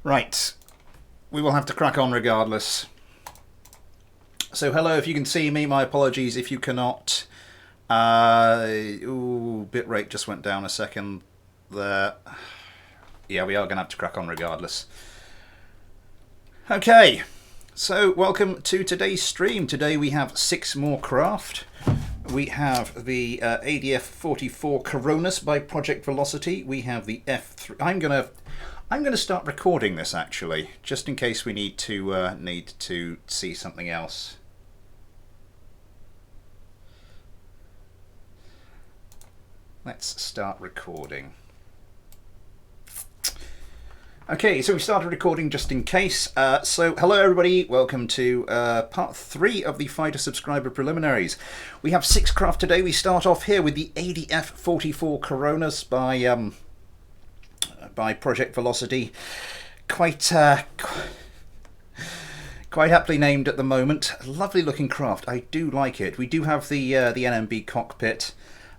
Right, we will have to crack on regardless. So hello, if you can see me, my apologies if you cannot. Bitrate just went down a second there. Yeah, we are going to have to crack on regardless. Okay, so welcome to today's stream. Today we have 6 more craft. We have the ADF-44 Coronas by Project Velocity. We have the F3. I'm gonna start recording this actually, just in case we need to see something else. Let's start recording. Okay, so we started recording just in case. So hello everybody, welcome to part 3 of the Fighter Subscriber Preliminaries. We have 6 craft today. We start off here with the ADF-44 Coronas by Project Velocity. Quite aptly named at the moment. Lovely looking craft. I do like it. We do have the NMB cockpit.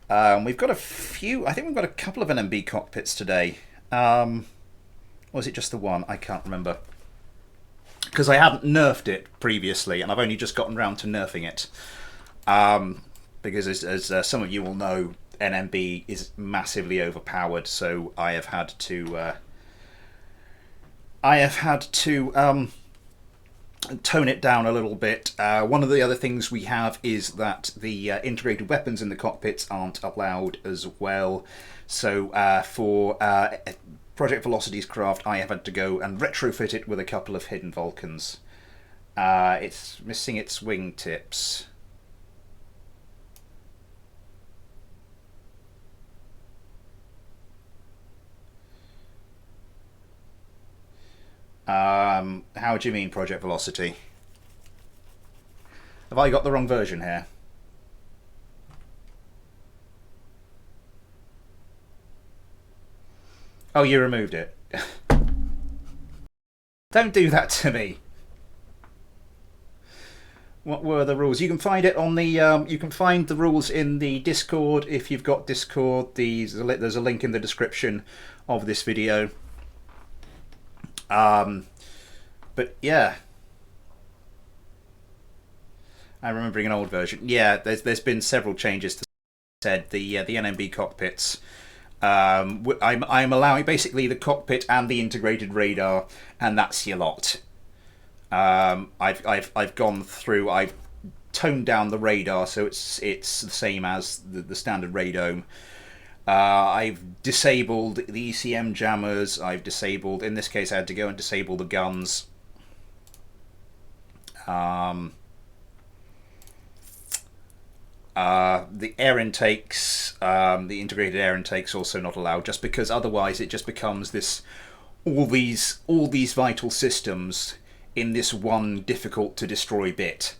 We've got a few. I think we've got a couple of NMB cockpits today. Or is it just the one? I can't remember. Because I hadn't nerfed it previously, and I've only just gotten round to nerfing it. Because as some of you will know, NMB is massively overpowered, so I have had to tone it down a little bit. One of the other things we have is that the integrated weapons in the cockpits aren't allowed as well. So for Project Velocity's craft, I have had to go and retrofit it with a couple of hidden Vulcans. It's missing its wingtips. How do you mean, Project Velocity? Have I got the wrong version here? Oh, you removed it. Don't do that to me. What were the rules? You can find it on the. You can find the rules in the Discord if you've got Discord. There's a link in the description of this video. But yeah, I'm remembering an old version. Yeah, there's been several changes to the NMB cockpits. I'm allowing basically the cockpit and the integrated radar, and that's your lot. I've gone through. I've toned down the radar so it's the same as the standard radome. I've disabled the ECM jammers. I've disabled. In this case, I had to go and disable the guns. The air intakes, the integrated air intakes, also not allowed. Just because otherwise it just becomes this all these vital systems in this one difficult to destroy bit.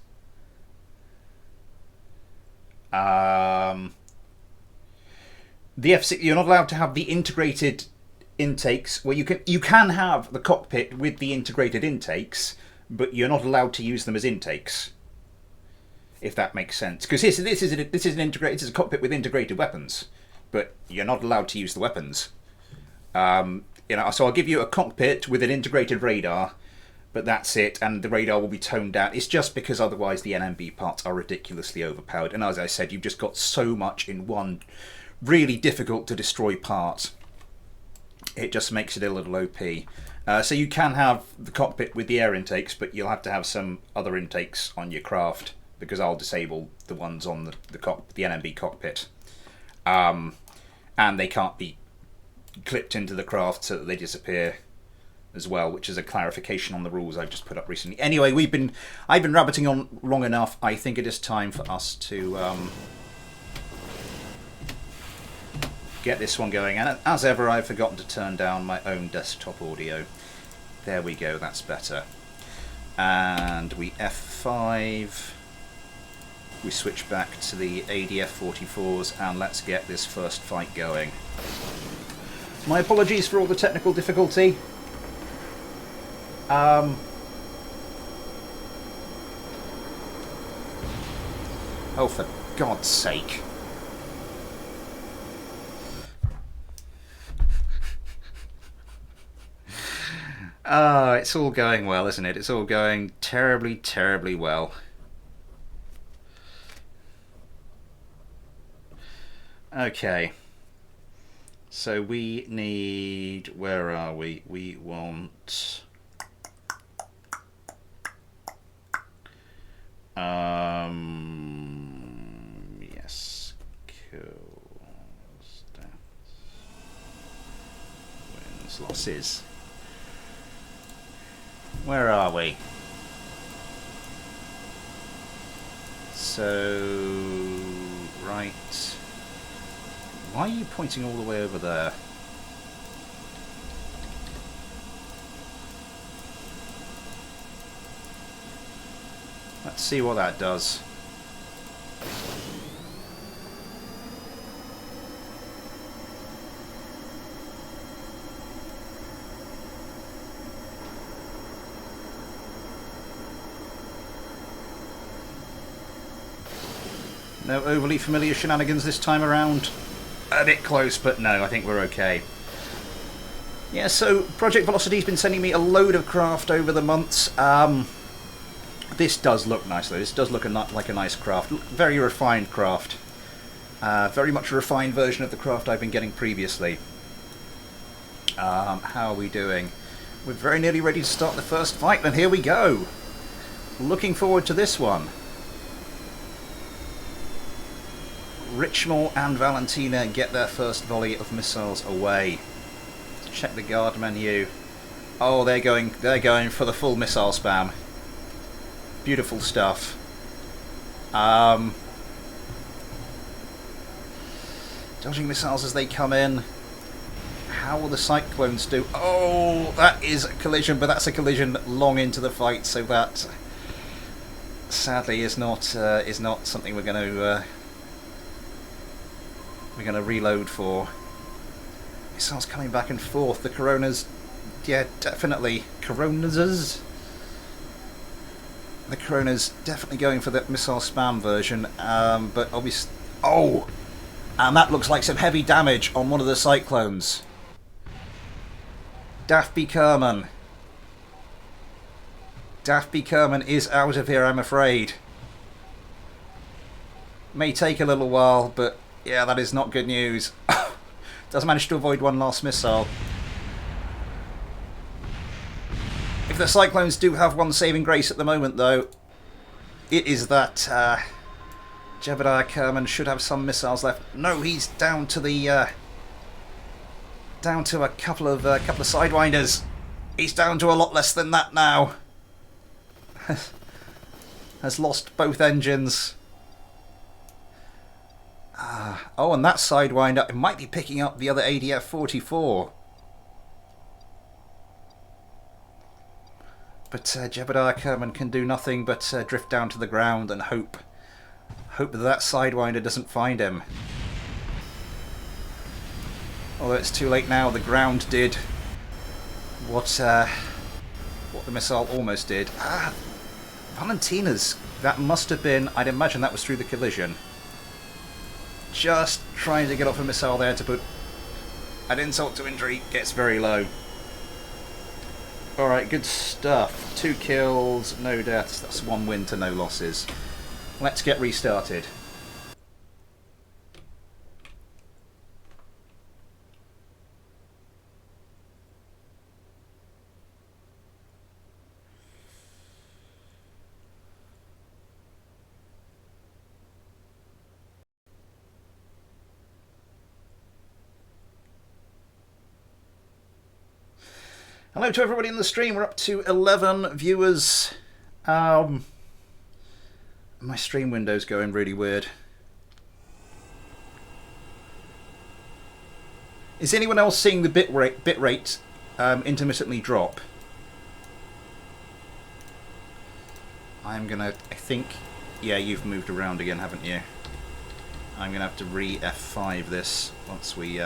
The F6, you're not allowed to have the integrated intakes. Well, you can have the cockpit with the integrated intakes, but you're not allowed to use them as intakes. If that makes sense, because this is a cockpit with integrated weapons, but you're not allowed to use the weapons. So I'll give you a cockpit with an integrated radar, but that's it, and the radar will be toned down. It's just because otherwise the NMB parts are ridiculously overpowered, and as I said, you've just got so much in one really difficult to destroy part. It just makes it a little OP. So you can have the cockpit with the air intakes, but you'll have to have some other intakes on your craft, because I'll disable the ones on the NMB cockpit. And they can't be clipped into the craft so that they disappear as well, which is a clarification on the rules I've just put up recently. Anyway, I've been rabbiting on long enough. I think it is time for us to get this one going. And as ever, I've forgotten to turn down my own desktop audio. There we go, that's better. And we F5. We switch back to the ADF-44s and let's get this first fight going. My apologies for all the technical difficulty. Oh, for God's sake. Ah, it's all going well, isn't it? It's all going terribly, terribly well. Okay. So we need... Where are we? We want... Yes. Cool. Stats. Wins, losses. Where are we? So... Right... Why are you pointing all the way over there? Let's see what that does. No overly familiar shenanigans this time around. A bit close, but no, I think we're okay. Yeah, so Project Velocity's been sending me a load of craft over the months. This does look nice, though. This does look like a nice craft. Very refined craft. Very much a refined version of the craft I've been getting previously. How are we doing? We're very nearly ready to start the first fight, and here we go. Looking forward to this one. Richmond and Valentina get their first volley of missiles away. Let's check the guard menu. Oh, they're going for the full missile spam. Beautiful stuff. Dodging missiles as they come in. How will the cyclones do? Oh, that is a collision, but that's a collision long into the fight, so that sadly is not something we're going to reload for. Missiles coming back and forth. The Coronas, yeah, definitely Coronas. The Corona's definitely going for the missile spam version, but obviously... Oh! And that looks like some heavy damage on one of the Cyclones. Daffy Kerman. Daffy Kerman is out of here, I'm afraid. May take a little while, but yeah, that is not good news. Does manage to avoid one last missile. If the Cyclones do have one saving grace at the moment, though, it is that Jebediah Kerman should have some missiles left. No, he's down to the down to a couple of sidewinders. He's down to a lot less than that now. Has lost both engines. Oh, and that sidewinder, it might be picking up the other ADF-44. But Jebediah Kerman can do nothing but drift down to the ground and hope that sidewinder doesn't find him. Although it's too late now, the ground did what the missile almost did. Valentina's, that must have been, I'd imagine that was through the collision. Just trying to get off a missile there to put an insult to injury. Gets very low. Alright, good stuff. 2 kills, no deaths. That's 1 win to no losses. Let's get restarted. Hello to everybody in the stream. We're up to 11 viewers. My stream window's going really weird. Is anyone else seeing the bit rate intermittently drop? I think, yeah, you've moved around again, haven't you? I'm gonna have to re-F5 this once we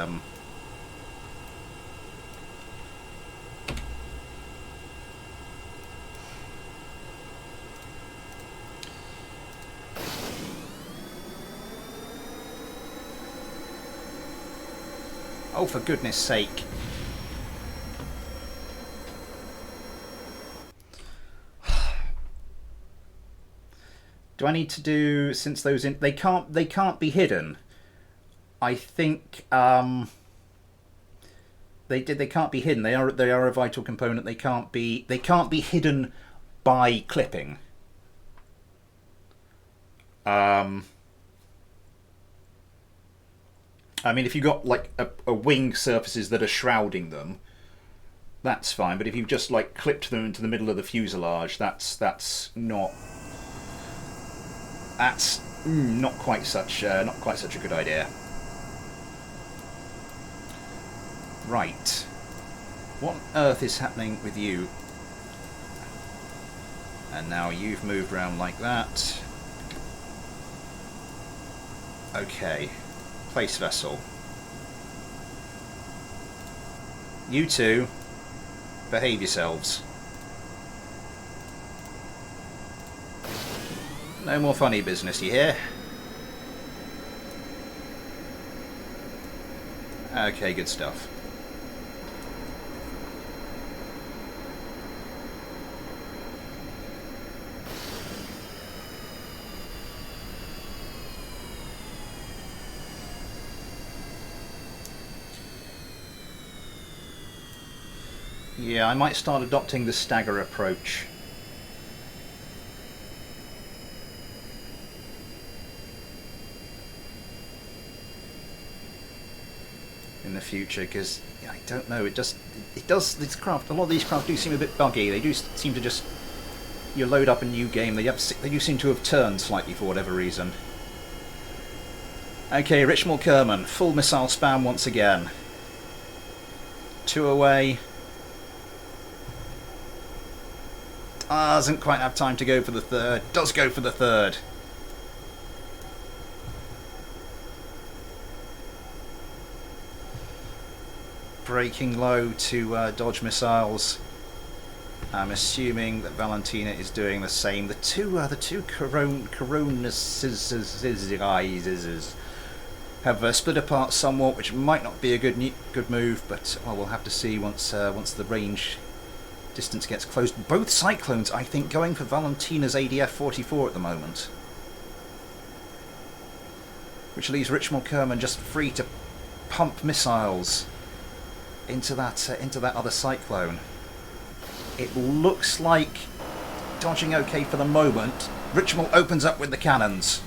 Oh, for goodness sake. Do I need to do, since those they can't be hidden? I think they can't be hidden. They are a vital component. They can't be hidden by clipping. I mean, if you've got like a wing surfaces that are shrouding them, that's fine. But if you've just like clipped them into the middle of the fuselage, that's not quite such a good idea. Right. What on earth is happening with you? And now you've moved around like that. Okay. Place vessel. You two, behave yourselves. No more funny business, you hear? Okay, good stuff. Yeah, I might start adopting the stagger approach. In the future, because I don't know, this craft, a lot of these craft do seem a bit buggy. They do seem to just, you load up a new game, they do seem to have turned slightly for whatever reason. Okay, Richmond Kerman, full missile spam once again. 2 away. Doesn't quite have time to go for the third. Does go for the third. Braking low to dodge missiles. I'm assuming that Valentina is doing the same. The two Coronas have split apart somewhat, which might not be a good move, but we'll have to see once the range distance gets close. Both Cyclones, I think, going for Valentina's ADF-44 at the moment, which leaves Richmond Kerman just free to pump missiles into that other Cyclone. It looks like dodging okay for the moment. Richmond opens up with the cannons.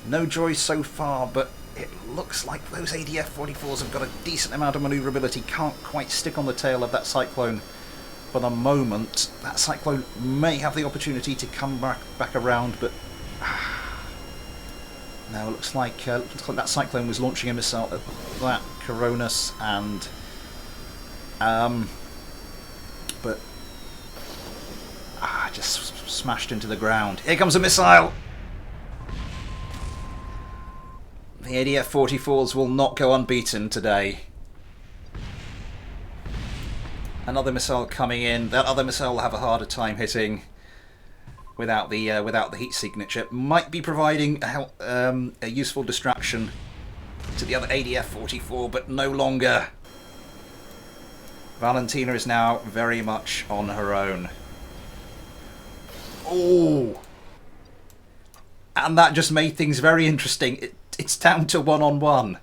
No joy so far, but it looks like those ADF-44s have got a decent amount of manoeuvrability. Can't quite stick on the tail of that Cyclone for the moment. That Cyclone may have the opportunity to come back around, but no, it looks like that Cyclone was launching a missile at that Coronas, and but just smashed into the ground. Here comes a missile. The ADF-44s will not go unbeaten today. Another missile coming in. That other missile will have a harder time hitting without the heat signature. Might be providing a useful distraction to the other ADF-44, but no longer. Valentina is now very much on her own. Oh! And that just made things very interesting. It's down to 1-on-1.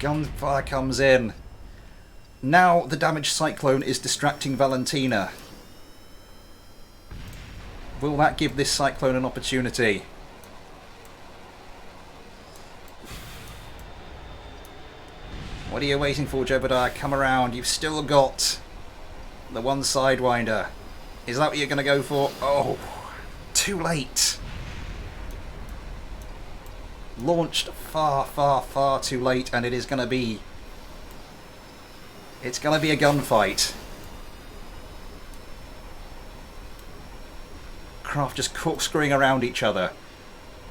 Gunfire comes in. Now the damaged Cyclone is distracting Valentina. Will that give this Cyclone an opportunity? What are you waiting for, Jebediah? Come around. You've still got the one Sidewinder. Is that what you're going to go for? Oh, too late. Launched far, far, far too late, and it is going to be... It's going to be a gunfight. Craft just corkscrewing around each other.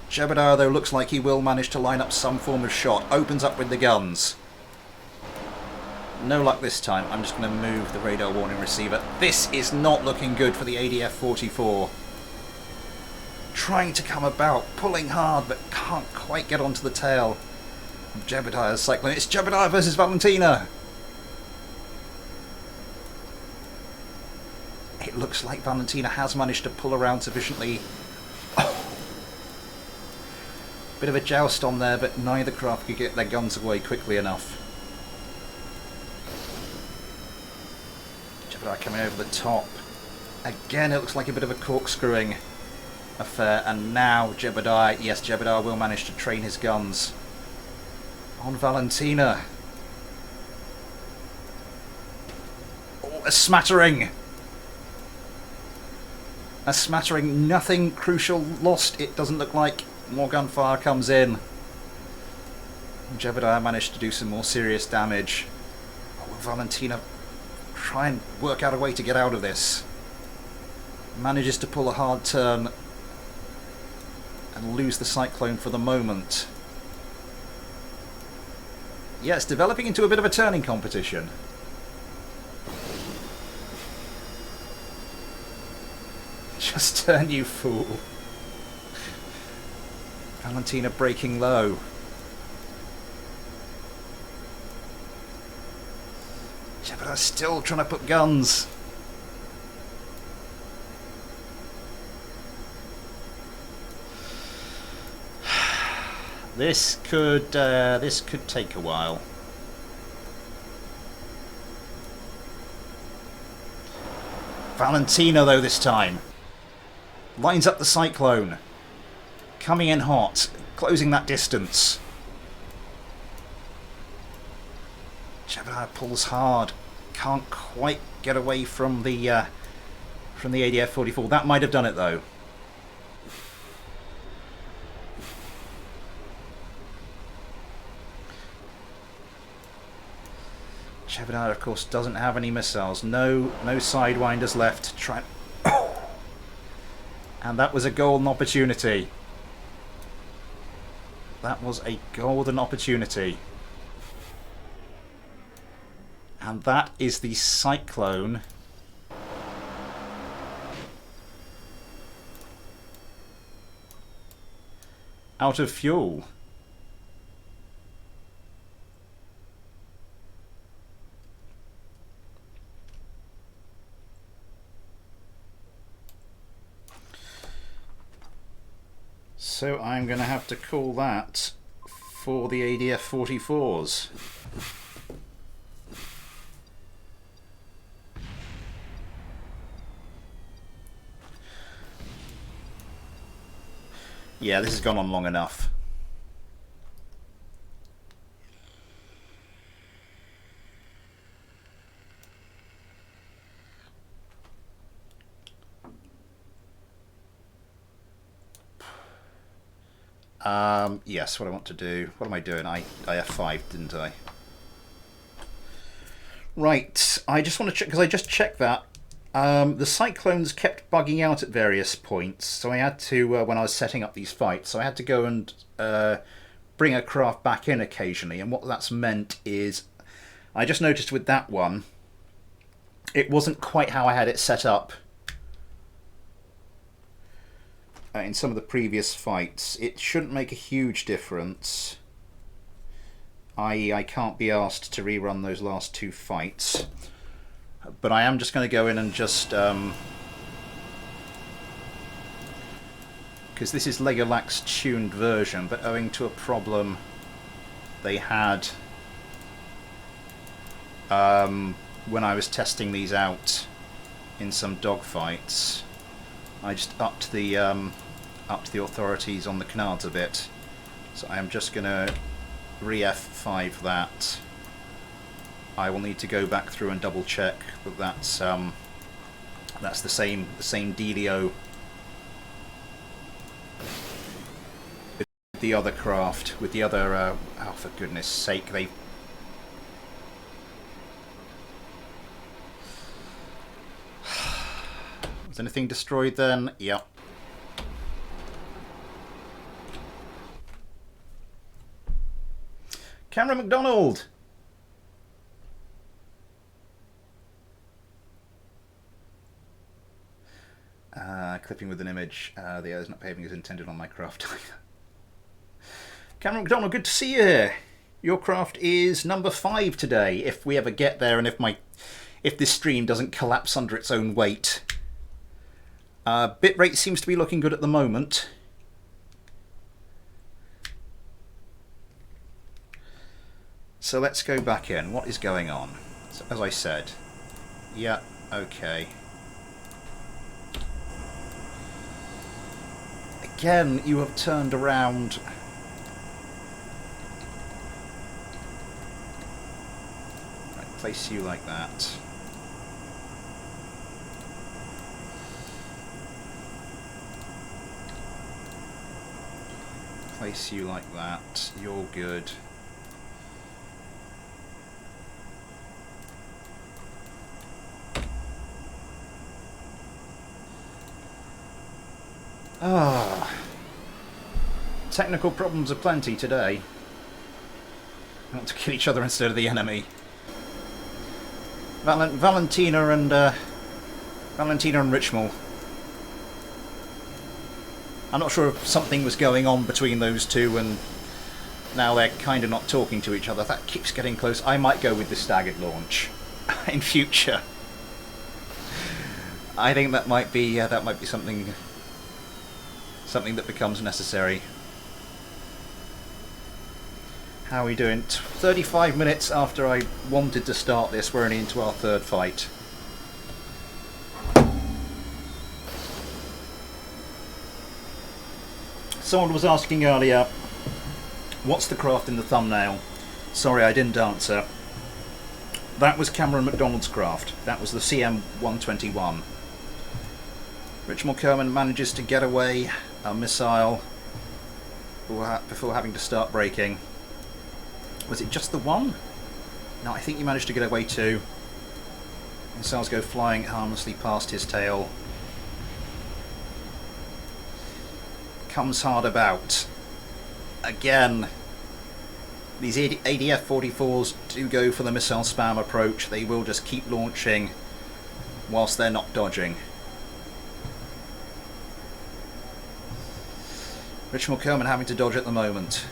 Jebediah, though, looks like he will manage to line up some form of shot. Opens up with the guns. No luck this time. I'm just going to move the radar warning receiver. This is not looking good for the ADF-44. Trying to come about, pulling hard, but can't quite get onto the tail of Jebediah's Cyclone. It's Jebediah versus Valentina. It looks like Valentina has managed to pull around sufficiently. Oh. Bit of a joust on there, but neither craft could get their guns away quickly enough. Gemini coming over the top. Again, it looks like a bit of a corkscrewing affair, and now Jebediah, yes, Jebediah will manage to train his guns on Valentina. Oh, a smattering! A smattering, nothing crucial lost, it doesn't look like. More gunfire comes in. Jebediah managed to do some more serious damage. Oh, will Valentina try and work out a way to get out of this? Manages to pull a hard turn and lose the cyclone for the moment. Yeah, it's developing into a bit of a turning competition. Just turn, you fool. Valentina breaking low. Jebediah's still trying to put guns. This could take a while. Valentina, though, this time lines up the cyclone, coming in hot, closing that distance. Jebediah pulls hard, can't quite get away from the ADF-44. That might have done it, though. Jebediah, of course, doesn't have any missiles. No sidewinders left to try. And that was a golden opportunity. That was a golden opportunity. And that is the cyclone. Out of fuel. So I'm going to have to call that for the ADF-44s. Yeah, this has gone on long enough. Yes, what I want to do. What am I doing? I F5, didn't I? Right, I just want to check, because I just checked that. The cyclones kept bugging out at various points, so I had to, when I was setting up these fights, so I had to go and bring a craft back in occasionally, and what that's meant is, I just noticed with that one, it wasn't quite how I had it set up in some of the previous fights. It shouldn't make a huge difference, i.e. I can't be asked to rerun those last two fights. But I am just going to go in and just... because this is Legolak's tuned version, but owing to a problem they had when I was testing these out in some dogfights, I just upped the authorities on the canards a bit. So I am just going to re-F5 that. I will need to go back through and double check that that's the same dealio with the other craft, with the other oh, for goodness sake, they was anything destroyed then? Yep. Cameron McDonald. Clipping with an image. The air's not behaving as intended on my craft. Cameron McDonald, good to see you here. Your craft is number 5 today, if we ever get there, and if this stream doesn't collapse under its own weight Bitrate seems to be looking good at the moment. So let's go back in. What is going on? So, as I said, yeah, okay. Again, you have turned around. Right, place you like that. Place you like that. You're good. Technical problems aplenty today. We want to kill each other instead of the enemy. Valentina and Richmal. I'm not sure if something was going on between those two and now they're kind of not talking to each other. That keeps getting close. I might go with the staggered launch in future. I think that might be something that becomes necessary. How are we doing? 35 minutes after I wanted to start this, we're only into our third fight. Someone was asking earlier, what's the craft in the thumbnail? Sorry, I didn't answer. That was Cameron MacDonald's craft. That was the CM-121. Richmal Kerman manages to get away a missile before having to start braking. Was it just the one? No, I think he managed to get away too. Missiles go flying harmlessly past his tail. Comes hard about. Again, these ADF-44s do go for the missile spam approach. They will just keep launching whilst they're not dodging. Richmal Kerman having to dodge at the moment.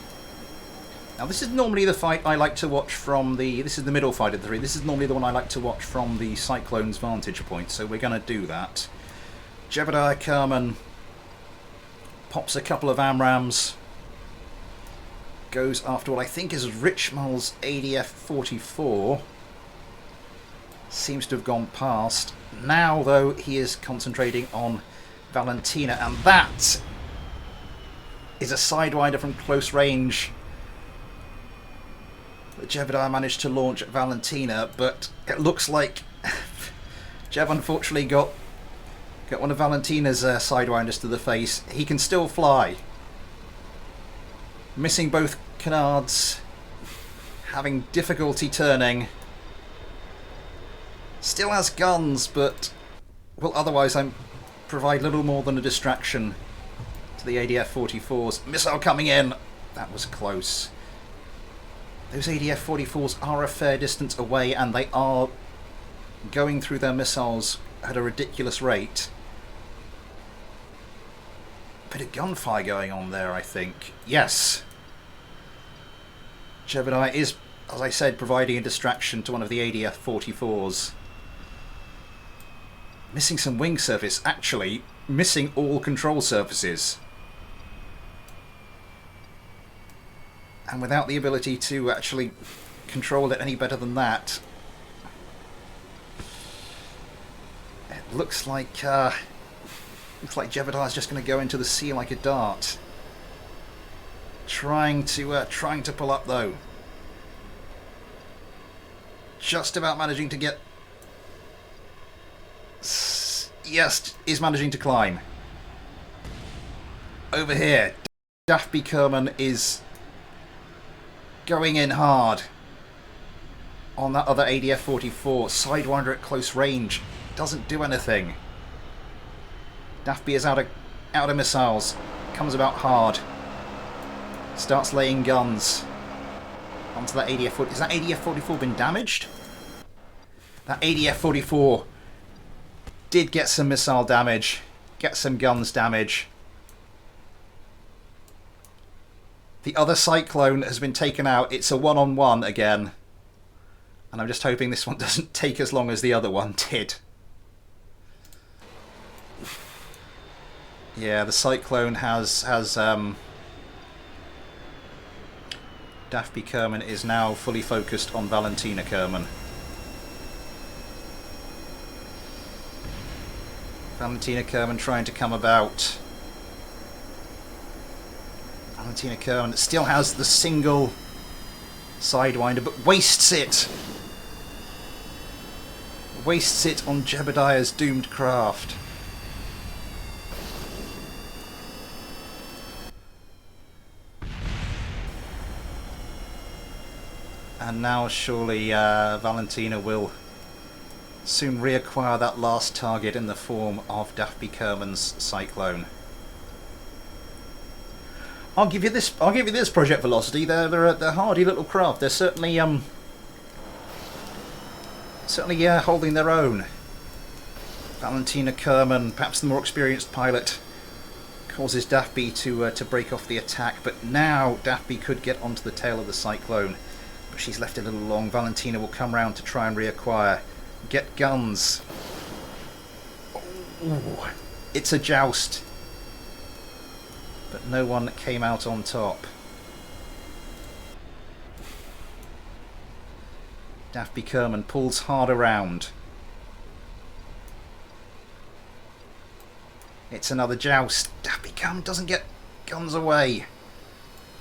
Now this is normally the fight I like to watch from the... This is the middle fight of the three. This is normally the one I like to watch from the Cyclone's vantage point, so we're going to do that. Jebediah Kerman pops a couple of AMRAAMs. Goes after what I think is Richmal's ADF-44. Seems to have gone past. Now, though, he is concentrating on Valentina, and that is a Sidewinder from close range. Jebediah managed to launch Valentina, but it looks like Jev unfortunately got one of Valentina's Sidewinders to the face. He can still fly. Missing both canards. Having difficulty turning. Still has guns, but will otherwise provide little more than a distraction to the ADF-44s. Missile coming in. That was close. Those ADF-44s are a fair distance away, and they are going through their missiles at a ridiculous rate. Bit of gunfire going on there, I think. Yes. Jebediah is, as I said, providing a distraction to one of the ADF-44s. Missing some wing surface. Actually, missing all control surfaces. And without the ability to actually control it any better than that, it looks like Jebediah's just going to go into the sea like a dart. Trying to pull up though. Just about managing to get. Yes, is managing to climb. Over here, Daffy Kerman is going in hard on that other ADF-44. Sidewinder at close range doesn't do anything. Daffy is out of missiles. Comes about hard. Starts laying guns onto that ADF-44. Has that ADF-44 been damaged? That ADF-44 did get some missile damage. Get some guns damage. The other Cyclone has been taken out. It's a one-on-one again. And I'm just hoping this one doesn't take as long as the other one did. Yeah, the Cyclone has Daffy Kerman is now fully focused on Valentina Kerman. Valentina Kerman trying to come about. Valentina Kerman still has the single Sidewinder, but wastes it. Wastes it on Jebediah's doomed craft. And now surely Valentina will soon reacquire that last target in the form of Daffy Kerman's Cyclone. I'll give you this Project Velocity. They're a hardy little craft. They're certainly holding their own. Valentina Kerman, perhaps the more experienced pilot, causes Daffy to break off the attack, but now Daffy could get onto the tail of the Cyclone. But she's left a little long. Valentina will come round to try and reacquire. Get guns. Ooh, it's a joust. But no one came out on top. Daffy Kerman pulls hard around. It's another joust. Daffy Kerman doesn't get guns away.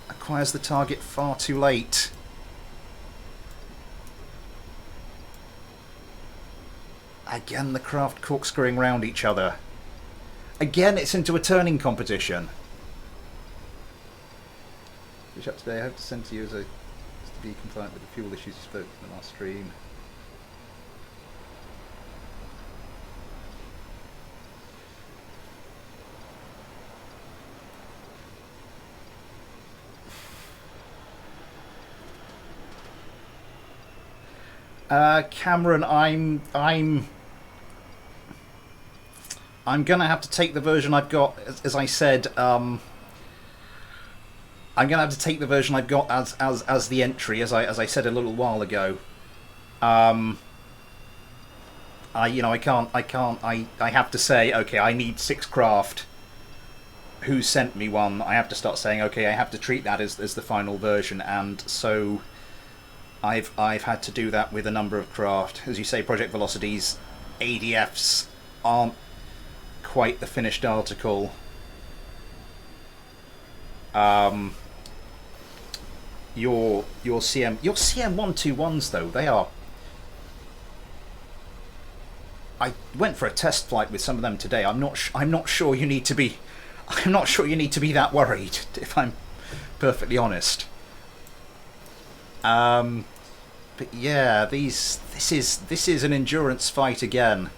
Acquires the target far too late. Again, the craft corkscrewing round each other. Again, it's into a turning competition. Which up today, I hope to send to you as to be compliant with the fuel issues you spoke in the last stream. Cameron, I'm gonna have to take the version I've got, as I said. I'm gonna have to take the version I've got as the entry, as I said a little while ago. I have to say, okay, I need 6 craft. Who sent me one? I have to start saying, okay, I have to treat that as the final version, and so I've had to do that with a number of craft. As you say, Project Velocity's ADFs aren't quite the finished article. Your CM121s though, they are. I went for a test flight with some of them today. I'm not sure you need to be. I'm not sure you need to be that worried, if I'm perfectly honest. But yeah, this is an endurance fight again.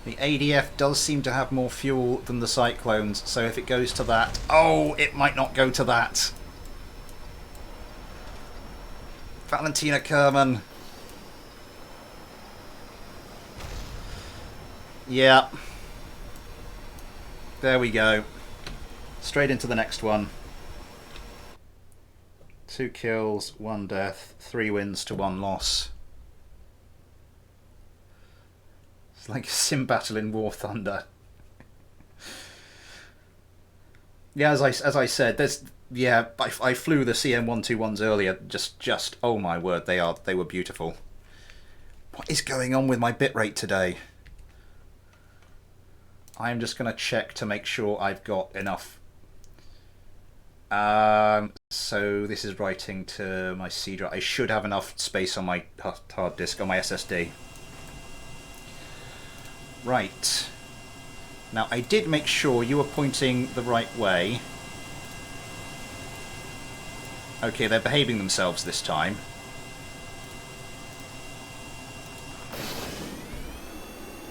The ADF does seem to have more fuel than the Cyclones, so if it goes to that... Oh, it might not go to that. Valentina Kerman. Yeah. There we go. Straight into the next one. 2 kills, 1 death, 3 wins to 1 loss. It's like a sim battle in War Thunder. Yeah, as I said, there's I flew the CM121s earlier. Just oh my word, they were beautiful. What is going on with my bitrate today? I'm just going to check to make sure I've got enough. So this is writing to my C drive. I should have enough space on my hard disk, on my SSD. Right. Now, I did make sure you were pointing the right way. Okay, they're behaving themselves this time.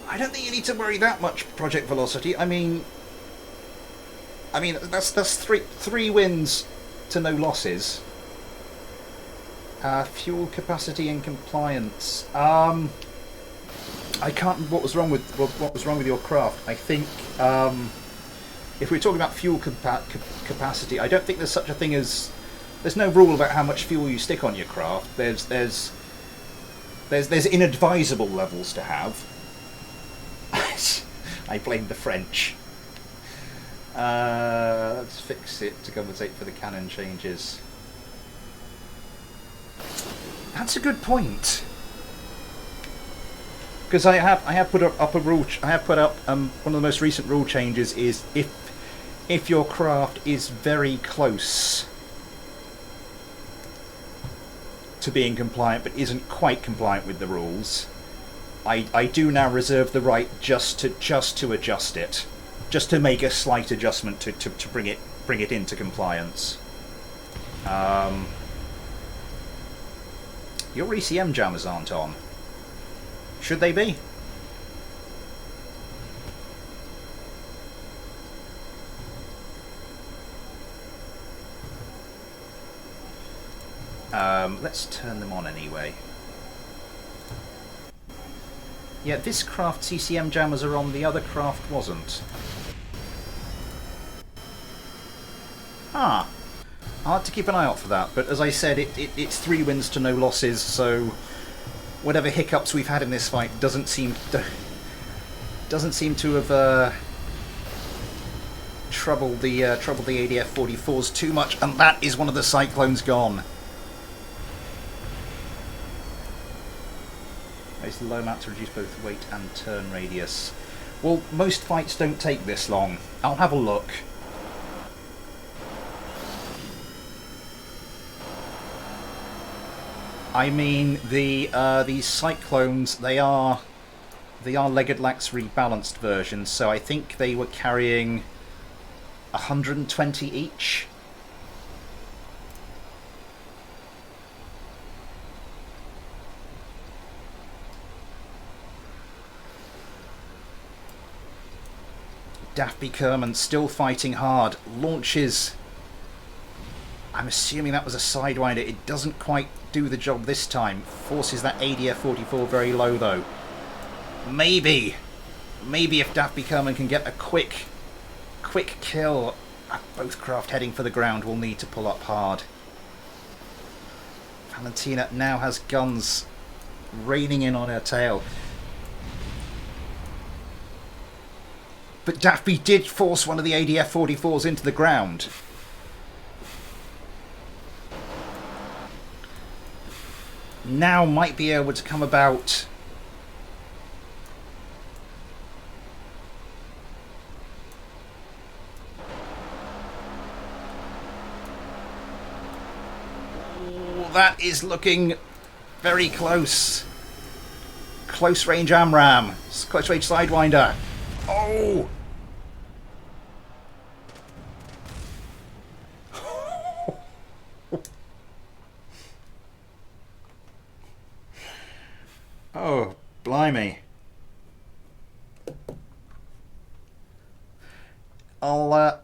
I don't think you need to worry that much, Project Velocity. I mean that's three wins to no losses. Fuel capacity and compliance. I can't. What was wrong with your craft? I think if we're talking about fuel capacity, I don't think there's such a thing as. There's no rule about how much fuel you stick on your craft. There's inadvisable levels to have. I blame the French. Let's fix it to compensate for the cannon changes. That's a good point. Because I have put up a rule. I have put up one of the most recent rule changes is if your craft is very close to being compliant but isn't quite compliant with the rules, I do now reserve the right just to adjust it, just to make a slight adjustment to bring it into compliance. Your ECM jammers aren't on. Should they be? Let's turn them on anyway. Yeah, this craft's ECM jammers are on, the other craft wasn't. Ah. I'll have to keep an eye out for that, but as I said, it's 3 wins to no losses, so whatever hiccups we've had in this fight doesn't seem to have troubled the ADF-44s too much, and that is one of the Cyclones gone. Raise the low mount to reduce both weight and turn radius. Well, most fights don't take this long. I'll have a look. I mean, these Cyclones, they are Legged Lax rebalanced versions, so I think they were carrying 120 each. Daffy Kerman still fighting hard. Launches. I'm assuming that was a Sidewinder. It doesn't quite do the job this time. Forces that ADF-44 very low though. Maybe if Daffy Kerman can get a quick kill, both craft heading for the ground will need to pull up hard. Valentina now has guns raining in on her tail. But Daffy did force one of the ADF-44s into the ground. Now might be able to come about. Ooh, that is looking very close. Close range AMRAAM. Close range Sidewinder. Oh! Oh, blimey. I'll, go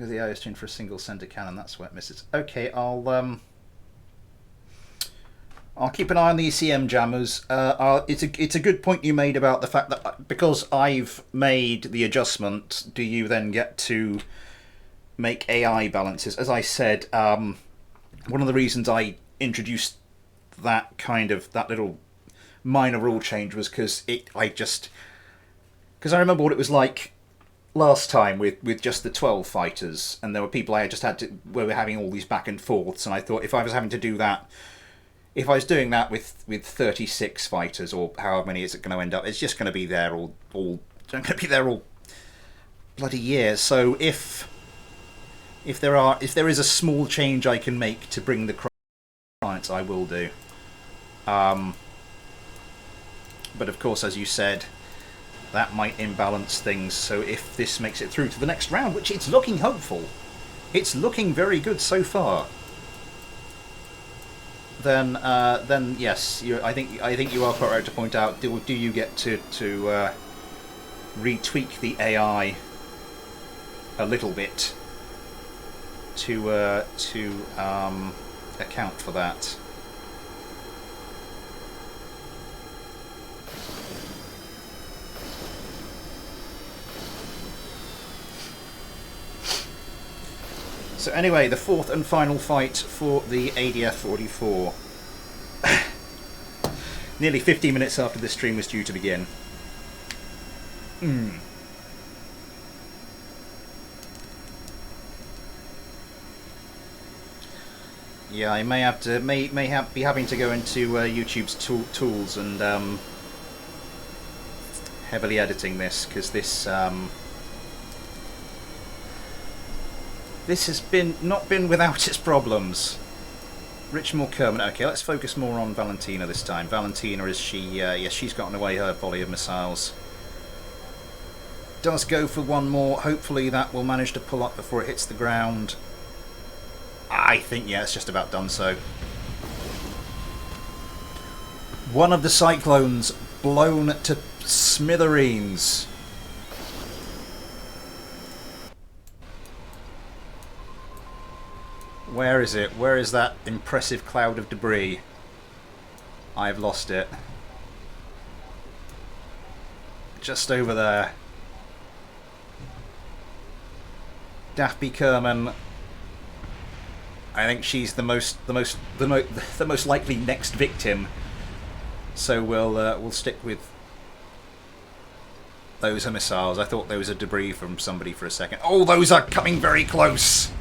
the IOS tuned for a single center cannon, that's where it misses. Okay, I'll keep an eye on the ECM jammers. It's a good point you made about the fact that because I've made the adjustment, do you then get to make AI balances? As I said, one of the reasons I introduced that little minor rule change was because I remember what it was like last time with just the 12 fighters, and there were people I just had to where we were having all these back and forths, and I thought if I was having to do that, if I was doing that with 36 fighters or however many is it going to end up, it's just going to be there all bloody year. So if there is a small change I can make to bring the clients, I will do. But of course, as you said, that might imbalance things. So if this makes it through to the next round, which it's looking hopeful, it's looking very good so far, then yes, I think you are quite right to point out. Do you get to retweak the AI a little bit to account for that? So anyway, the fourth and final fight for the ADF-44. Nearly 15 minutes after this stream was due to begin. Yeah, I may have to be having to go into YouTube's tools and heavily editing this, because this has not been without its problems. Richmore Kerman. Okay, let's focus more on Valentina this time. Valentina, is she? Yes, she's gotten away her volley of missiles. Does go for one more. Hopefully that will manage to pull up before it hits the ground. I think, yeah, it's just about done so. One of the Cyclones blown to smithereens. Where is it? Where is that impressive cloud of debris? I've lost it. Just over there. Daphne Kerman. I think she's the most likely next victim. So we'll stick with those are missiles. I thought those are debris from somebody for a second. Oh, those are coming very close.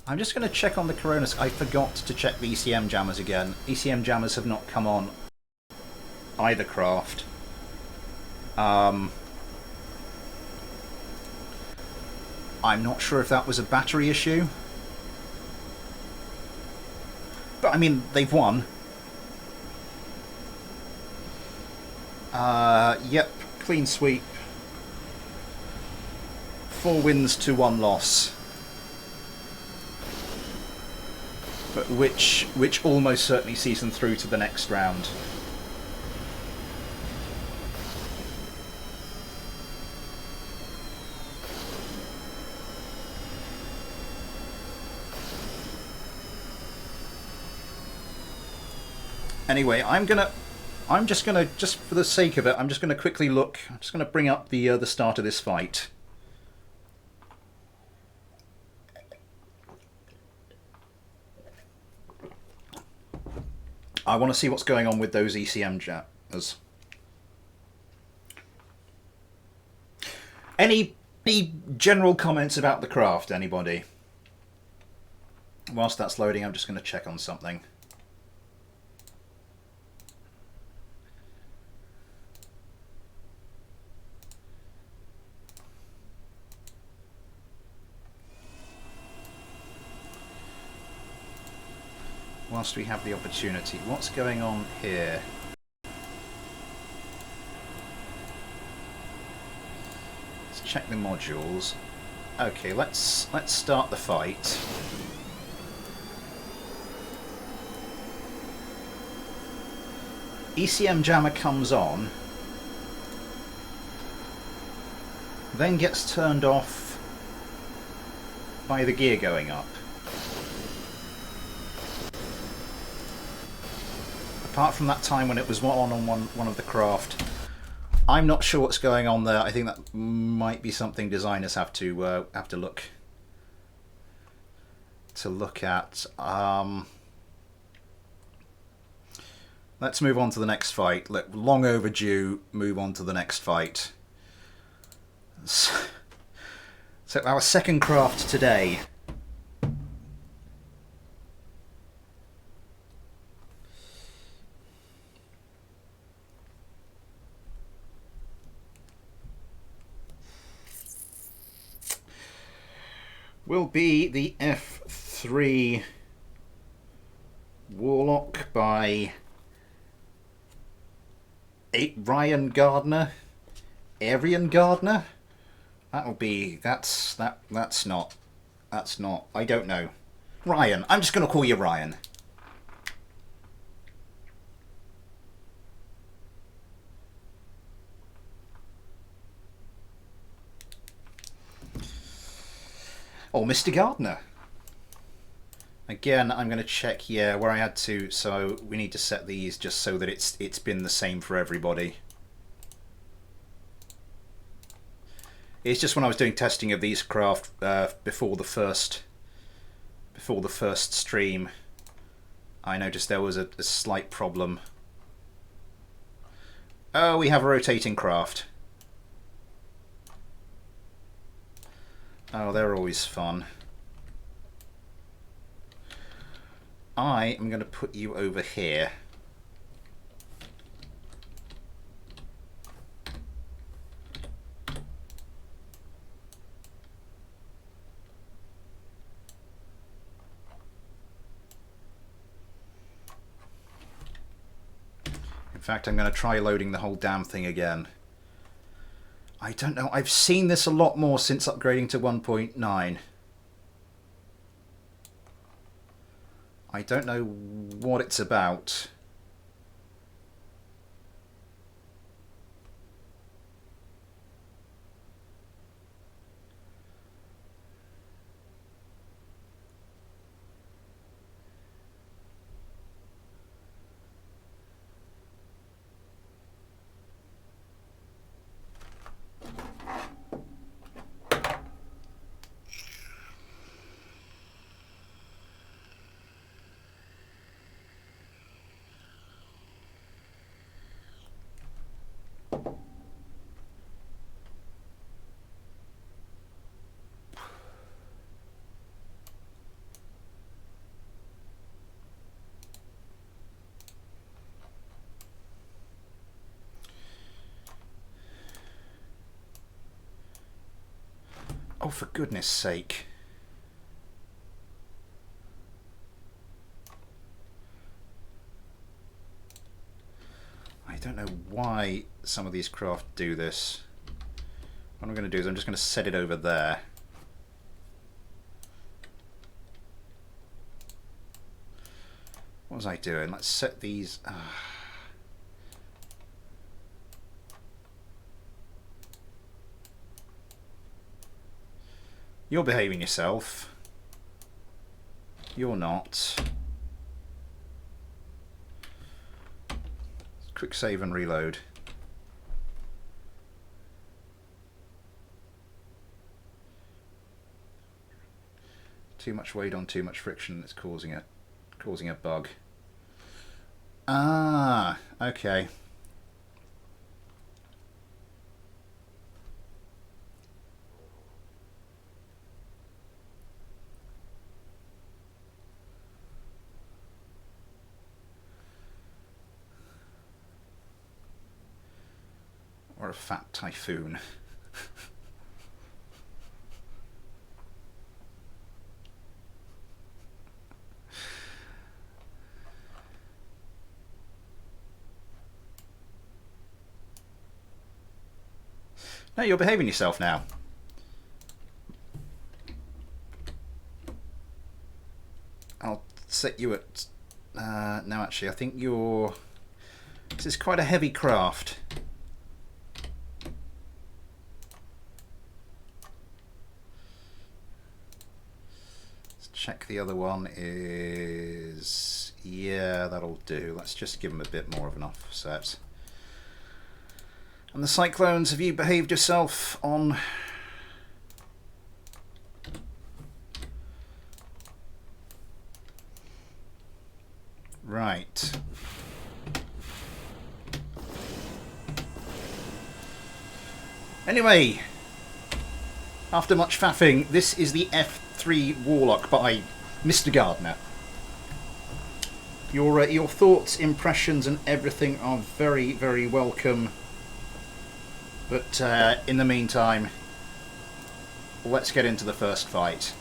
I'm just going to check on the Coronas. I forgot to check the ECM jammers again. ECM jammers have not come on either craft. I'm not sure if that was a battery issue. But, I mean, they've won. Yep, clean sweep. 4 wins to 1 loss. But which almost certainly sees them through to the next round. Anyway, just for the sake of it, I'm just gonna quickly look. I'm just gonna bring up the start of this fight. I want to see what's going on with those ECM jammers. Any general comments about the craft, anybody? Whilst that's loading, I'm just going to check on something. Whilst we have the opportunity, what's going on here? Let's check the modules. Okay, let's start the fight. ECM jammer comes on, then gets turned off by the gear going up. Apart from that time when it was one of the craft, I'm not sure what's going on there. I think that might be something designers have to look at. Let's move on to the next fight. Look, long overdue. Move on to the next fight. So our second craft today. Will be the F3 Warlock by Ryan Gardner, Arian Gardner. That'll be that's not. I don't know. Ryan. I'm just going to call you Ryan. Oh, Mr. Gardner. Again, I'm going to check, yeah, where I had to. So we need to set these just so that it's been the same for everybody. It's just when I was doing testing of these craft before the first stream, I noticed there was a slight problem. Oh, we have a rotating craft. Oh, they're always fun. I am going to put you over here. In fact, I'm going to try loading the whole damn thing again. I don't know. I've seen this a lot more since upgrading to 1.9. I don't know what it's about. Oh, for goodness sake. I don't know why some of these craft do this. What I'm going to do is I'm just going to set it over there. What was I doing? Let's set these... You're behaving yourself. You're not. Quick save and reload. Too much weight on too much friction. It's causing a bug. Ah, okay. Or a fat typhoon. No, you're behaving yourself now. I'll set you at... no, actually, I think you're... This is quite a heavy craft. Check the other one is... Yeah, that'll do. Let's just give them a bit more of an offset. And the Cyclones, have you behaved yourself on... Right. Anyway, after much faffing, this is the F3 Warlock by Mr. Gardner. Your thoughts, impressions and everything are very, very welcome. But in the meantime, let's get into the first fight.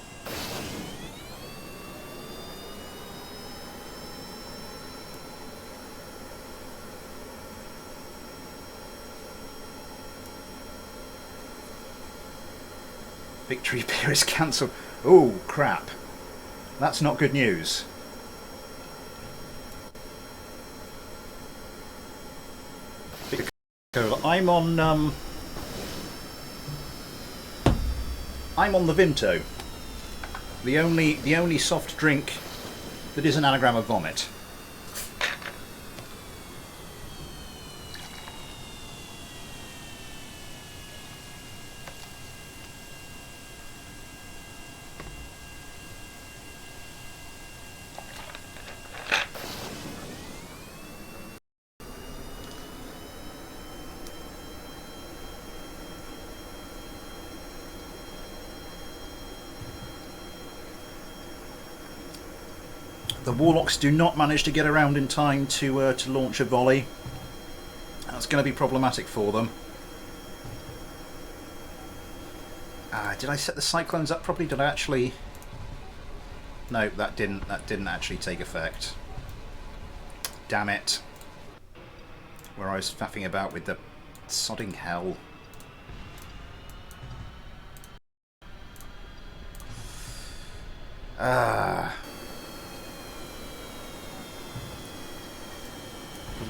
Victory Pier is cancelled. Oh, crap. That's not good news. I'm on the Vinto. The only soft drink that is an anagram of vomit. The Warlocks do not manage to get around in time to launch a volley. That's going to be problematic for them. Did I set the Cyclones up properly? Did I actually... No, that didn't actually take effect. Damn it. Where I was faffing about with the sodding hell. The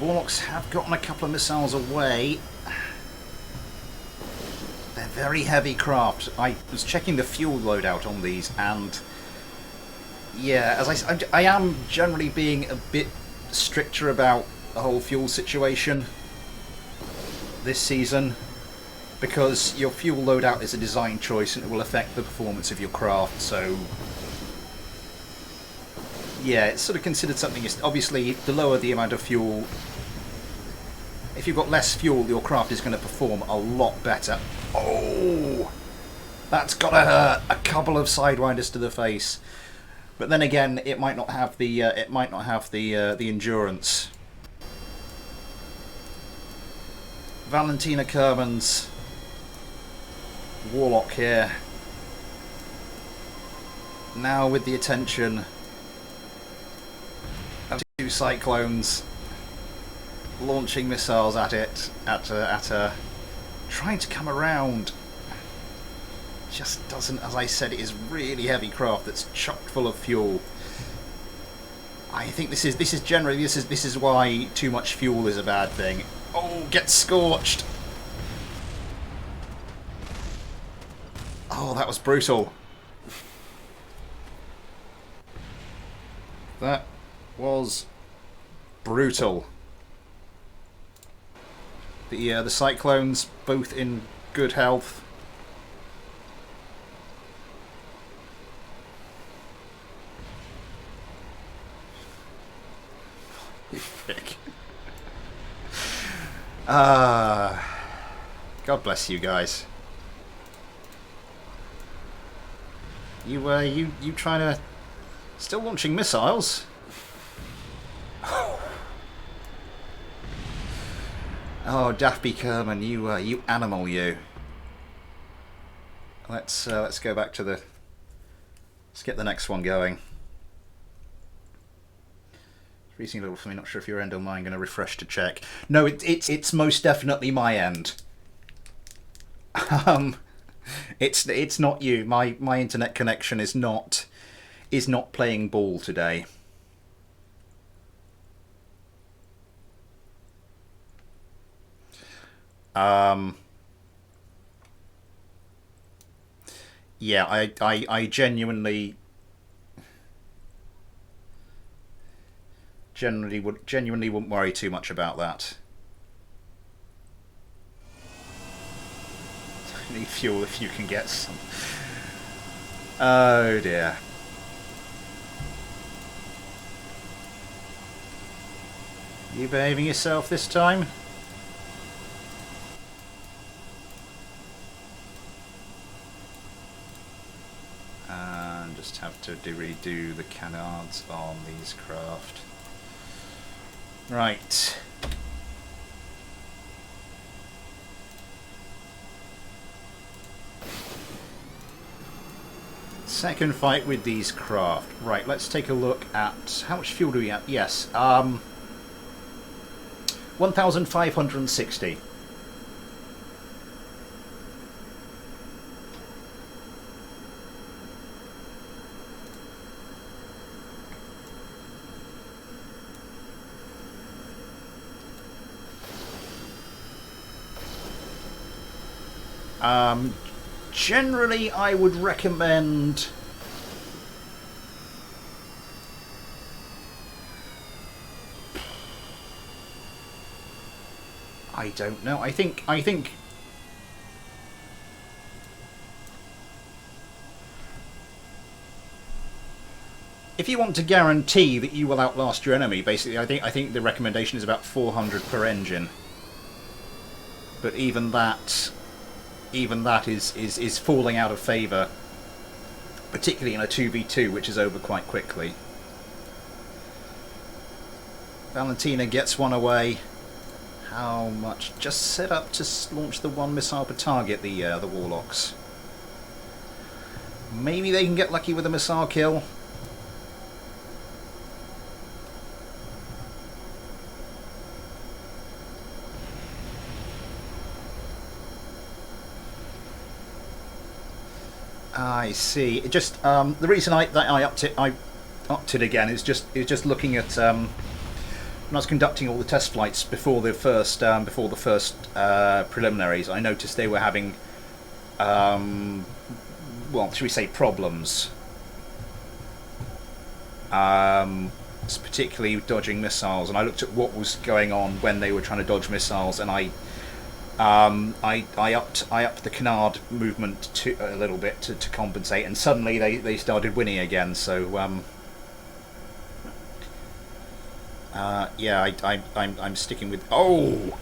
Warlocks have gotten a couple of missiles away. They're very heavy craft. I was checking the fuel loadout on these, and yeah, as I am generally being a bit stricter about the whole fuel situation this season, because your fuel loadout is a design choice and it will affect the performance of your craft. So yeah, it's sort of considered something. Obviously, the lower the amount of fuel, if you've got less fuel, your craft is going to perform a lot better. Oh, that's gotta hurt. A couple of sidewinders to the face, but then again, it might not have the the endurance. Valentina Kerman's Warlock here, now with the attention of two Cyclones launching missiles at it, at her, trying to come around. Just doesn't, as I said, it is really heavy craft that's chock full of fuel. I think this is why too much fuel is a bad thing. Oh, get scorched! Oh, that was brutal. That was brutal. The Cyclones both in good health. You prick. God bless you guys. You trying to still launching missiles? Oh, Daffy Kerman, you animal, you. Let's go back to the. Let's get the next one going. Freezing a little for me. Not sure if your end or mine. Going to refresh to check. No, it's most definitely my end. It's not you. My internet connection is not playing ball today. Yeah, I genuinely wouldn't worry too much about that. Need fuel if you can get some. Oh dear. You behaving yourself this time? And just have to redo the canards on these craft. Right. Second fight with these craft. Right, let's take a look at how much fuel do we have? Yes, 1,560. Generally, I would recommend I don't know. I think if you want to guarantee that you will outlast your enemy, basically, I think the recommendation is about 400 per engine. But even that is falling out of favour, particularly in a 2v2, which is over quite quickly. Valentina gets one away. How much? Just set up to launch the one missile per target, the Warlocks. Maybe they can get lucky with a missile kill. I see. It just the reason I upped it again is just looking at when I was conducting all the test flights before the first preliminaries. I noticed they were having well, should we say problems? Particularly dodging missiles, and I looked at what was going on when they were trying to dodge missiles, and I upped the canard movement a little bit to compensate, and suddenly they started winning again. So yeah, I'm sticking with. Oh,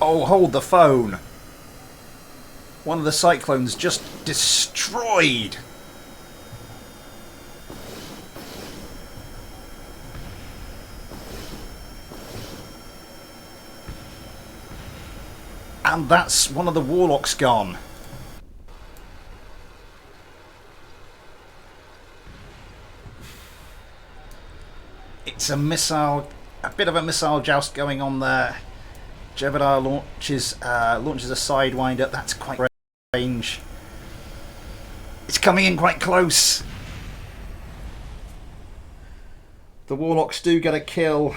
hold the phone! One of the cyclones just destroyed. And that's one of the Warlocks gone. It's a bit of a missile joust going on there. Gemini launches a sidewinder. That's quite range. It's coming in quite close. The Warlocks do get a kill,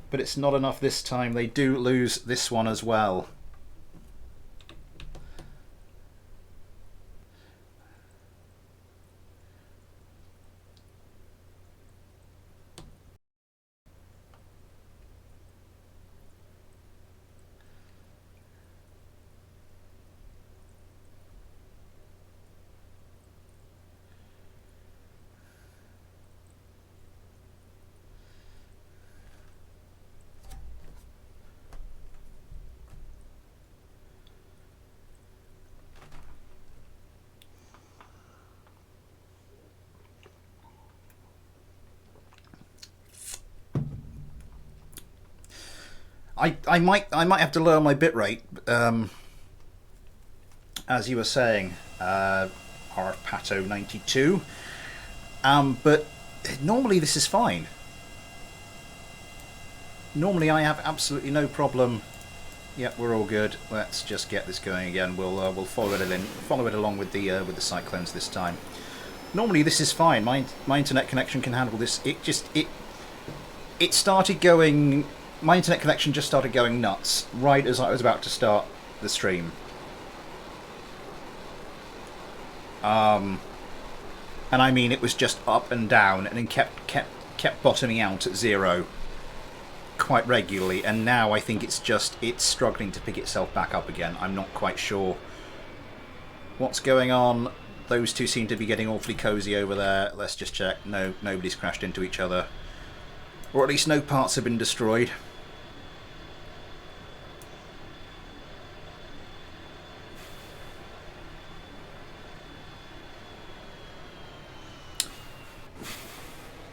but it's not enough this time. They do lose this one as well. I might have to lower my bitrate, as you were saying, Pato 92. But normally this is fine. Normally I have absolutely no problem. Yep, we're all good. Let's just get this going again. We'll follow it along with the cyclones this time. Normally this is fine. My internet connection can handle this. It started going. My internet connection just started going nuts right as I was about to start the stream. And I mean, it was just up and down, and then kept bottoming out at 0 quite regularly. And now I think it's struggling to pick itself back up again. I'm not quite sure what's going on. Those two seem to be getting awfully cozy over there. Let's just check. No, nobody's crashed into each other, or at least no parts have been destroyed.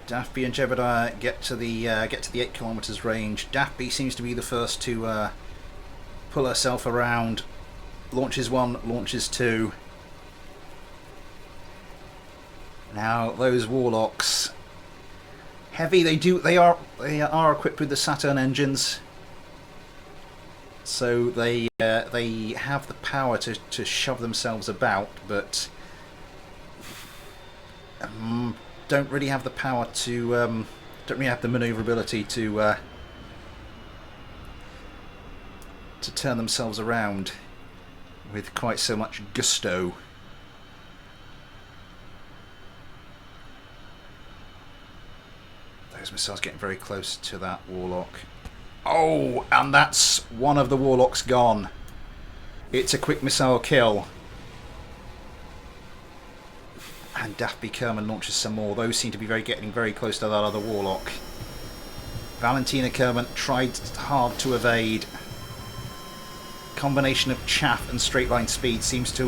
Daffy and Gemini get to the 8 kilometers range. Daffy seems to be the first to pull herself around. Launches 1, launches 2. Now those Warlocks, heavy. They are equipped with the Saturn Engines, so they have the power to shove themselves about, but don't really have the power to don't really have the maneuverability to turn themselves around with quite so much gusto. Those missiles getting very close to that Warlock. Oh, and that's one of the Warlocks gone. It's a quick missile kill. And Daffy Kerman launches some more. Those seem to be getting very close to that other Warlock. Valentina Kerman tried hard to evade. Combination of chaff and straight line speed seems to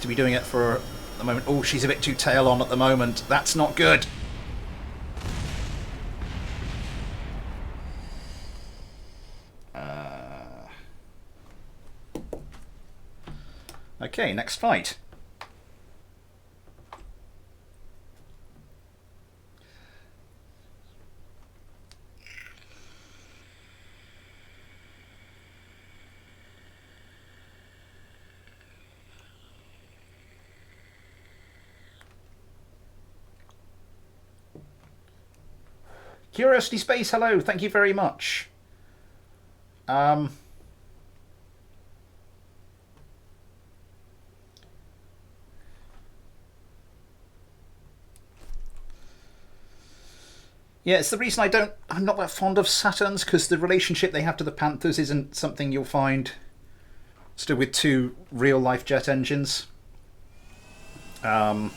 be doing it for the moment. Oh, she's a bit too tail on at the moment. That's not good. Okay, next fight. Curiosity Space, hello, thank you very much. Yeah, it's the reason I'm not that fond of Saturns, because the relationship they have to the Panthers isn't something you'll find still with two real-life jet engines. I'm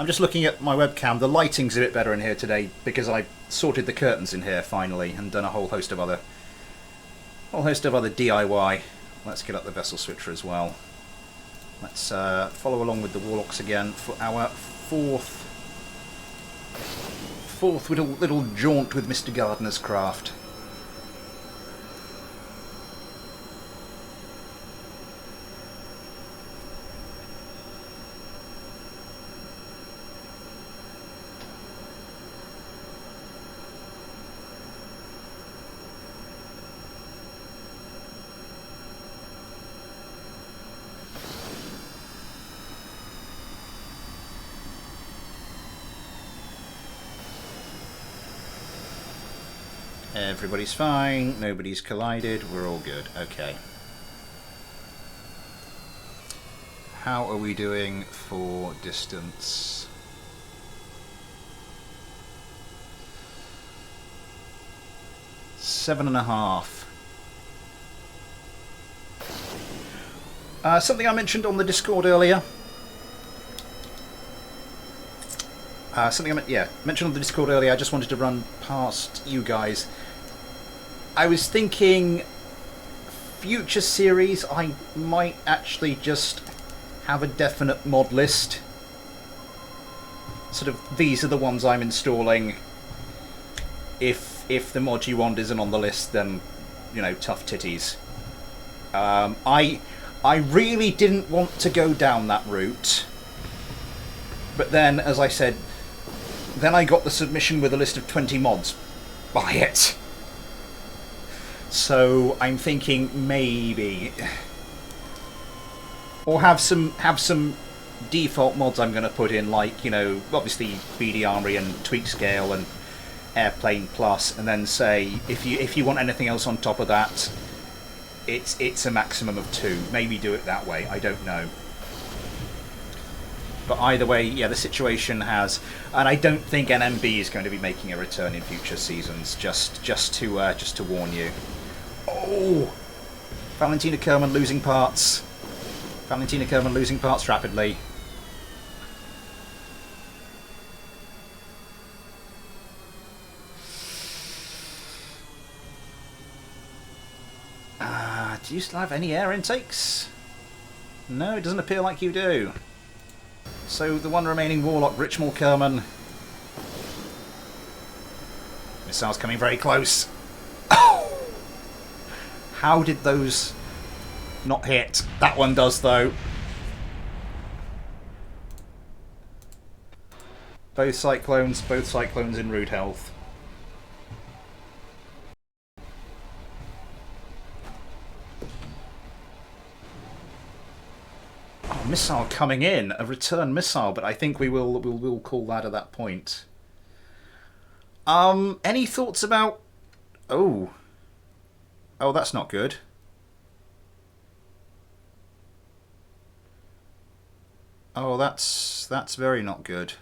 just looking at my webcam. The lighting's a bit better in here today because I sorted the curtains in here finally and done a whole host of other DIY. Let's get up the vessel switcher as well. Let's follow along with the Warlocks again for our fourth little jaunt with Mr. Gardner's craft. Everybody's fine, nobody's collided, we're all good. Okay. How are we doing for distance? Seven and a half. Something I mentioned on the Discord earlier. Mentioned on the Discord earlier. I just wanted to run past you guys. I was thinking future series I might actually just have a definite mod list. Sort of, these are the ones I'm installing. If the mod you want isn't on the list, then, you know, tough titties. I really didn't want to go down that route. But then, as I said, then I got the submission with a list of 20 mods. Buy it. So I'm thinking maybe, or have some default mods I'm going to put in, like, you know, obviously BD Armory and Tweak Scale and Airplane Plus, and then say if you want anything else on top of that, it's a maximum of 2. Maybe do it that way. I don't know. But either way, yeah, the situation has, and I don't think NMB is going to be making a return in future seasons. Just to warn you. Oh, Valentina Kerman losing parts. Valentina Kerman losing parts rapidly. Do you still have any air intakes? No, it doesn't appear like you do. So the one remaining Warlock, Richmal Kerman. Missiles coming very close. How did those not hit? That one does, though. Both cyclones in rude health. Oh, missile coming in, a return missile, but I think we'll call that at that point. Any thoughts about? Oh, that's not good. Oh, that's very not good.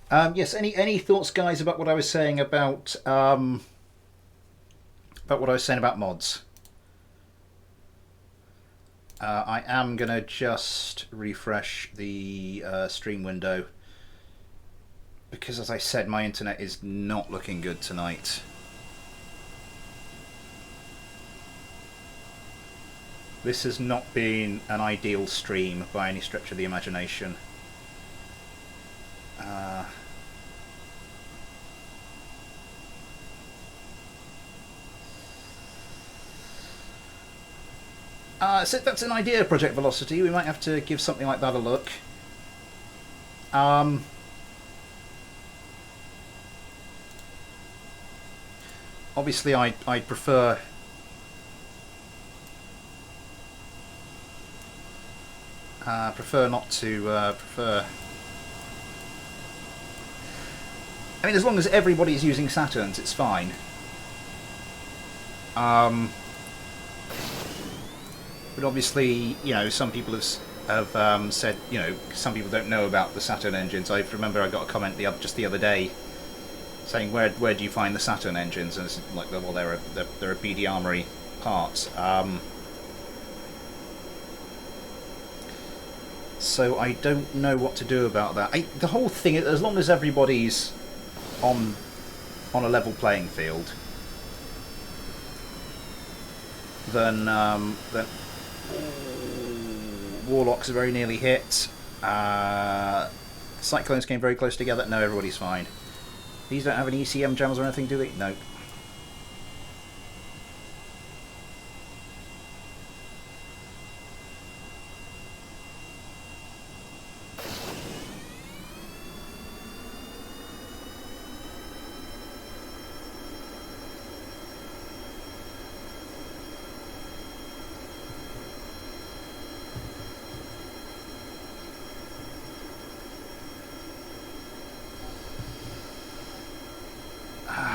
Yes. Any thoughts, guys, about what I was saying about mods? I am going to just refresh the stream window because, as I said, my internet is not looking good tonight. This has not been an ideal stream by any stretch of the imagination. So that's an idea, Project Velocity. We might have to give something like that a look. Obviously, I'd prefer... prefer not to... prefer... I mean, as long as everybody's using Saturns, it's fine. But obviously, you know, some people have said, you know, some people don't know about the Saturn engines. I remember I got a comment just the other day saying, where do you find the Saturn engines? And it's like, well, they're a BD Armory part. So I don't know what to do about that. The whole thing, as long as everybody's on a level playing field, then Warlocks are very nearly hit. Cyclones came very close together. No, everybody's fine. These don't have any ECM jammers or anything, do they? No.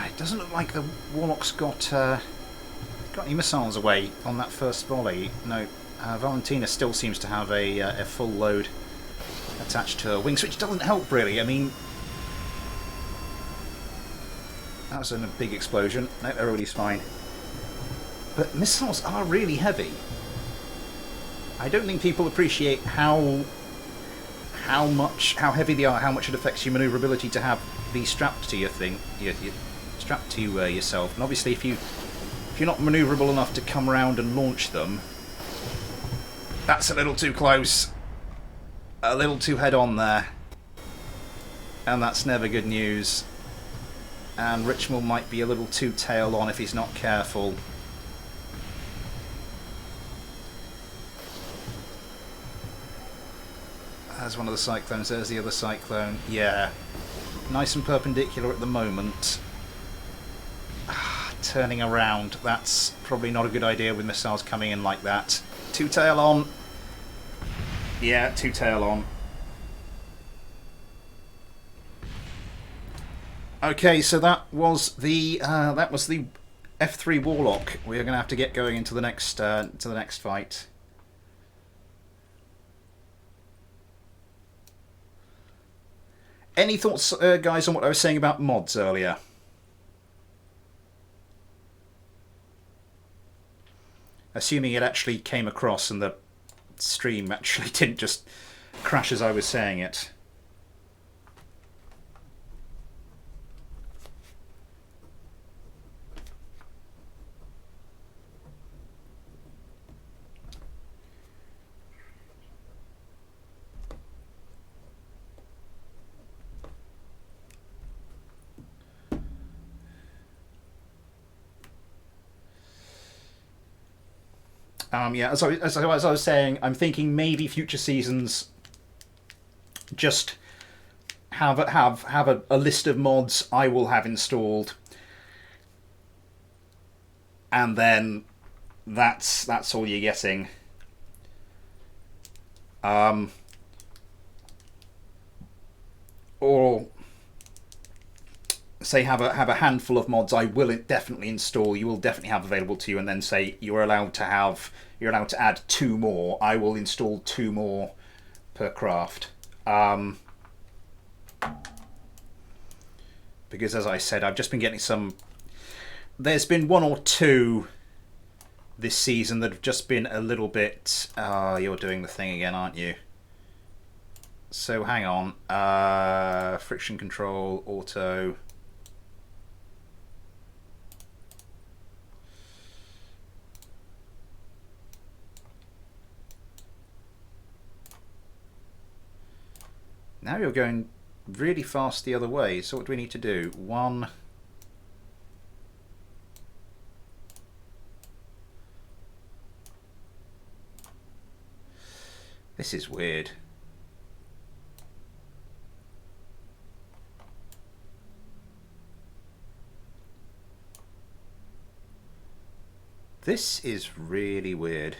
It doesn't look like the Warlock's got any missiles away on that first volley. No, Valentina still seems to have a full load attached to her wings, which doesn't help really. I mean, that was a big explosion. No, everybody's fine. But missiles are really heavy. I don't think people appreciate how heavy they are, how much it affects your manoeuvrability to have these strapped to your thing. Strapped to yourself, and obviously if you're not manoeuvrable enough to come around and launch them, that's a little too close, a little too head on there, and that's never good news. And Richmond might be a little too tail on if he's not careful. There's one of the cyclones, there's the other cyclone. Yeah, nice and perpendicular at the moment. Turning around, that's probably not a good idea with missiles coming in like that. Two tail on. Yeah, two tail on. Okay, so that was the F3 Warlock. We are going to have to get going into the next fight. Any thoughts, guys, on what I was saying about mods earlier? Assuming it actually came across and the stream actually didn't just crash as I was saying it. Yeah, as I was saying, I'm thinking maybe future seasons just have a list of mods I will have installed, and then that's all you're getting. Or say have a handful of mods I will definitely install, you will definitely have available to you, and then say you're allowed to add 2 more. I will install 2 more per craft. Because as I said, I've just been getting some... There's been 1 or 2 this season that have just been a little bit... you're doing the thing again, aren't you? So hang on. Friction control, auto... Now you're going really fast the other way, so what do we need to do? 1... This is weird. This is really weird.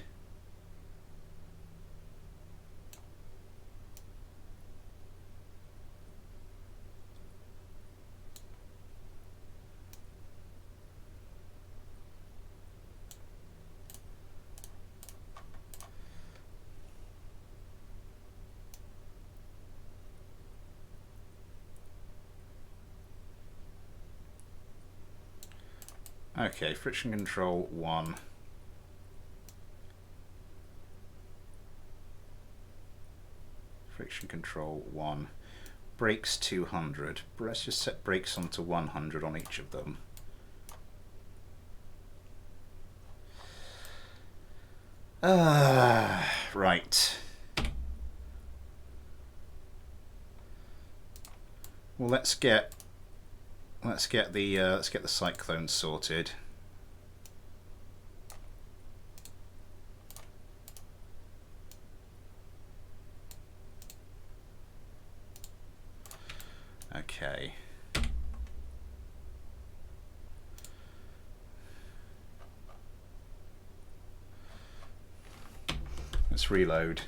Okay, friction control 1. Friction control 1. Brakes 200. Let's just set brakes onto 100 on each of them. Right. Well, let's get the cyclone sorted. Okay. Let's reload.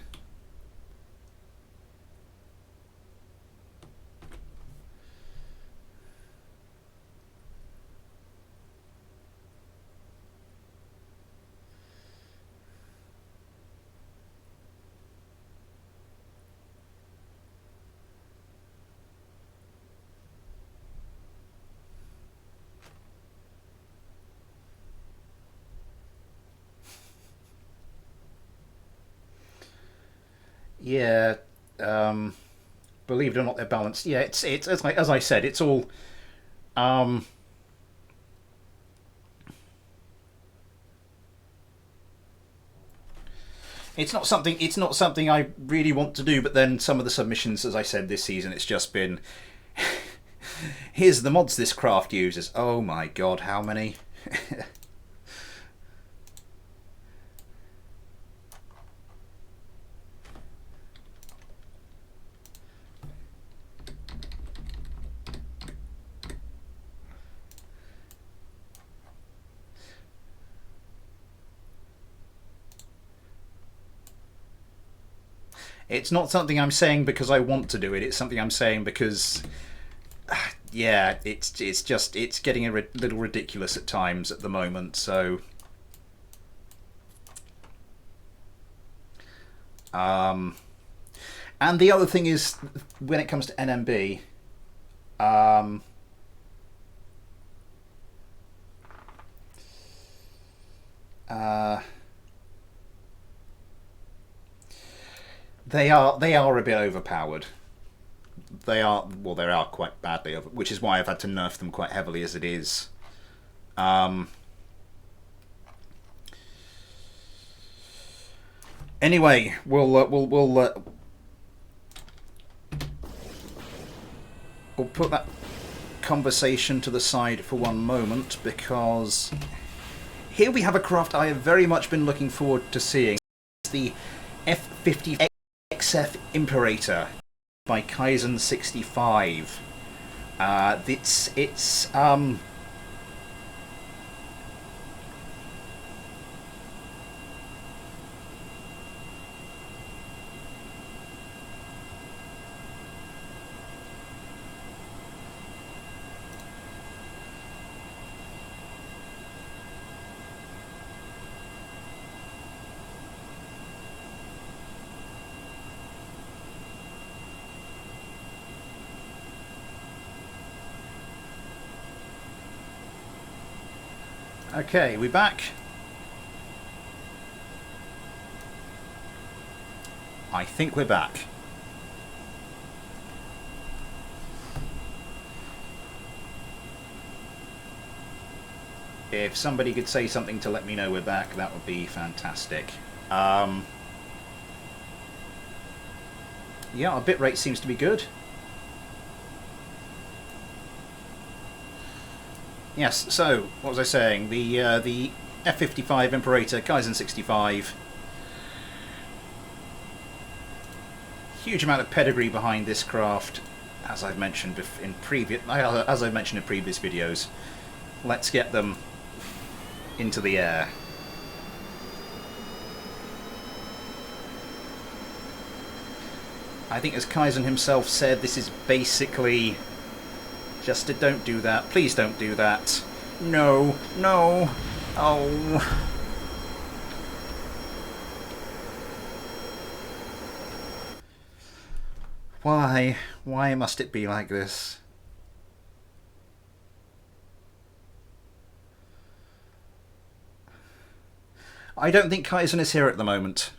Yeah, believe it or not, they're balanced. Yeah, it's as I said, it's all. It's not something I really want to do. But then some of the submissions, as I said, this season, it's just been. Here's the mods this craft uses. Oh my god, how many? It's not something I'm saying because I want to do it. It's something I'm saying because, yeah, it's getting a little ridiculous at times at the moment. So, and the other thing is when it comes to NMB, they are a bit overpowered. They are quite badly over, which is why I've had to nerf them quite heavily as it is. Anyway, we'll put that conversation to the side for one moment, because here we have a craft I have very much been looking forward to seeing. It's the F50 XF Imperator by Kaizen65. It's okay, we back? I think we're back. If somebody could say something to let me know we're back, that would be fantastic. Yeah, our bitrate seems to be good. Yes, so, what was I saying? The F-55 Imperator, Kaizen 65. Huge amount of pedigree behind this craft, as I've mentioned in previous videos. Let's get them into the air. I think, as Kaizen himself said, this is basically just a don't do that. Please don't do that. No, no. Oh. Why? Why must it be like this? I don't think Kaizen is here at the moment.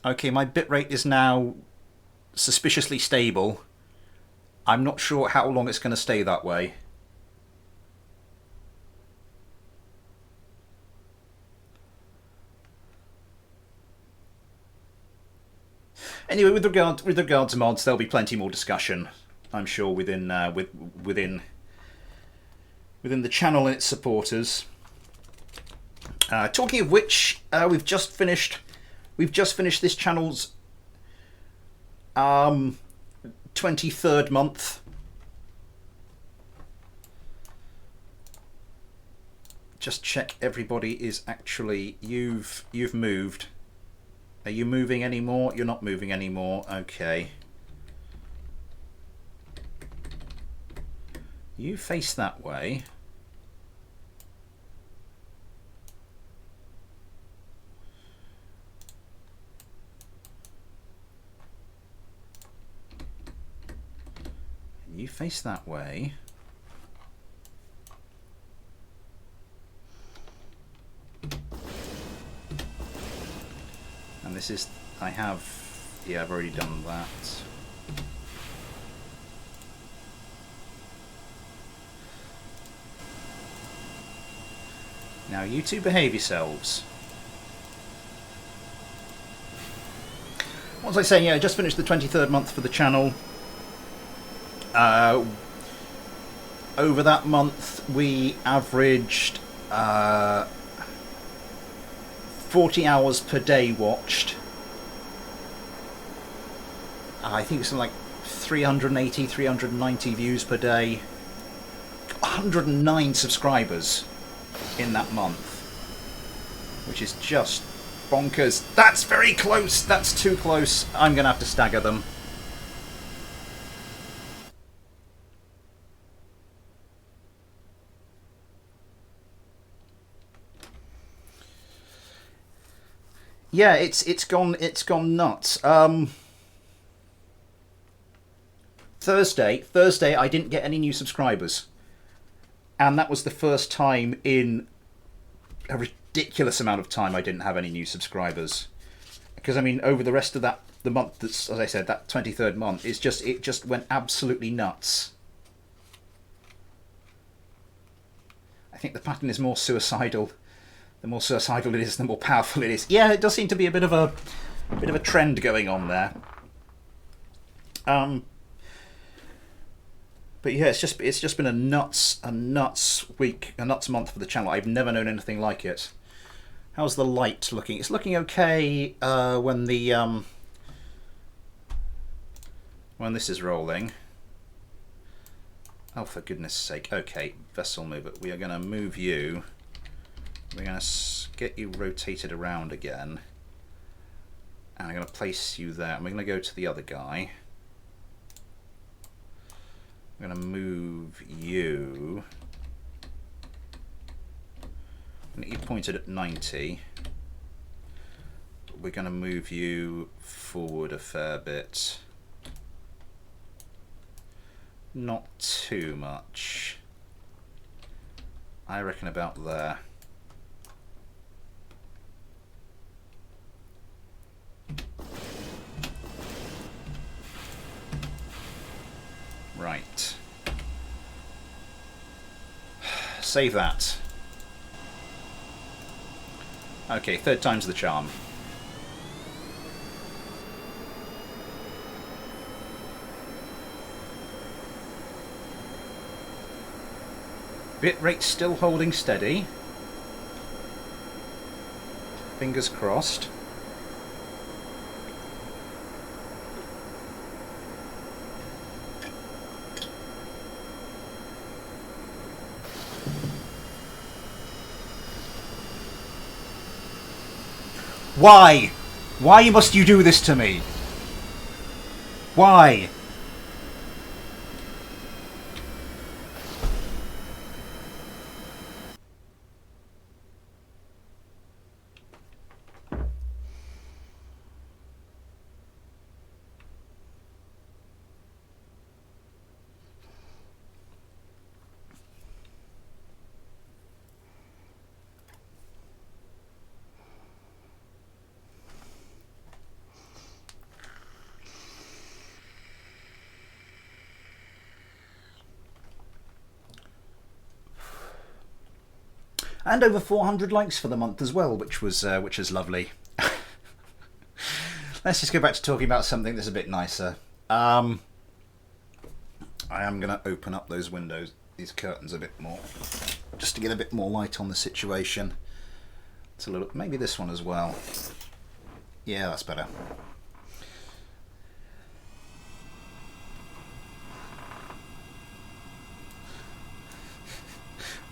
Okay, my bitrate is now suspiciously stable. I'm not sure how long it's going to stay that way. Anyway, with regard to mods, there'll be plenty more discussion, I'm sure, within within the channel and its supporters. Talking of which, we've just finished this channel's 23rd month. Just check everybody is actually you've moved. Are you moving anymore? You're not moving anymore. Okay. You face that way. You face that way. And this is, yeah, I've already done that. Now you two behave yourselves. What was I saying? Yeah, I just finished the 23rd month for the channel. Over that month we averaged 40 hours per day watched. I think it's something like 380, 390 views per day. 109 subscribers in that month, which is just bonkers. That's very close. That's too close. I'm gonna have to stagger them. Yeah, it's gone nuts. Thursday I didn't get any new subscribers, and that was the first time in a ridiculous amount of time I didn't have any new subscribers. Because I mean, over the rest of the month, that's, as I said, that 23rd month, it just went absolutely nuts. I think the pattern is more suicidal. The more suicidal it is, the more powerful it is. Yeah, it does seem to be a bit of a trend going on there. But yeah, it's just been a nuts week, a nuts month for the channel. I've never known anything like it. How's the light looking? It's looking okay when this is rolling. Oh, for goodness sake! Okay, vessel mover. We are going to move you. We're going to get you rotated around again, and I'm going to place you there. And we're going to go to the other guy. I'm going to move you. I'm going to get you pointed at 90. We're going to move you forward a fair bit. Not too much. I reckon about there. Right. Save that. Okay, third time's the charm. Bitrate still holding steady. Fingers crossed. Why? Why must you do this to me? Why? And over 400 likes for the month as well, which is lovely. Let's just go back to talking about something that's a bit nicer. I am going to open up those windows, these curtains a bit more, just to get a bit more light on the situation. It's a little, maybe this one as well. Yeah, that's better.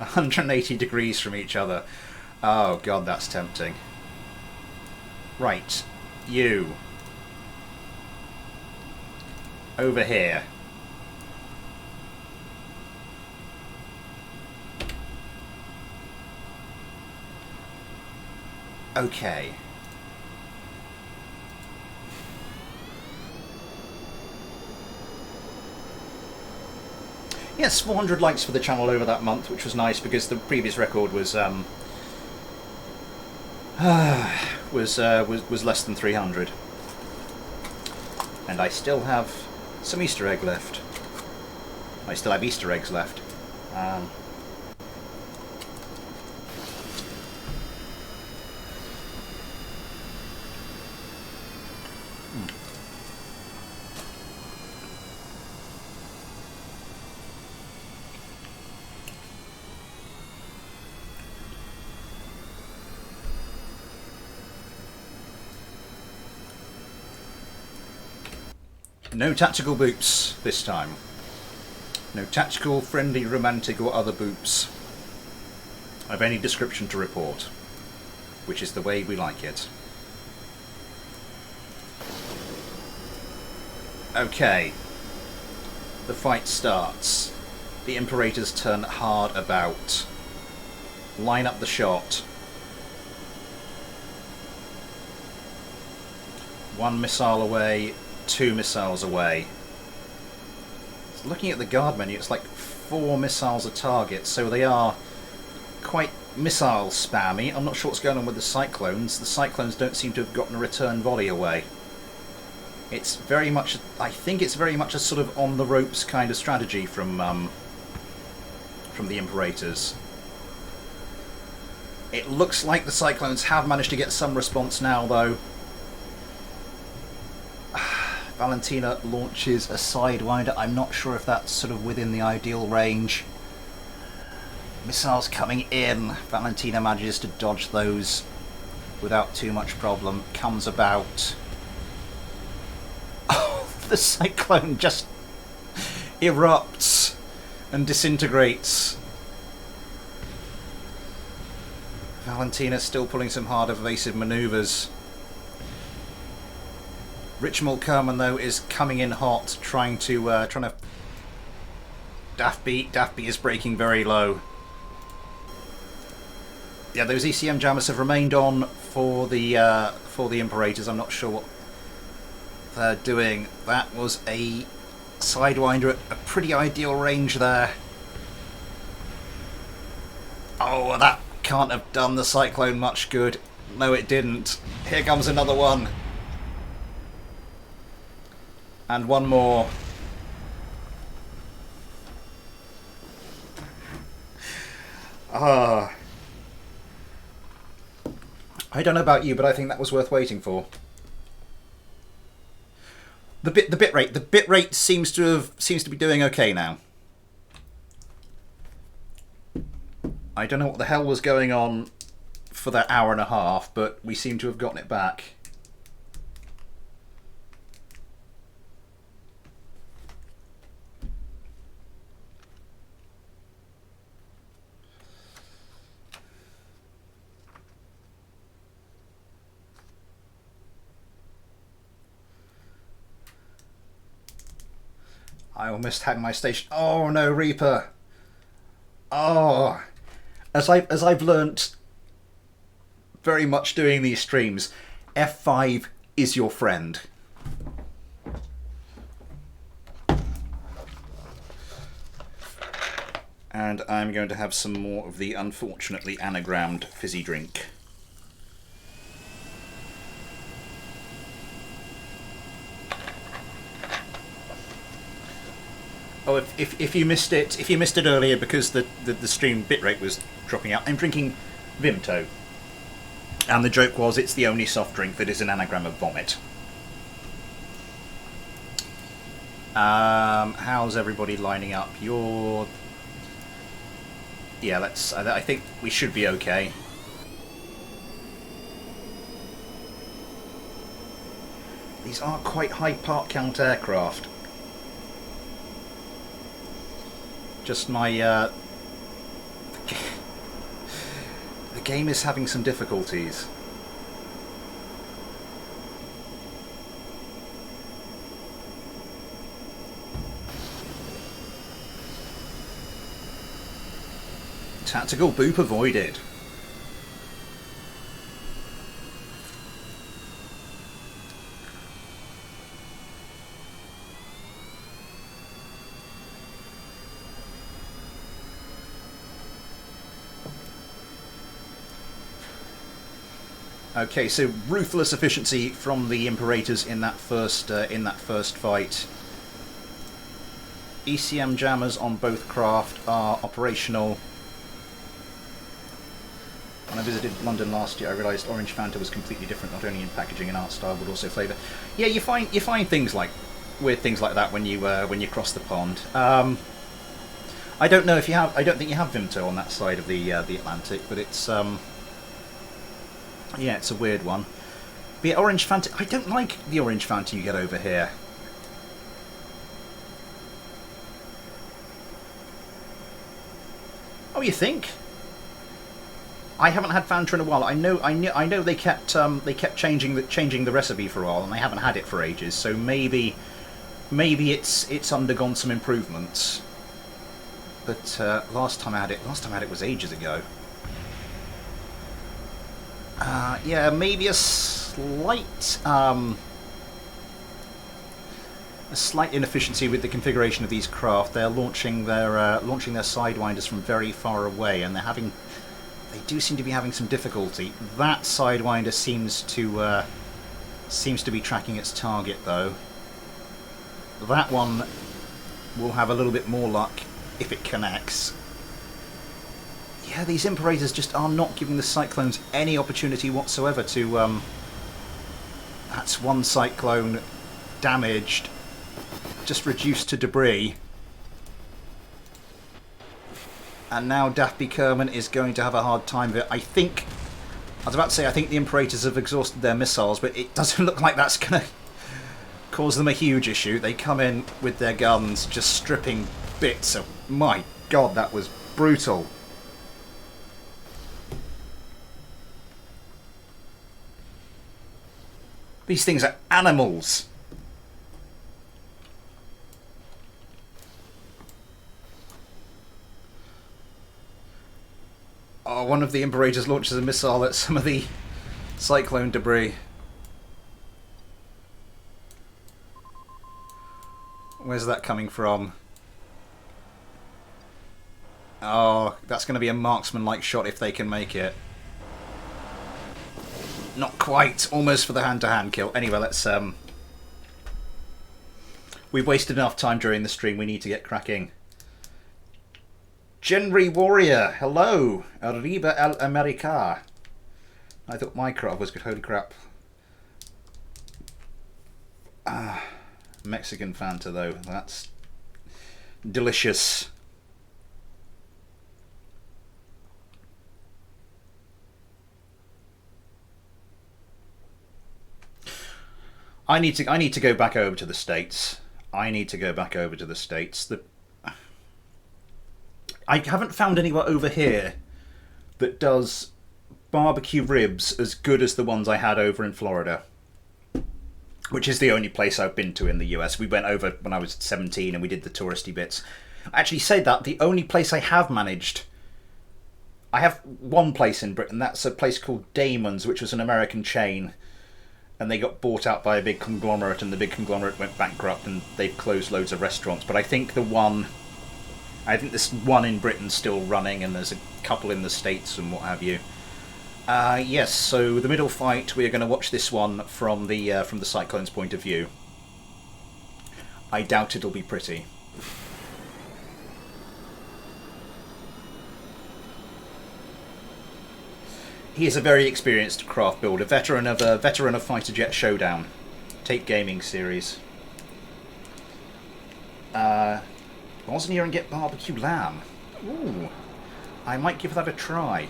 $180 degrees from each other. Oh god, that's tempting. Right, you. Over here. Okay. Yes, 400 likes for the channel over that month, which was nice because the previous record was less than 300, and I still have some Easter egg left. I still have Easter eggs left. No tactical boops this time. No tactical, friendly, romantic or other boops of any description to report, which is the way we like it. Okay. The fight starts. The Imperators turn hard about. Line up the shot. One missile away. 2 missiles away. Looking at the guard menu, it's like 4 missiles a target, so they are quite missile spammy. I'm not sure what's going on with the Cyclones. The Cyclones don't seem to have gotten a return volley away. It's very much, I think it's very much a sort of on the ropes kind of strategy from the Imperators. It looks like the Cyclones have managed to get some response now, though. Valentina launches a Sidewinder. I'm not sure if that's sort of within the ideal range. Missiles coming in. Valentina manages to dodge those without too much problem. Comes about. Oh, the Cyclone just erupts and disintegrates. Valentina still pulling some hard evasive manoeuvres. Rich Mulkerman, though, is coming in hot, trying to Daffby is breaking very low. Yeah, those ECM jammers have remained on for the Imperators. I'm not sure what they're doing. That was a Sidewinder at a pretty ideal range there. Oh, that can't have done the Cyclone much good. No, it didn't. Here comes another one. And one more. I don't know about you, but I think that was worth waiting for. The bit rate seems to be doing okay now. I don't know what the hell was going on for that hour and a half, but we seem to have gotten it back. I almost had my station. Oh no, Reaper! Oh, as I've learnt very much doing these streams, F5 is your friend. And I'm going to have some more of the unfortunately anagrammed fizzy drink. Oh, if you missed it earlier because the stream bitrate was dropping out, I'm drinking Vimto. And the joke was it's the only soft drink that is an anagram of vomit. How's everybody lining up? Yeah, I think we should be okay. These are quite high part count aircraft. Just my the game is having some difficulties. Tactical boop avoided. Okay, so ruthless efficiency from the Imperators in that first fight. ECM jammers on both craft are operational. When I visited London last year, I realised Orange Fanta was completely different, not only in packaging and art style, but also flavour. Yeah, you find things like weird things like that when you cross the pond. I don't know if you have. I don't think you have Vimto on that side of the Atlantic, but it's yeah, it's a weird one. But yeah, Orange Fanta. I don't like the Orange Fanta you get over here. Oh, you think? I haven't had Fanta in a while. I know they kept changing the recipe for a while, and I haven't had it for ages. So maybe it's undergone some improvements. But last time I had it was ages ago. Yeah, maybe a slight inefficiency with the configuration of these craft. They're launching their sidewinders from very far away, and they do seem to be having some difficulty. That sidewinder seems to be tracking its target, though. That one will have a little bit more luck if it connects. Yeah, these Imperators just are not giving the Cyclones any opportunity whatsoever to... That's one Cyclone damaged, just reduced to debris. And now Daffy Kerman is going to have a hard time of it. I was about to say, I think the Imperators have exhausted their missiles, but it doesn't look like that's going to cause them a huge issue. They come in with their guns, just stripping bits of... My God, that was brutal. These things are animals. Oh, one of the Imperators launches a missile at some of the Cyclone debris. Where's that coming from? Oh, that's going to be a marksman-like shot if they can make it. Not quite. Almost for the hand-to-hand kill. Anyway, let's... We've wasted enough time during the stream. We need to get cracking. Genry Warrior, hello. Arriba el America. I thought my craft was good. Holy crap. Mexican Fanta, though. That's delicious. I need to go back over to the States. I need to go back over to the States. I haven't found anywhere over here that does barbecue ribs as good as the ones I had over in Florida, which is the only place I've been to in the US. We went over when I was 17 and we did the touristy bits. I actually say that the only place I have managed, I have one place in Britain. That's a place called Damon's, which was an American chain, and they got bought out by a big conglomerate, and the big conglomerate went bankrupt, and they've closed loads of restaurants. But I think this one in Britain's still running, and there's a couple in the States and what have you. Yes, so the middle fight, we're going to watch this one from the Cyclone's point of view. I doubt it'll be pretty. He is a very experienced craft builder, veteran of Fighter Jet Showdown, Tape Gaming series. Wasn't here and get barbecue lamb. Ooh, I might give that a try.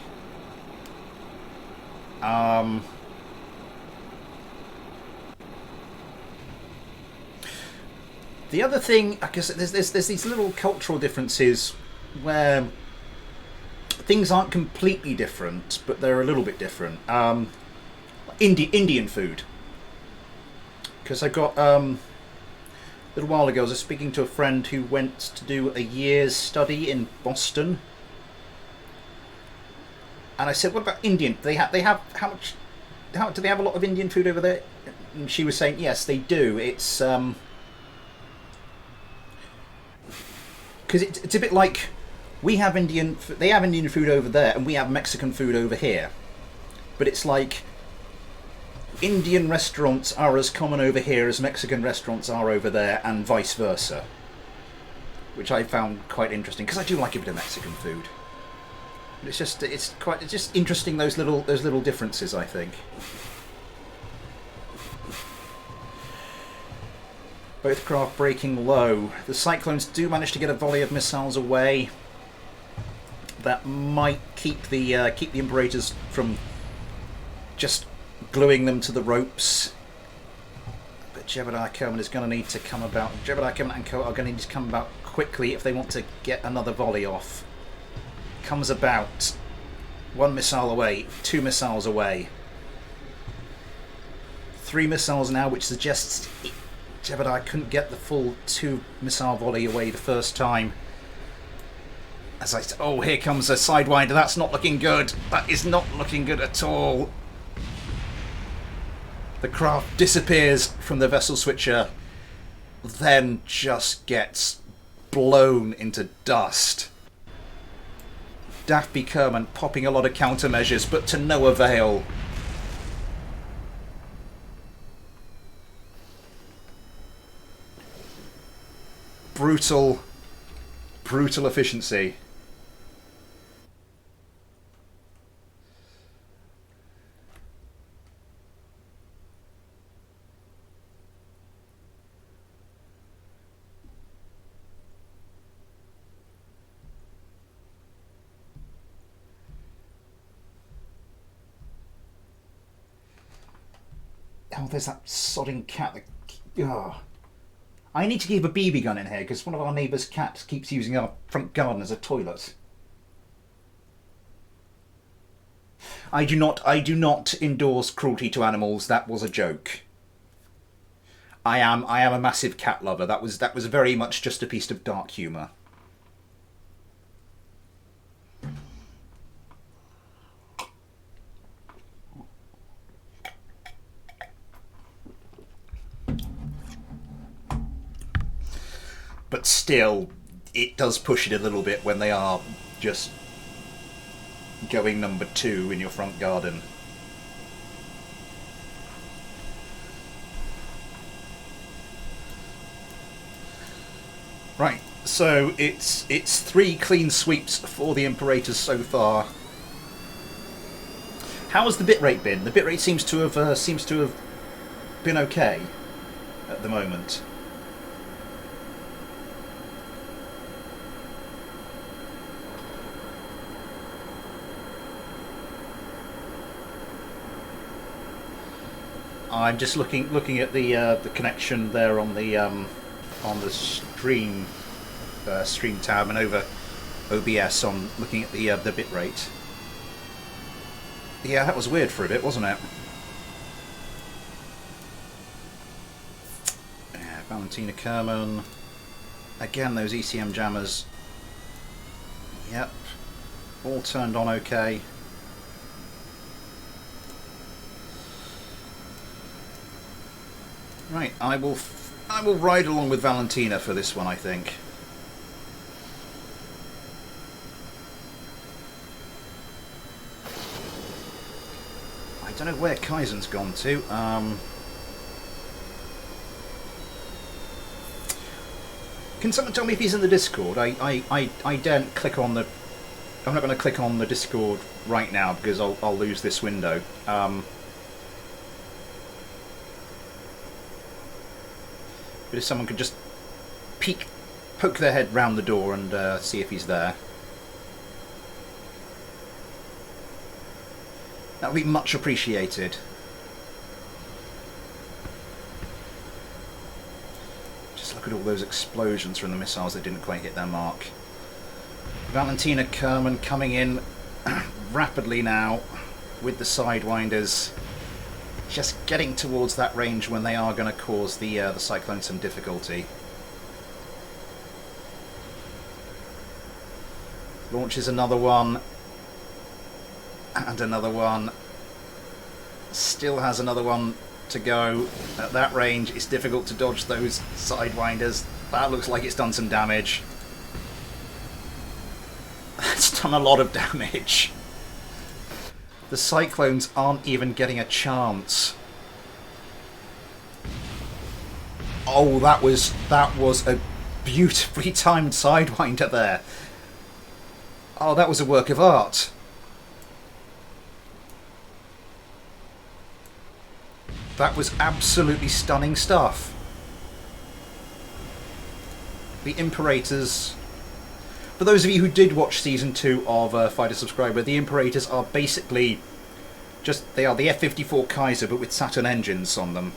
The other thing, because there's these little cultural differences where things aren't completely different, but they're a little bit different. Indian food. Because I got a little while ago, I was speaking to a friend who went to do a year's study in Boston, and I said, "What about Indian? They have how do they have a lot of Indian food over there?" And she was saying, "Yes, they do. It's because it's a bit like they have Indian food over there, and we have Mexican food over here. But it's like Indian restaurants are as common over here as Mexican restaurants are over there, and vice versa." Which I found quite interesting, because I do like a bit of Mexican food. But it's just interesting, those little differences, I think. Both craft breaking low. The Cyclones do manage to get a volley of missiles away. That might keep the Imperators from just gluing them to the ropes. But Jebediah Kerman is going to need to come about. Jebediah Kerman and Co are going to need to come about quickly if they want to get another volley off. Comes about. 1 missile away, 2 missiles away. 3 missiles now, which suggests Jebediah couldn't get the full 2 missile volley away the first time. As I said, oh, here comes a Sidewinder. That's not looking good. That is not looking good at all. The craft disappears from the vessel switcher, then just gets blown into dust. Daffy Kerman popping a lot of countermeasures, but to no avail. Brutal efficiency. Oh, there's that sodding cat. Oh. I need to keep a BB gun in here because one of our neighbour's cats keeps using our front garden as a toilet. I do not endorse cruelty to animals. That was a joke. I am a massive cat lover. That was very much just a piece of dark humour. But still, it does push it a little bit when they are just going number 2 in your front garden. Right, so it's 3 clean sweeps for the Imperators so far. How has the bitrate been? The bitrate seems to have been okay at the moment. I'm just looking at the connection there on the stream stream tab and over OBS on looking at the bit rate. Yeah, that was weird for a bit, wasn't it? Yeah, Valentina Kerman. Again, those ECM jammers. Yep, all turned on okay. Right, I will ride along with Valentina for this one, I think. I don't know where Kaizen's gone to. Can someone tell me if he's in the Discord? I daren't click on the... I'm not going to click on the Discord right now because I'll lose this window. But if someone could just poke their head round the door and see if he's there. That would be much appreciated. Just look at all those explosions from the missiles that didn't quite hit their mark. Valentina Kerman coming in rapidly now with the Sidewinders. Just getting towards that range when they are going to cause the Cyclone some difficulty. Launches another one. And another one. Still has another one to go. At that range, it's difficult to dodge those Sidewinders. That looks like it's done some damage. That's done a lot of damage. The Cyclones aren't even getting a chance. Oh, that was a beautifully timed Sidewinder there. Oh, that was a work of art. That was absolutely stunning stuff. The Imperators... For those of you who did watch Season 2 of Fighter Subscriber, the Imperators are basically just... They are the F-54 Kaiser, but with Saturn engines on them.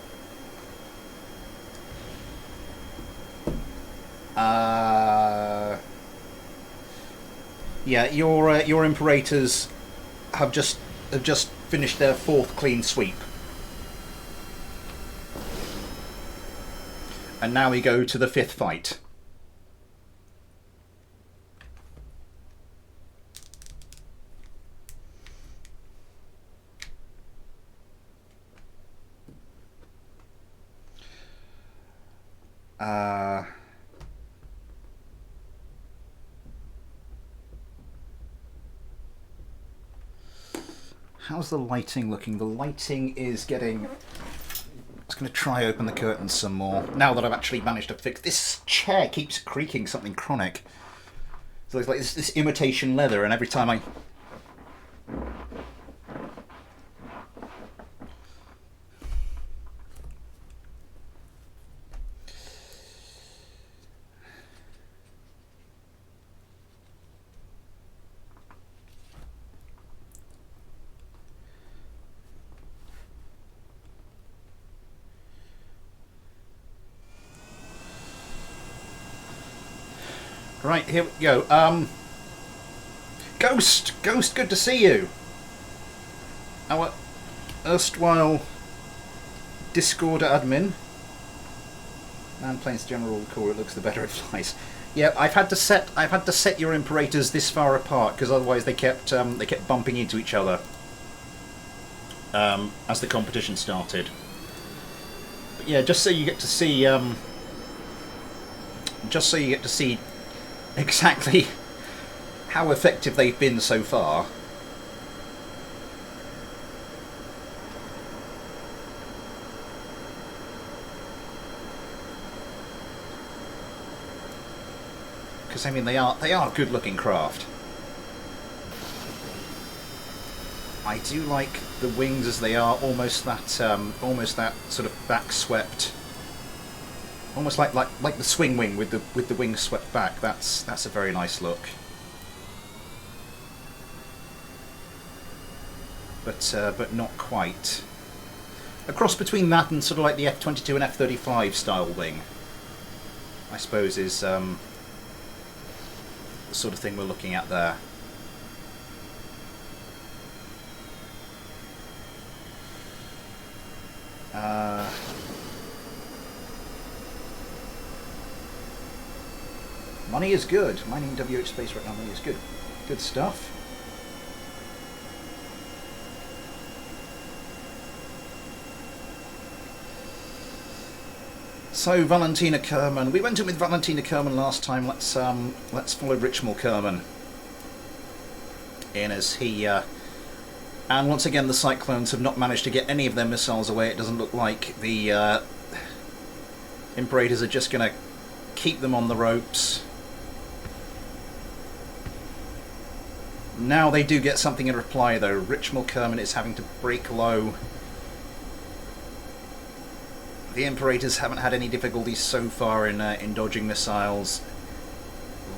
Yeah, your Imperators have just finished their 4th clean sweep. And now we go to the 5th fight. How's the lighting looking? The lighting is getting... I'm just going to try open the curtains some more. Now that I've actually managed to fix... This chair keeps creaking something chronic. So it's like this imitation leather, and every time I... Right, here we go. Ghost, good to see you. Our erstwhile Discord admin. Man planes general core. It looks the better it flies. Yeah, I've had to set your Imperators this far apart because otherwise they kept bumping into each other as the competition started. But yeah, just so you get to see. Just so you get to see exactly how effective they've been so far. Because I mean they are good looking craft. I do like the wings as they are, almost that sort of back swept. Almost like the swing wing with the wings swept back. That's a very nice look. But not quite. A cross between that and sort of like the F-22 and F-35 style wing, I suppose, is the sort of thing we're looking at there. Money is good. Mining WH space right now, money is good. Good stuff. So Valentina Kerman. We went in with Valentina Kerman last time. Let's follow Richmal Kerman in as he and once again the Cyclones have not managed to get any of their missiles away. It doesn't look like the Imperators are just going to keep them on the ropes. Now they do get something in reply though. Richmal Kerman is having to break low. The Imperators haven't had any difficulties so far in dodging missiles.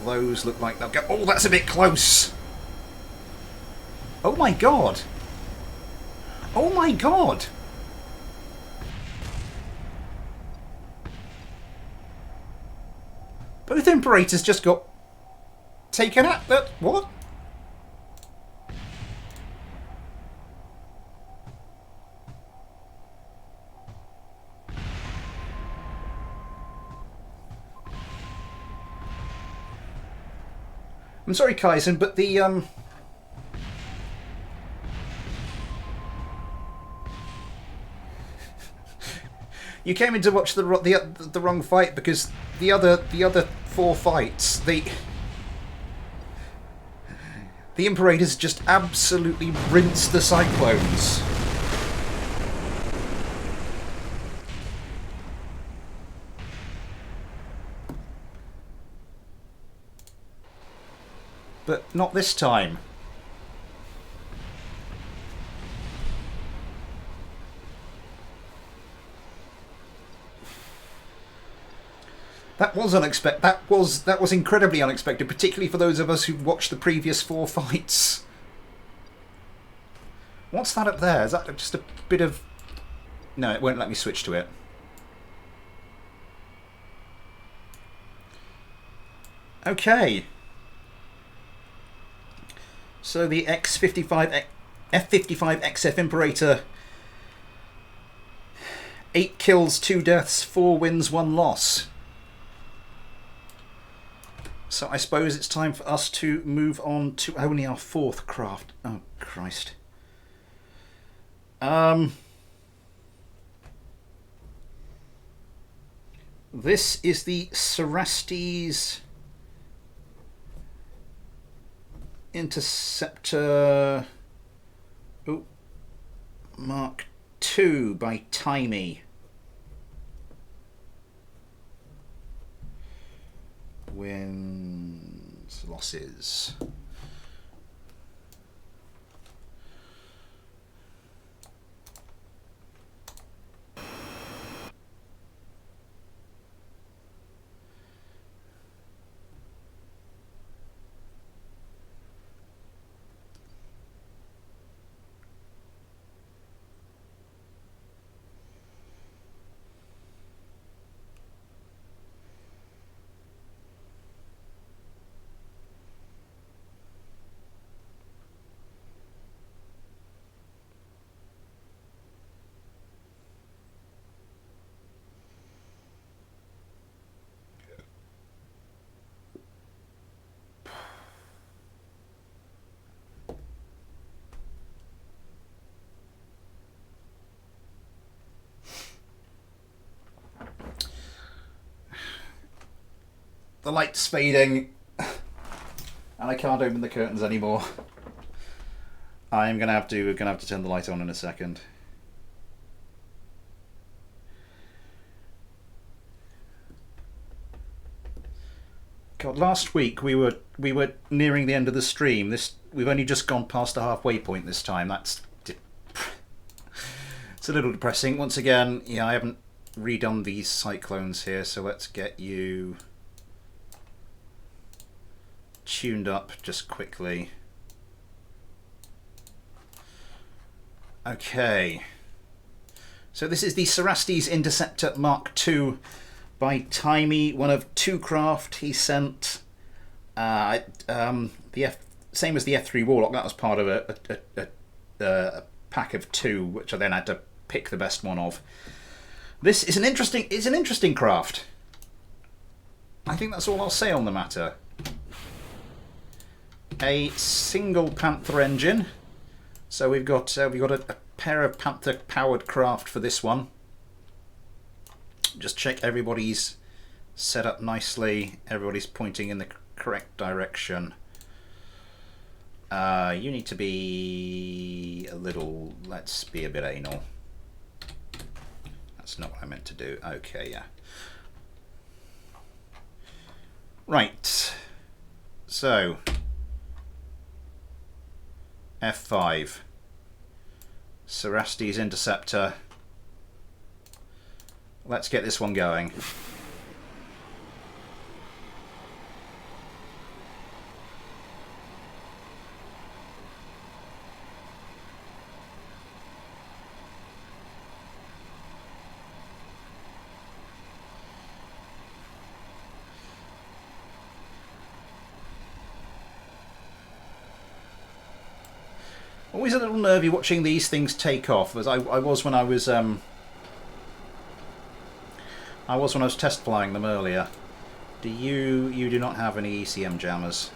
Those look like they'll go... Oh, that's a bit close! Oh my god! Oh my god! Both Imperators just got taken out. What? I'm sorry, Kaizen, but the you came in to watch the wrong fight, because the other 4 fights, the Imperators just absolutely rinsed the Cyclones. But not this time. That was unexpected. That was incredibly unexpected, particularly for those of us who've watched the previous 4 fights. What's that up there? Is that just a bit of... No, it won't let me switch to it. Okay. So the F-55 XF Imperator, 8 kills, 2 deaths, 4 wins, 1 loss. So I suppose it's time for us to move on to only our 4th craft. Oh, Christ. This is the Serasti's Interceptor Mark II by Timey. Wins, losses. The light's fading, and I can't open the curtains anymore. We're gonna have to turn the light on in a second. God, last week we were nearing the end of the stream. We've only just gone past the halfway point this time. It's a little depressing. Once again, yeah, I haven't redone these cyclones here, so let's get you tuned up just quickly. Okay. So this is the Serasti's Interceptor Mark II by Timey, one of 2 craft. He sent same as the F3 Warlock. That was part of a pack of 2, which I then had to pick the best one of. This is an interesting craft. I think that's all I'll say on the matter. A single Panther engine. So we've got a pair of Panther powered craft for this one. Just check everybody's set up nicely. Everybody's pointing in the correct direction. You need to be a little. Let's be a bit anal. That's not what I meant to do. Okay, yeah. Right. So F5. Serasti's Interceptor. Let's get this one going. Always a little nervy watching these things take off, as I was when I was test flying them earlier. You do not have any ECM jammers.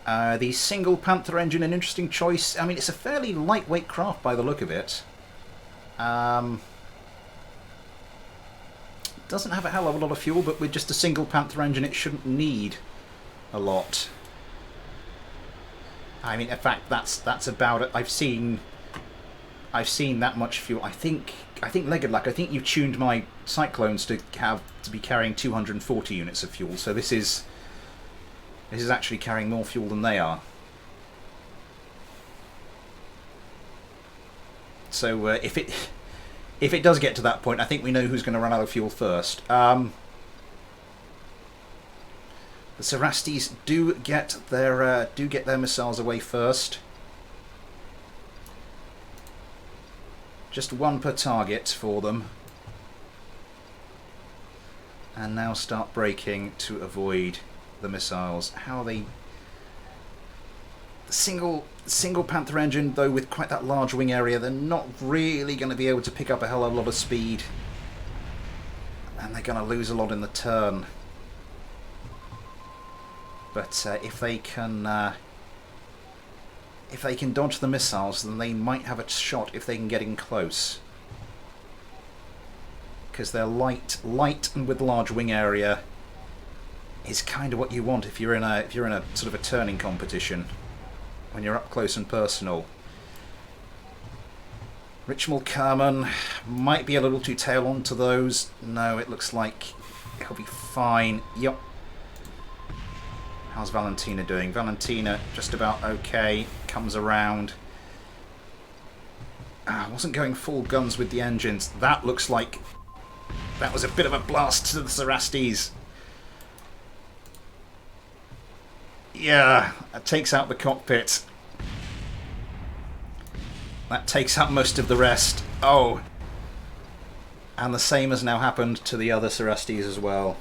The single Panther engine, an interesting choice. I mean, it's a fairly lightweight craft by the look of it. Doesn't have a hell of a lot of fuel, but with just a single Panther engine, it shouldn't need a lot. I mean, in fact, that's about it. I've seen that much fuel. I think Legged Luck, I think you've tuned my Cyclones to be carrying 240 units of fuel. So this is actually carrying more fuel than they are. So if it does get to that point, I think we know who's going to run out of fuel first. The Serastis do get their missiles away first. Just 1 per target for them. And now start braking to avoid the missiles. How are they? The single Panther engine, though, with quite that large wing area, they're not really going to be able to pick up a hell of a lot of speed. And they're going to lose a lot in the turn. But if they can dodge the missiles, then they might have a shot if they can get in close. Because they're light and with large wing area is kind of what you want if you're in a sort of a turning competition, when you're up close and personal. Richmal Kerman might be a little too tail on to those. No, it looks like it'll be fine. Yup. How's Valentina doing? Valentina just about okay. Comes around. Wasn't going full guns with the engines. That looks like that was a bit of a blast to the Serastis. Yeah, that takes out the cockpit. That takes out most of the rest. Oh. And the same has now happened to the other Serastis as well.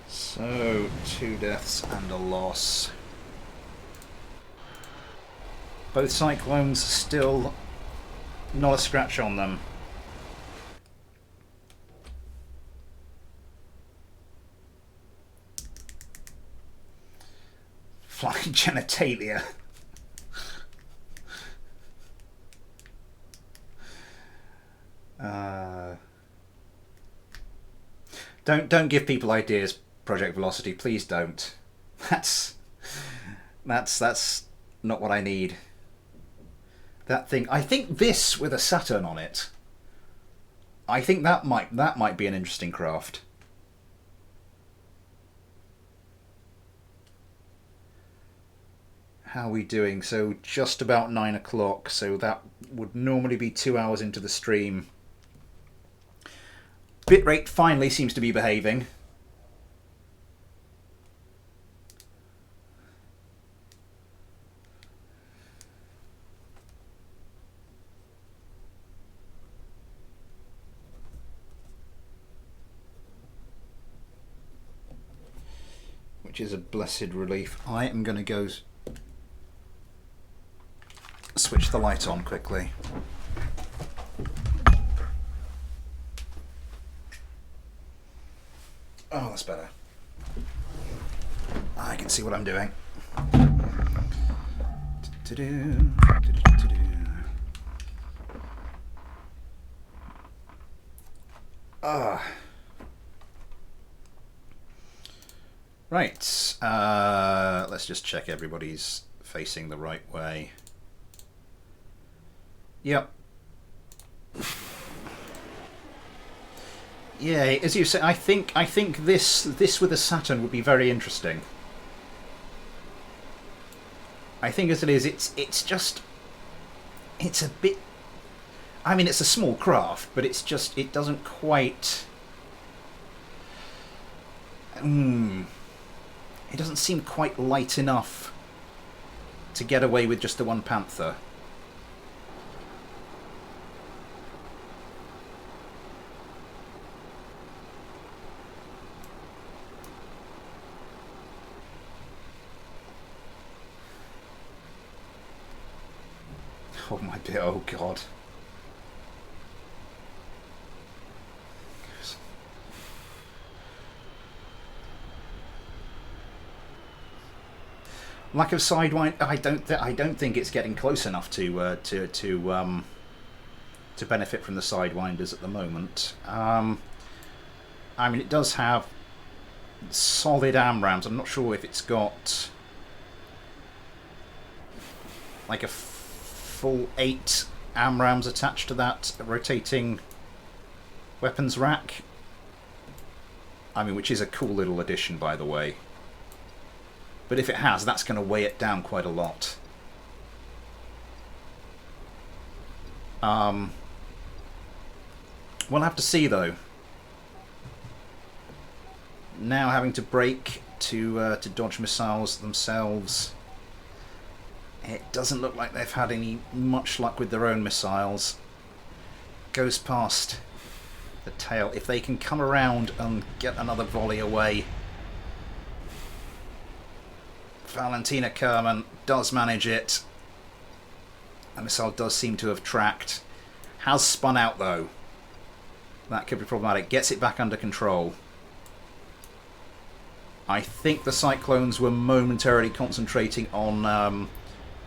So, 2 deaths and a loss. Both Cyclones still not a scratch on them. Flying genitalia. Don't give people ideas, Project Velocity. Please don't. That's not what I need. That thing. I think this with a Saturn on it. I think that might be an interesting craft. How are we doing? So just about 9 o'clock, so that would normally be 2 hours into the stream. Bitrate finally seems to be behaving. Which is a blessed relief. I am going to go switch the light on quickly. Oh, that's better. I can see what I'm doing. Right. Let's just check everybody's facing the right way. Yep. Yeah, as you say, I think this with a Saturn would be very interesting. I think as it is, it's a bit. I mean, it's a small craft, but it doesn't quite. It doesn't seem quite light enough to get away with just the one Panther. Oh my dear, oh God. Lack of sidewind. I don't think it's getting close enough to benefit from the sidewinders at the moment. I mean, it does have solid AMRAMs. I'm not sure if it's got like a full 8 AMRAMs attached to that rotating weapons rack. I mean, which is a cool little addition, by the way. But if it has, that's going to weigh it down quite a lot. We'll have to see, though. Now having to brake to dodge missiles themselves. It doesn't look like they've had much luck with their own missiles. Goes past the tail. If they can come around and get another volley away. Valentina Kerman does manage it. The missile does seem to have tracked. Has spun out, though. That could be problematic. Gets it back under control. I think the Cyclones were momentarily concentrating on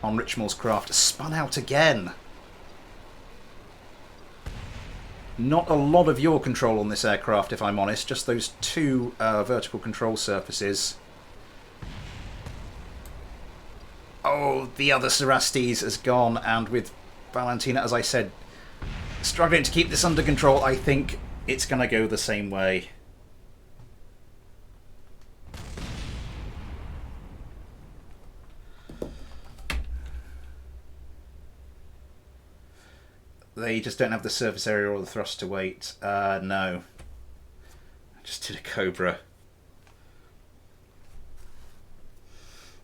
Richmond's craft. Spun out again. Not a lot of yaw control on this aircraft, if I'm honest. Just those 2 vertical control surfaces. Oh, the other Serastis has gone, and with Valentina, as I said, struggling to keep this under control, I think it's going to go the same way. They just don't have the surface area or the thrust to weight. No. I just did a Cobra.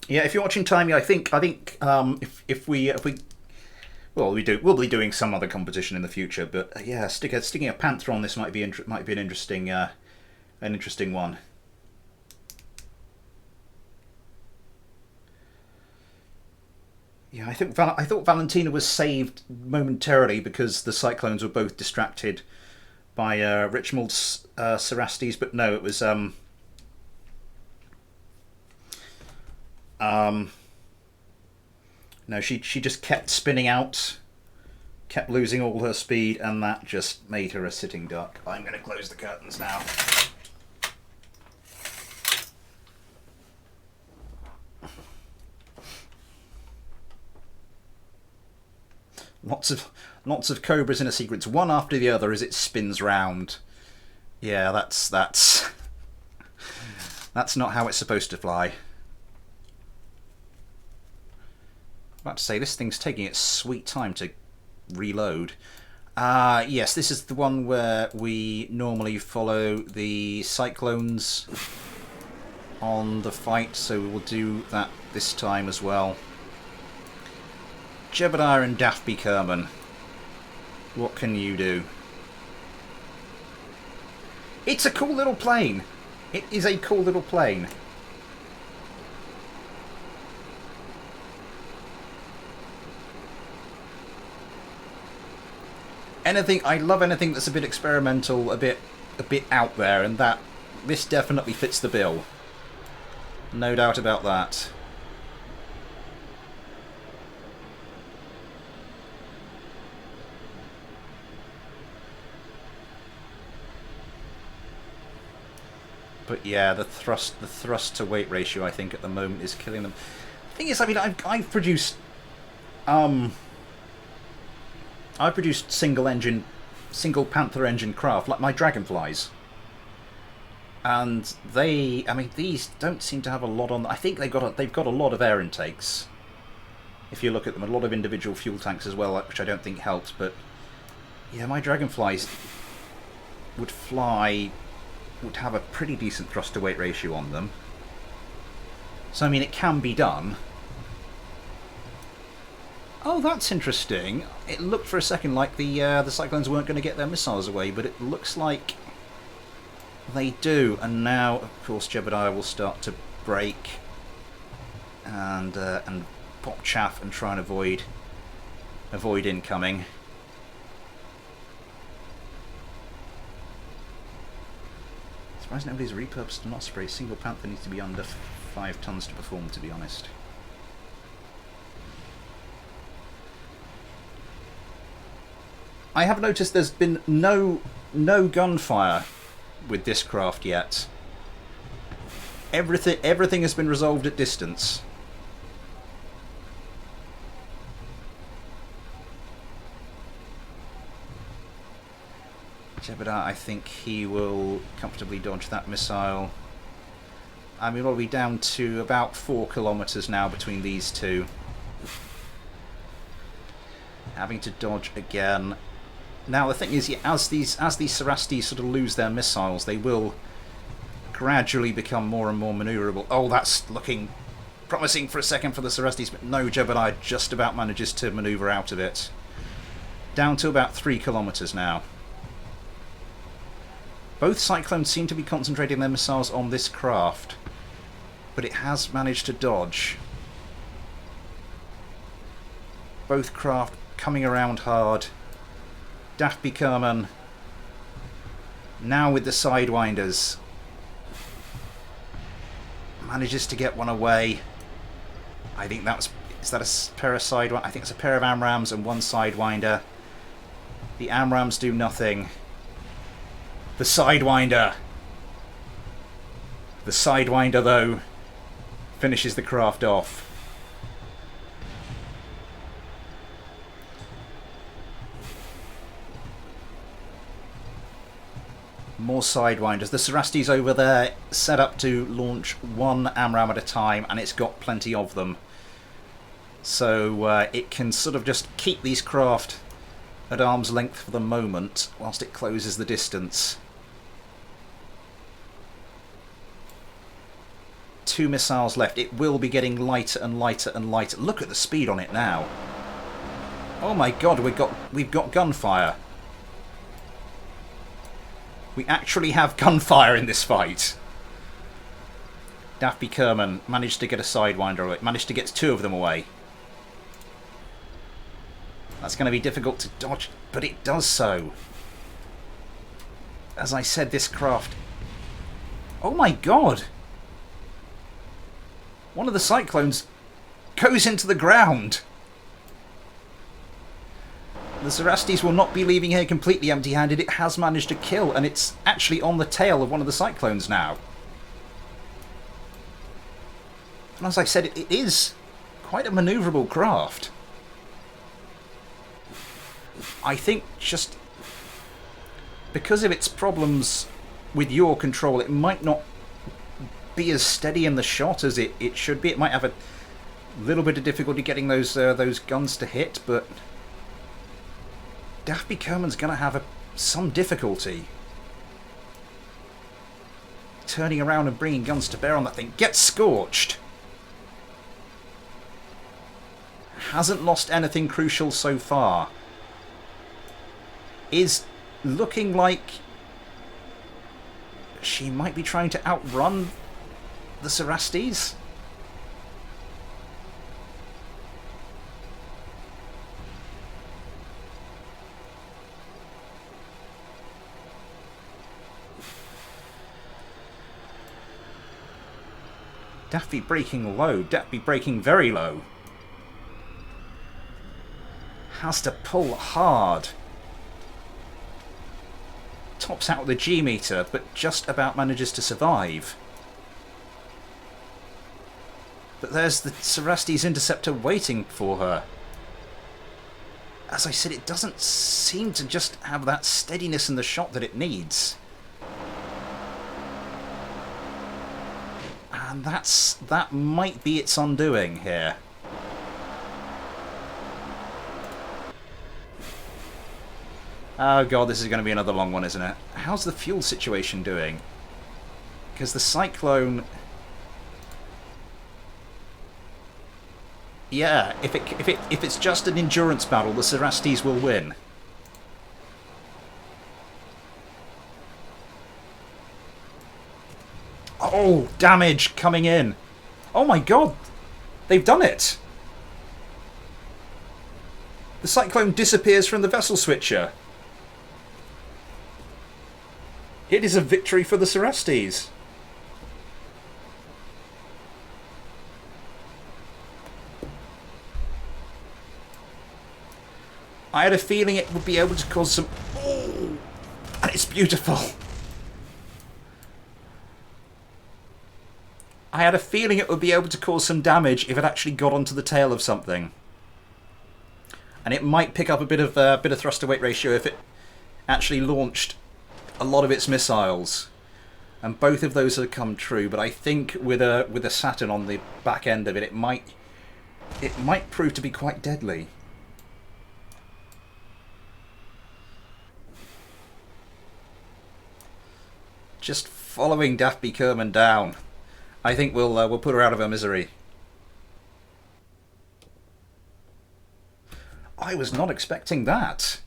Yeah, if you're watching timing, I think if we we'll be doing some other competition in the future. But yeah, sticking a Panther on this might be an interesting one. Yeah, I thought Valentina was saved momentarily because the Cyclones were both distracted by Richmond's Serastis, but no, it was no, she just kept spinning out, kept losing all her speed, and that just made her a sitting duck. I'm going to close the curtains now. Lots of Cobras in a sequence, one after the other, as it spins round. Yeah, that's not how it's supposed to fly. About to say, this thing's taking its sweet time to reload. Yes, this is the one where we normally follow the Cyclones on the fight, so we will do that this time as well. Gemini and Daffy Kerman, what can you do? It's a cool little plane. It is a cool little plane. I love anything that's a bit experimental, a bit out there, and this definitely fits the bill. No doubt about that. But yeah, the thrust to weight ratio, I think at the moment is killing them. The thing is, I mean, I've produced single Panther engine craft, like my Dragonflies. And I mean, these don't seem to have a lot on. I think they've got a lot of air intakes. If you look at them, a lot of individual fuel tanks as well, which I don't think helps. But yeah, my Dragonflies would have a pretty decent thrust to weight ratio on them. So I mean, it can be done. Oh, that's interesting. It looked for a second like the Cyclones weren't going to get their missiles away, but it looks like they do. And now, of course, Gemini will start to brake and pop chaff and try and avoid incoming. Surprised nobody's repurposed an Osprey. Single Panther needs to be under 5 tons to perform, to be honest. I have noticed there's been no gunfire with this craft yet. Everything has been resolved at distance. Jebediah, I think he will comfortably dodge that missile. I mean, we'll be down to about 4 kilometers now between these two. Having to dodge again. Now the thing is, as these Serasti sort of lose their missiles, they will gradually become more and more manoeuvrable. Oh, that's looking promising for a second for the Serastis, but no, Gemini just about manages to manoeuvre out of it. Down to about 3 kilometers now. Both Cyclones seem to be concentrating their missiles on this craft, but it has managed to dodge. Both craft coming around hard. Daffy Kerman now with the Sidewinders manages to get one away. I think is that a pair of Sidewinders? I think it's a pair of AMRAAMs and one Sidewinder. The AMRAAMs do nothing. The Sidewinder, though, finishes the craft off. More Sidewinders. The Serastis over there set up to launch one AMRAAM at a time, and it's got plenty of them. So it can sort of just keep these craft at arm's length for the moment, whilst it closes the distance. 2 missiles left. It will be getting lighter and lighter and lighter. Look at the speed on it now. Oh my god, we've got gunfire. We actually have gunfire in this fight. Daffy Kerman managed to get a Sidewinder away. Managed to get 2 of them away. That's going to be difficult to dodge, but it does so. As I said, this craft... Oh my god! One of the Cyclones goes into the ground. The Serastis will not be leaving here completely empty-handed. It has managed to kill, and it's actually on the tail of one of the Cyclones now. And as I said, it is quite a manoeuvrable craft. I think just because of its problems with yaw control, it might not be as steady in the shot as it should be. It might have A little bit of difficulty getting those guns to hit, but Daffy Kerman's going to have some difficulty turning around and bringing guns to bear on that thing. Gets scorched. Hasn't lost anything crucial so far. Is looking like she might be trying to outrun the Serastis. Daffy braking low. Daffy braking very low. Has to pull hard. Tops out the G meter, but just about manages to survive. But there's the Serasti's Interceptor waiting for her. As I said, it doesn't seem to just have that steadiness in the shot that it needs. And that might be its undoing here. Oh god, this is going to be another long one, isn't it? How's the fuel situation doing? Because the Cyclone... Yeah, if it's just an endurance battle, the Serastis will win. Oh, damage coming in. Oh my god, they've done it. The Cyclone disappears from the vessel switcher. It is a victory for the Serastis. I had a feeling it would be able to cause some... Oh, and it's beautiful. I had a feeling it would be able to cause some damage if it actually got onto the tail of something. And it might pick up a bit of thruster weight ratio if it actually launched a lot of its missiles. And both of those have come true, but I think with a Saturn on the back end of it, it might prove to be quite deadly. Just following Daffy Kerman down. I think we'll put her out of her misery. I was not expecting that.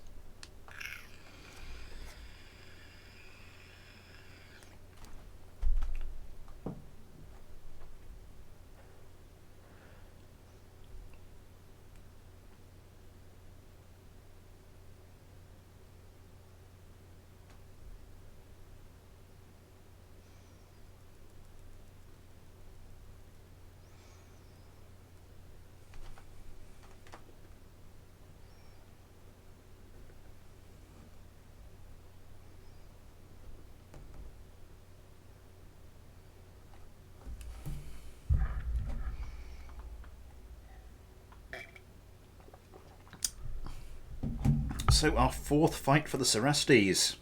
So our fourth fight for the Serastis.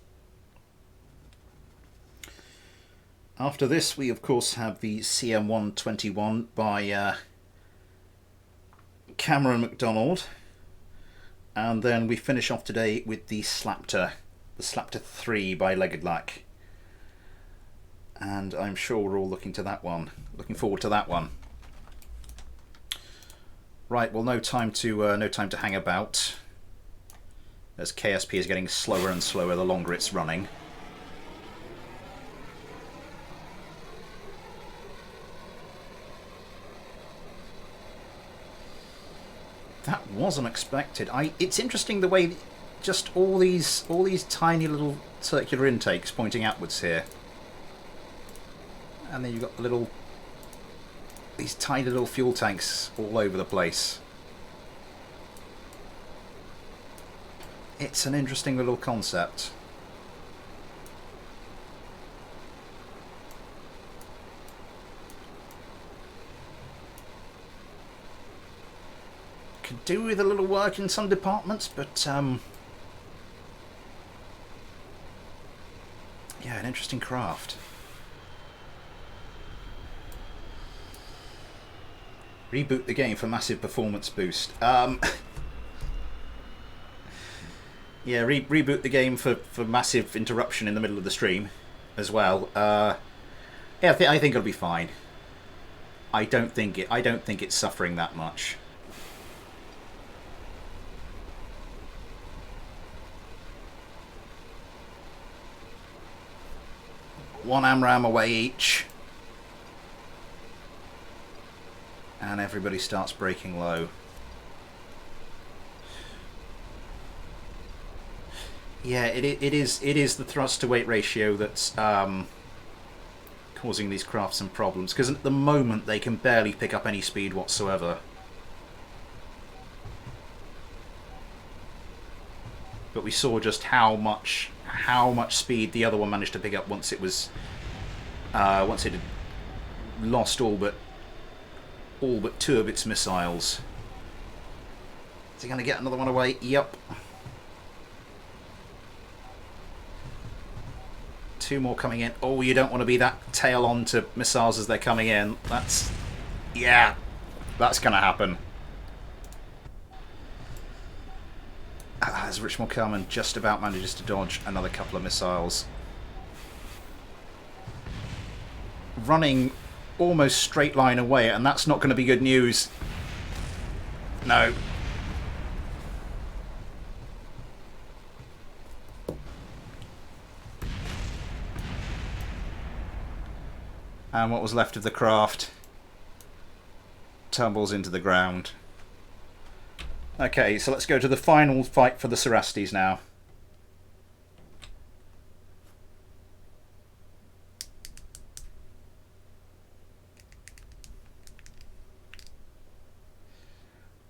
After this, we of course have the CM121 by Cameron MacDonald, and then we finish off today with the Slapter 3 by Legged Lack. And I'm sure we're all looking forward to that one. Right, well, no time to hang about, as KSP is getting slower and slower the longer it's running. That was unexpected. It's interesting the way just all these tiny little circular intakes pointing outwards here. And then you've got these tiny little fuel tanks all over the place. It's an interesting little concept. Could do with a little work in some departments, but yeah, an interesting craft. Reboot the game for massive performance boost. Yeah, reboot the game for massive interruption in the middle of the stream as well. Yeah, I think it'll be fine. I don't think it's suffering that much. One AMRAAM away each. And everybody starts breaking low. Yeah, it is the thrust to weight ratio that's causing these craft some problems, because at the moment they can barely pick up any speed whatsoever. But we saw just how much speed the other one managed to pick up once it had lost all but two of its missiles. Is he going to get another one away? Yep. Two more coming in. Oh, you don't want to be that tail on to missiles as they're coming in. That's going to happen. As Richmond Carman just about manages to dodge another couple of missiles. Running almost straight line away, and that's not going to be good news. No. And what was left of the craft tumbles into the ground. Okay, so let's go to the final fight for the Serastis now.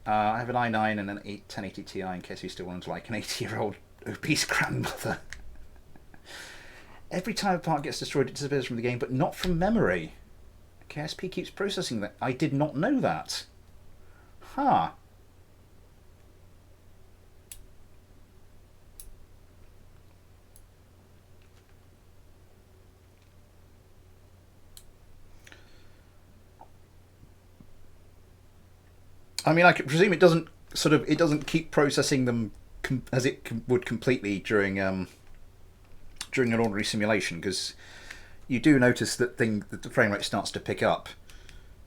I have an i9 and an 1080 Ti in case you still want to like an 80-year-old obese grandmother. Every time a part gets destroyed, it disappears from the game, but not from memory. KSP keeps processing that. I did not know that. Huh. I mean, I could presume it doesn't keep processing them as it would completely during an ordinary simulation, because you do notice that the frame rate starts to pick up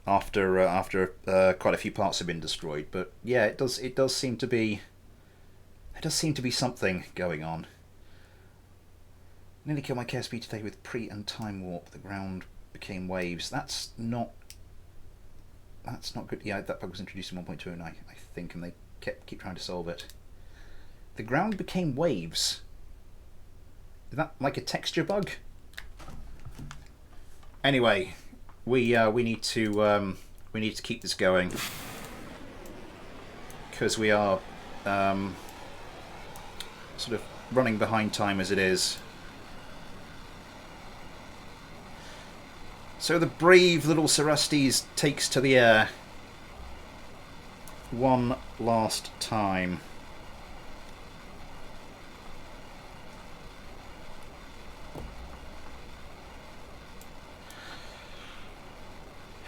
after quite a few parts have been destroyed. But yeah, it does seem to be something going on. Nearly killed my KSP today with pre and time warp. The ground became waves. That's not good. Yeah, that bug was introduced in 1.2, I think, and they keep trying to solve it. The ground became waves. Is that like a texture bug? Anyway, we need to keep this going, because we are sort of running behind time as it is. So the brave little Serastis takes to the air one last time.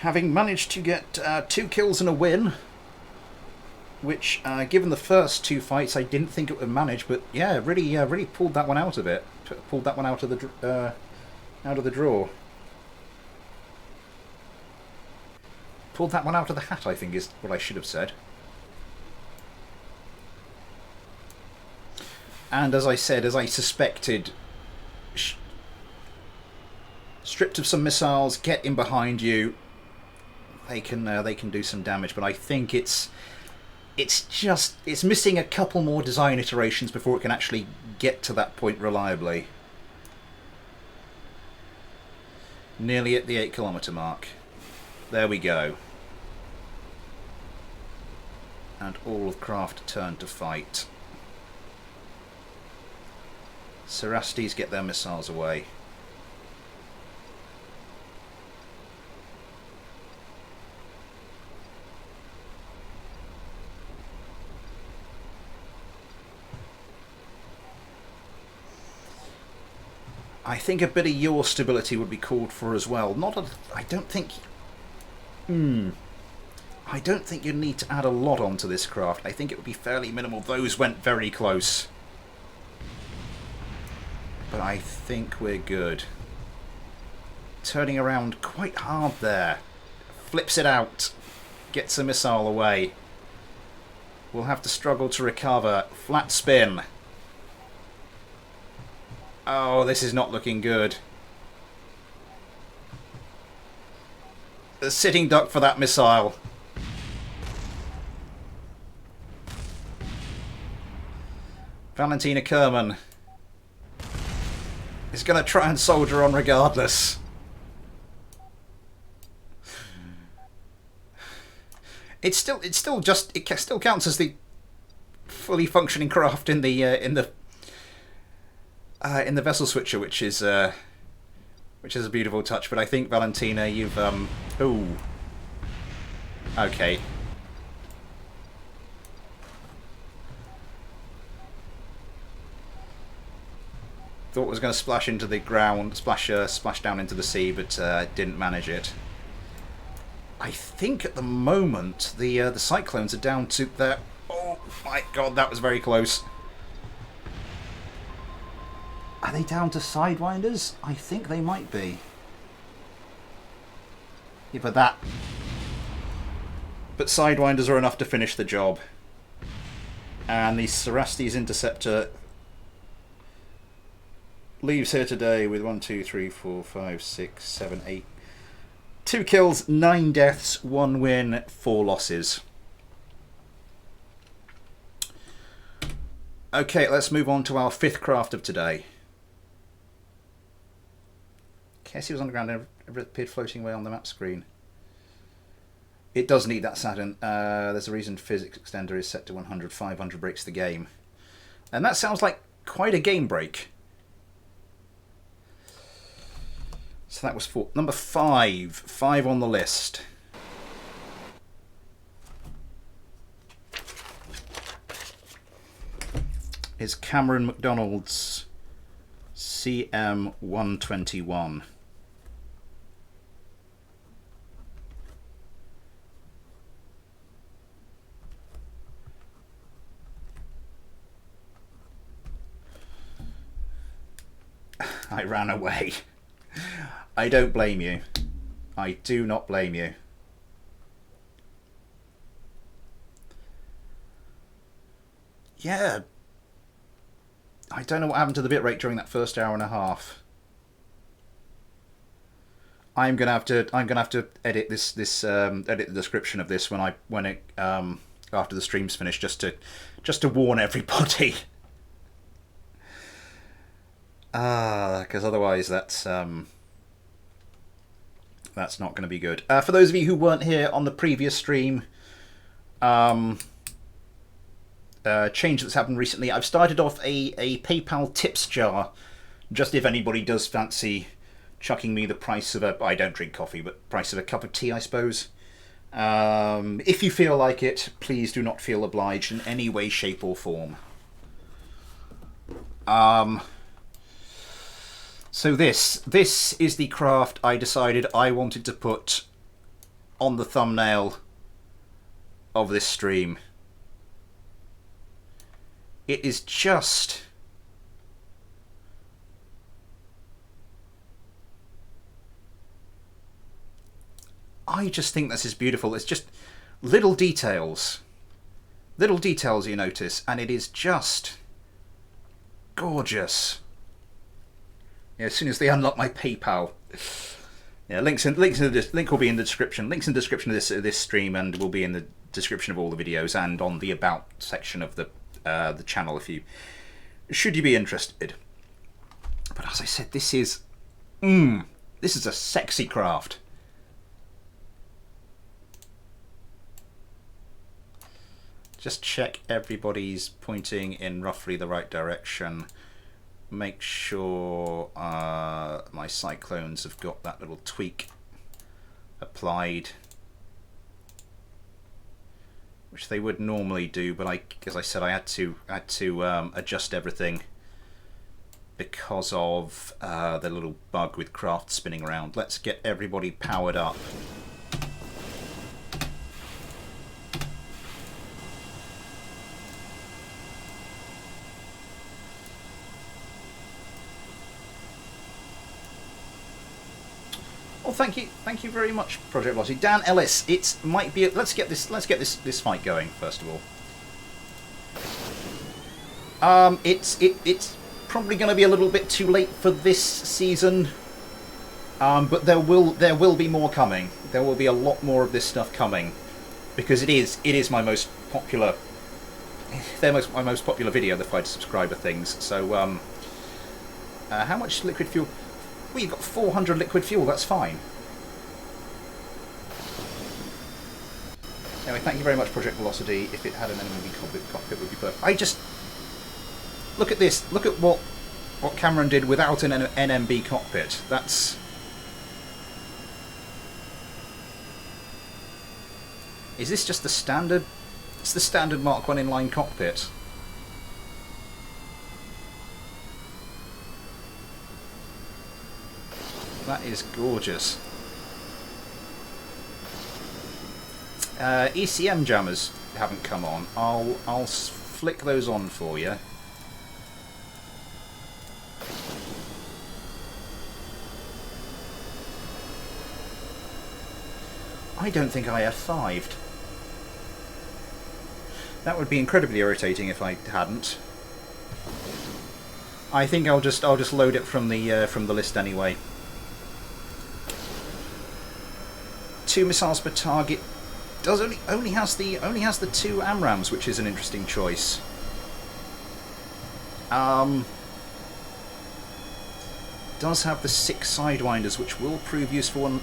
Having managed to get 2 kills and a win, which, given the first 2 fights, I didn't think it would manage, but yeah, really pulled that one out of it. Pulled that one out of the draw. Pulled that one out of the hat, I think, is what I should have said. And as I said, as I suspected, stripped of some missiles, get in behind you. They can do some damage, but I think it's missing a couple more design iterations before it can actually get to that point reliably. Nearly at the 8-kilometre mark. There we go. And all of craft turn to fight. Serastis get their missiles away. I think a bit of yaw stability would be called for as well. I don't think... I don't think you need to add a lot onto this craft. I think it would be fairly minimal. Those went very close. But I think we're good. Turning around quite hard there. Flips it out. Gets a missile away. We'll have to struggle to recover. Flat spin. Oh, this is not looking good. The sitting duck for that missile. Valentina Kerman is going to try and soldier on regardless. It still counts as the fully functioning craft in the vessel switcher, which is a beautiful touch. But I think, Valentina, you've ooh, okay. Thought it was going to splash into the ground, splash down into the sea, but didn't manage it. I think at the moment the Cyclones are down to their... Oh my god, that was very close. Are they down to Sidewinders? I think they might be. Yeah, but Sidewinders are enough to finish the job. And the Serasti's Interceptor leaves here today with 1, 2, 3, 4, 5, 6, 7, 8. 2 kills, 9 deaths, 1 win, 4 losses. Okay, let's move on to our 5th craft of today. Cassie was on the ground and appeared floating away on the map screen. It does need that Saturn. There's a reason physics extender is set to 100. 500 breaks the game. And that sounds like quite a game break. So that was for number 5. 5 on the list. Is Cameron McDonald's CM121. I ran away. I don't blame you. I do not blame you. Yeah. I don't know what happened to the bitrate during that first hour and a half. I'm gonna have to edit edit the description of this when it after the stream's finished, just to warn everybody. Because otherwise that's not going to be good. For those of you who weren't here on the previous stream, change that's happened recently. I've started off a PayPal tips jar, just if anybody does fancy chucking me the price of I don't drink coffee, but price of a cup of tea, I suppose. If you feel like it, please do not feel obliged in any way, shape or form. So this is the craft I decided I wanted to put on the thumbnail of this stream. It is just... I just think this is beautiful. It's just little details. Little details you notice, and it is just gorgeous. Yeah, as soon as they unlock my PayPal. Yeah, link will be in the description. Links in the description of this stream, and will be in the description of all the videos and on the about section of the channel should you be interested. But as I said, this is a sexy craft. Just check everybody's pointing in roughly the right direction. Make sure my Cyclones have got that little tweak applied, which they would normally do, but as I said, I had to adjust everything because of the little bug with craft spinning around. Let's get everybody powered up. Well, thank you very much, Project Velocity. Dan Ellis, it might be. Let's get this fight going first of all. It's probably going to be a little bit too late for this season, but there will be more coming. There will be a lot more of this stuff coming, because it is my most popular. My most popular video, the fighter subscriber things. So, how much liquid fuel? Well, you've got 400 liquid fuel, that's fine. Anyway, thank you very much, Project Velocity. If it had an enemy cockpit, it would be perfect. I just... Look at this. Look at what Cameron did without an NMB cockpit. That's... Is this just the standard... It's the standard Mark 1 inline cockpit. That is gorgeous. ECM jammers haven't come on. I'll flick those on for you. I don't think I F5'd. That would be incredibly irritating if I hadn't. I think I'll just load it from the list anyway. 2 missiles per target. Does only has the 2 AMRAAMs, which is an interesting choice. Does have the 6 Sidewinders, which will prove useful when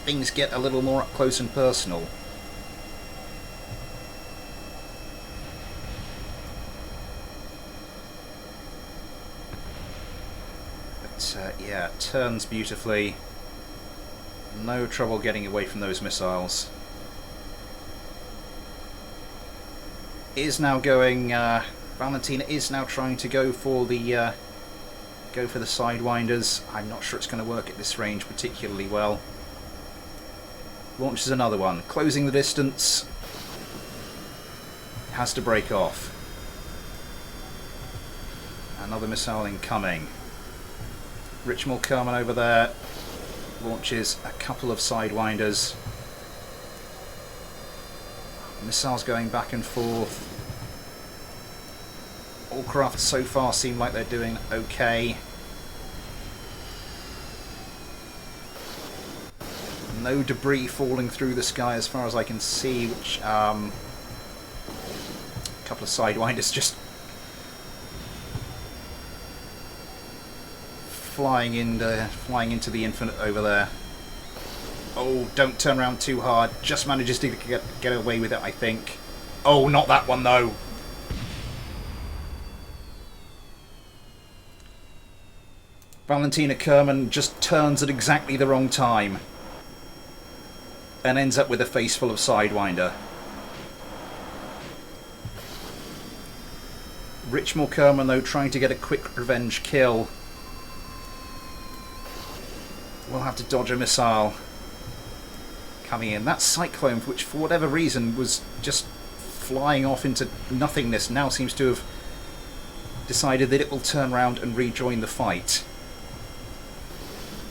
things get a little more up close and personal. But yeah, turns beautifully. No trouble getting away from those missiles. Is now going. Valentina is now trying to go for the Sidewinders. I'm not sure it's going to work at this range particularly well. Launches another one, closing the distance. Has to break off. Another missile incoming. Richmal Kerman over there. Launches a couple of Sidewinders. Missiles going back and forth. All craft so far seem like they're doing okay. No debris falling through the sky as far as I can see, which a couple of Sidewinders just flying into the infinite over there. Oh, don't turn around too hard. Just manages to get away with it, I think. Oh, not that one, though. Valentina Kerman just turns at exactly the wrong time and ends up with a face full of Sidewinder. Richmal Kerman, though, trying to get a quick revenge kill. We'll have to dodge a missile coming in. That Cyclone, which for whatever reason was just flying off into nothingness, now seems to have decided that it will turn around and rejoin the fight.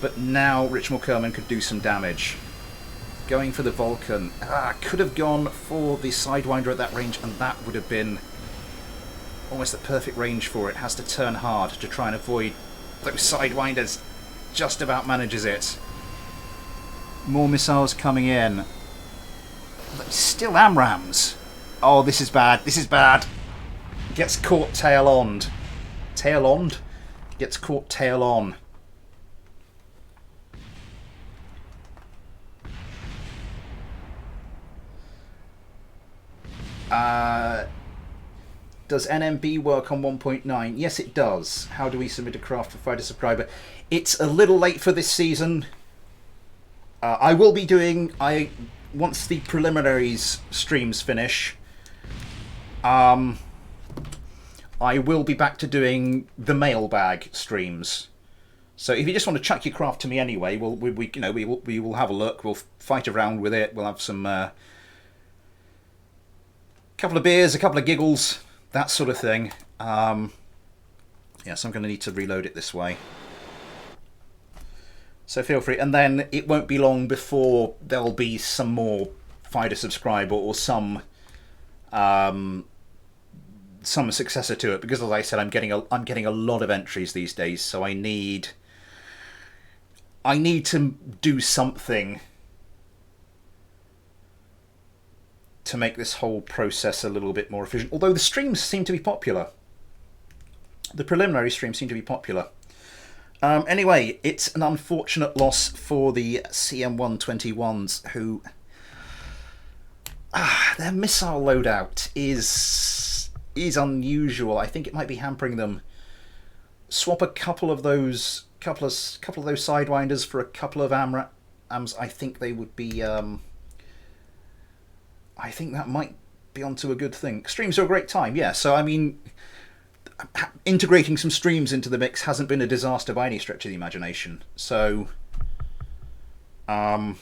But now Richmal Kerman could do some damage. Going for the Vulcan. Could have gone for the Sidewinder at that range, and that would have been almost the perfect range for it. Has to turn hard to try and avoid those Sidewinders. Just about manages it. More missiles coming in. Still AMRAAMs. Oh, this is bad. This is bad. Gets caught tail-oned. Tail-oned? Gets caught tail-on. Does NMB work on 1.9? Yes, it does. How do we submit a craft for fighter subscriber? It's a little late for this season. I will be doing... once the preliminaries streams finish, I will be back to doing the mailbag streams. So if you just want to chuck your craft to me anyway, we will have a look. We'll fight around with it. We'll have some couple of beers, a couple of giggles, that sort of thing. Yes, I'm going to need to reload it this way. So feel free. And then it won't be long before there'll be some more fighter subscribe or some successor to it, because as I said, I'm getting a lot of entries these days, so I need to do something to make this whole process a little bit more efficient. Although the streams seem to be popular. The preliminary streams seem to be popular. Anyway, it's an unfortunate loss for the CM121s, who their missile loadout is unusual. I think it might be hampering them. Swap a couple of those sidewinders for a couple of AMRAAMs. I think they would be. I think that might be onto a good thing. Streams are a great time, yeah. So I mean, integrating some streams into the mix hasn't been a disaster by any stretch of the imagination. So, I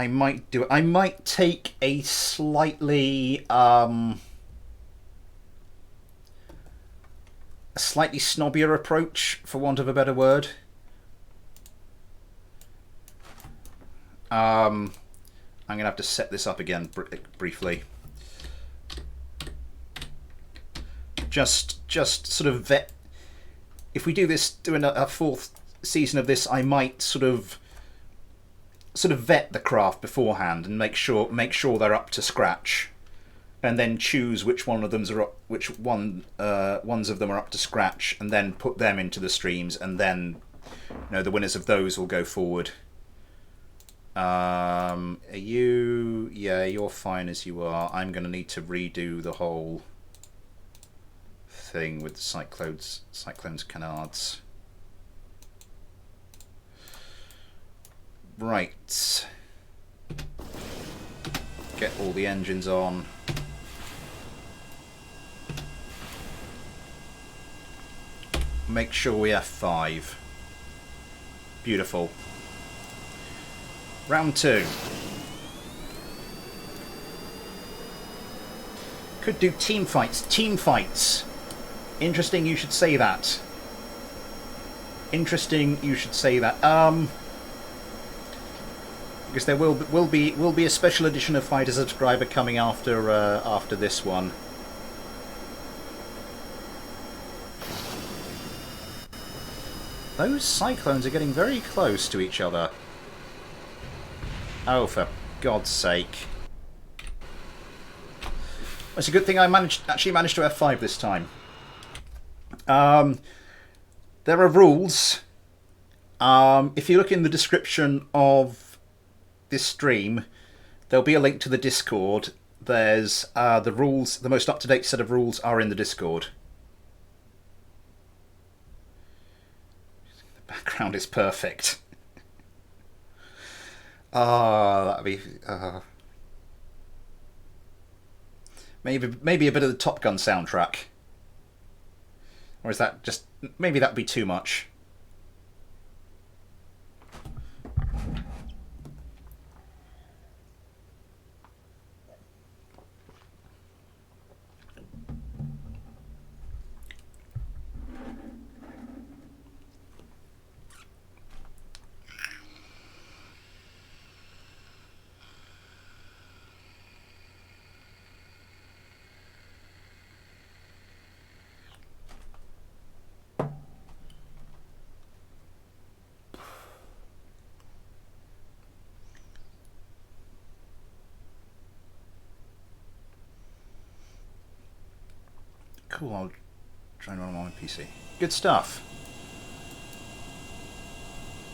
might do it. I might take a slightly snobbier approach, for want of a better word. I'm going to have to set this up again briefly. Just sort of vet. If we do this, doing a fourth season of this, I might sort of vet the craft beforehand and make sure they're up to scratch, and then choose which ones of them are up to scratch, and then put them into the streams, and then the winners of those will go forward. Are you? Yeah, you're fine as you are. I'm going to need to redo the whole thing with the cyclones canards. Right. Get all the engines on. Make sure we have 5. Beautiful. Round 2. Could do team fights. Team fights. Interesting you should say that. Interesting you should say that. Because there will be a special edition of Fighter Subscriber coming after this one. Those cyclones are getting very close to each other. Oh, for God's sake. It's a good thing I actually managed to F5 this time. There are rules. If you look in the description of this stream, there'll be a link to the Discord. There's the rules. The most up-to-date set of rules are in the Discord. The background is perfect. That'd be maybe a bit of the Top Gun soundtrack, or is that just maybe that'd be too much? Cool, I'll try and run them on my PC. Good stuff.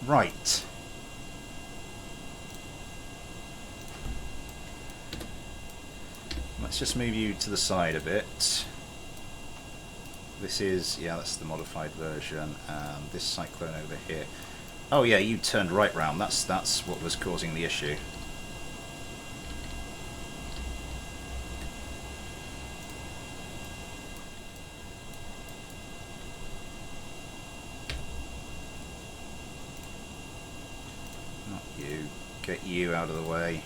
Right. Let's just move you to the side a bit. This is, yeah, that's the modified version, and this cyclone over here. Oh yeah, you turned right round. That's what was causing the issue. Get you out of the way.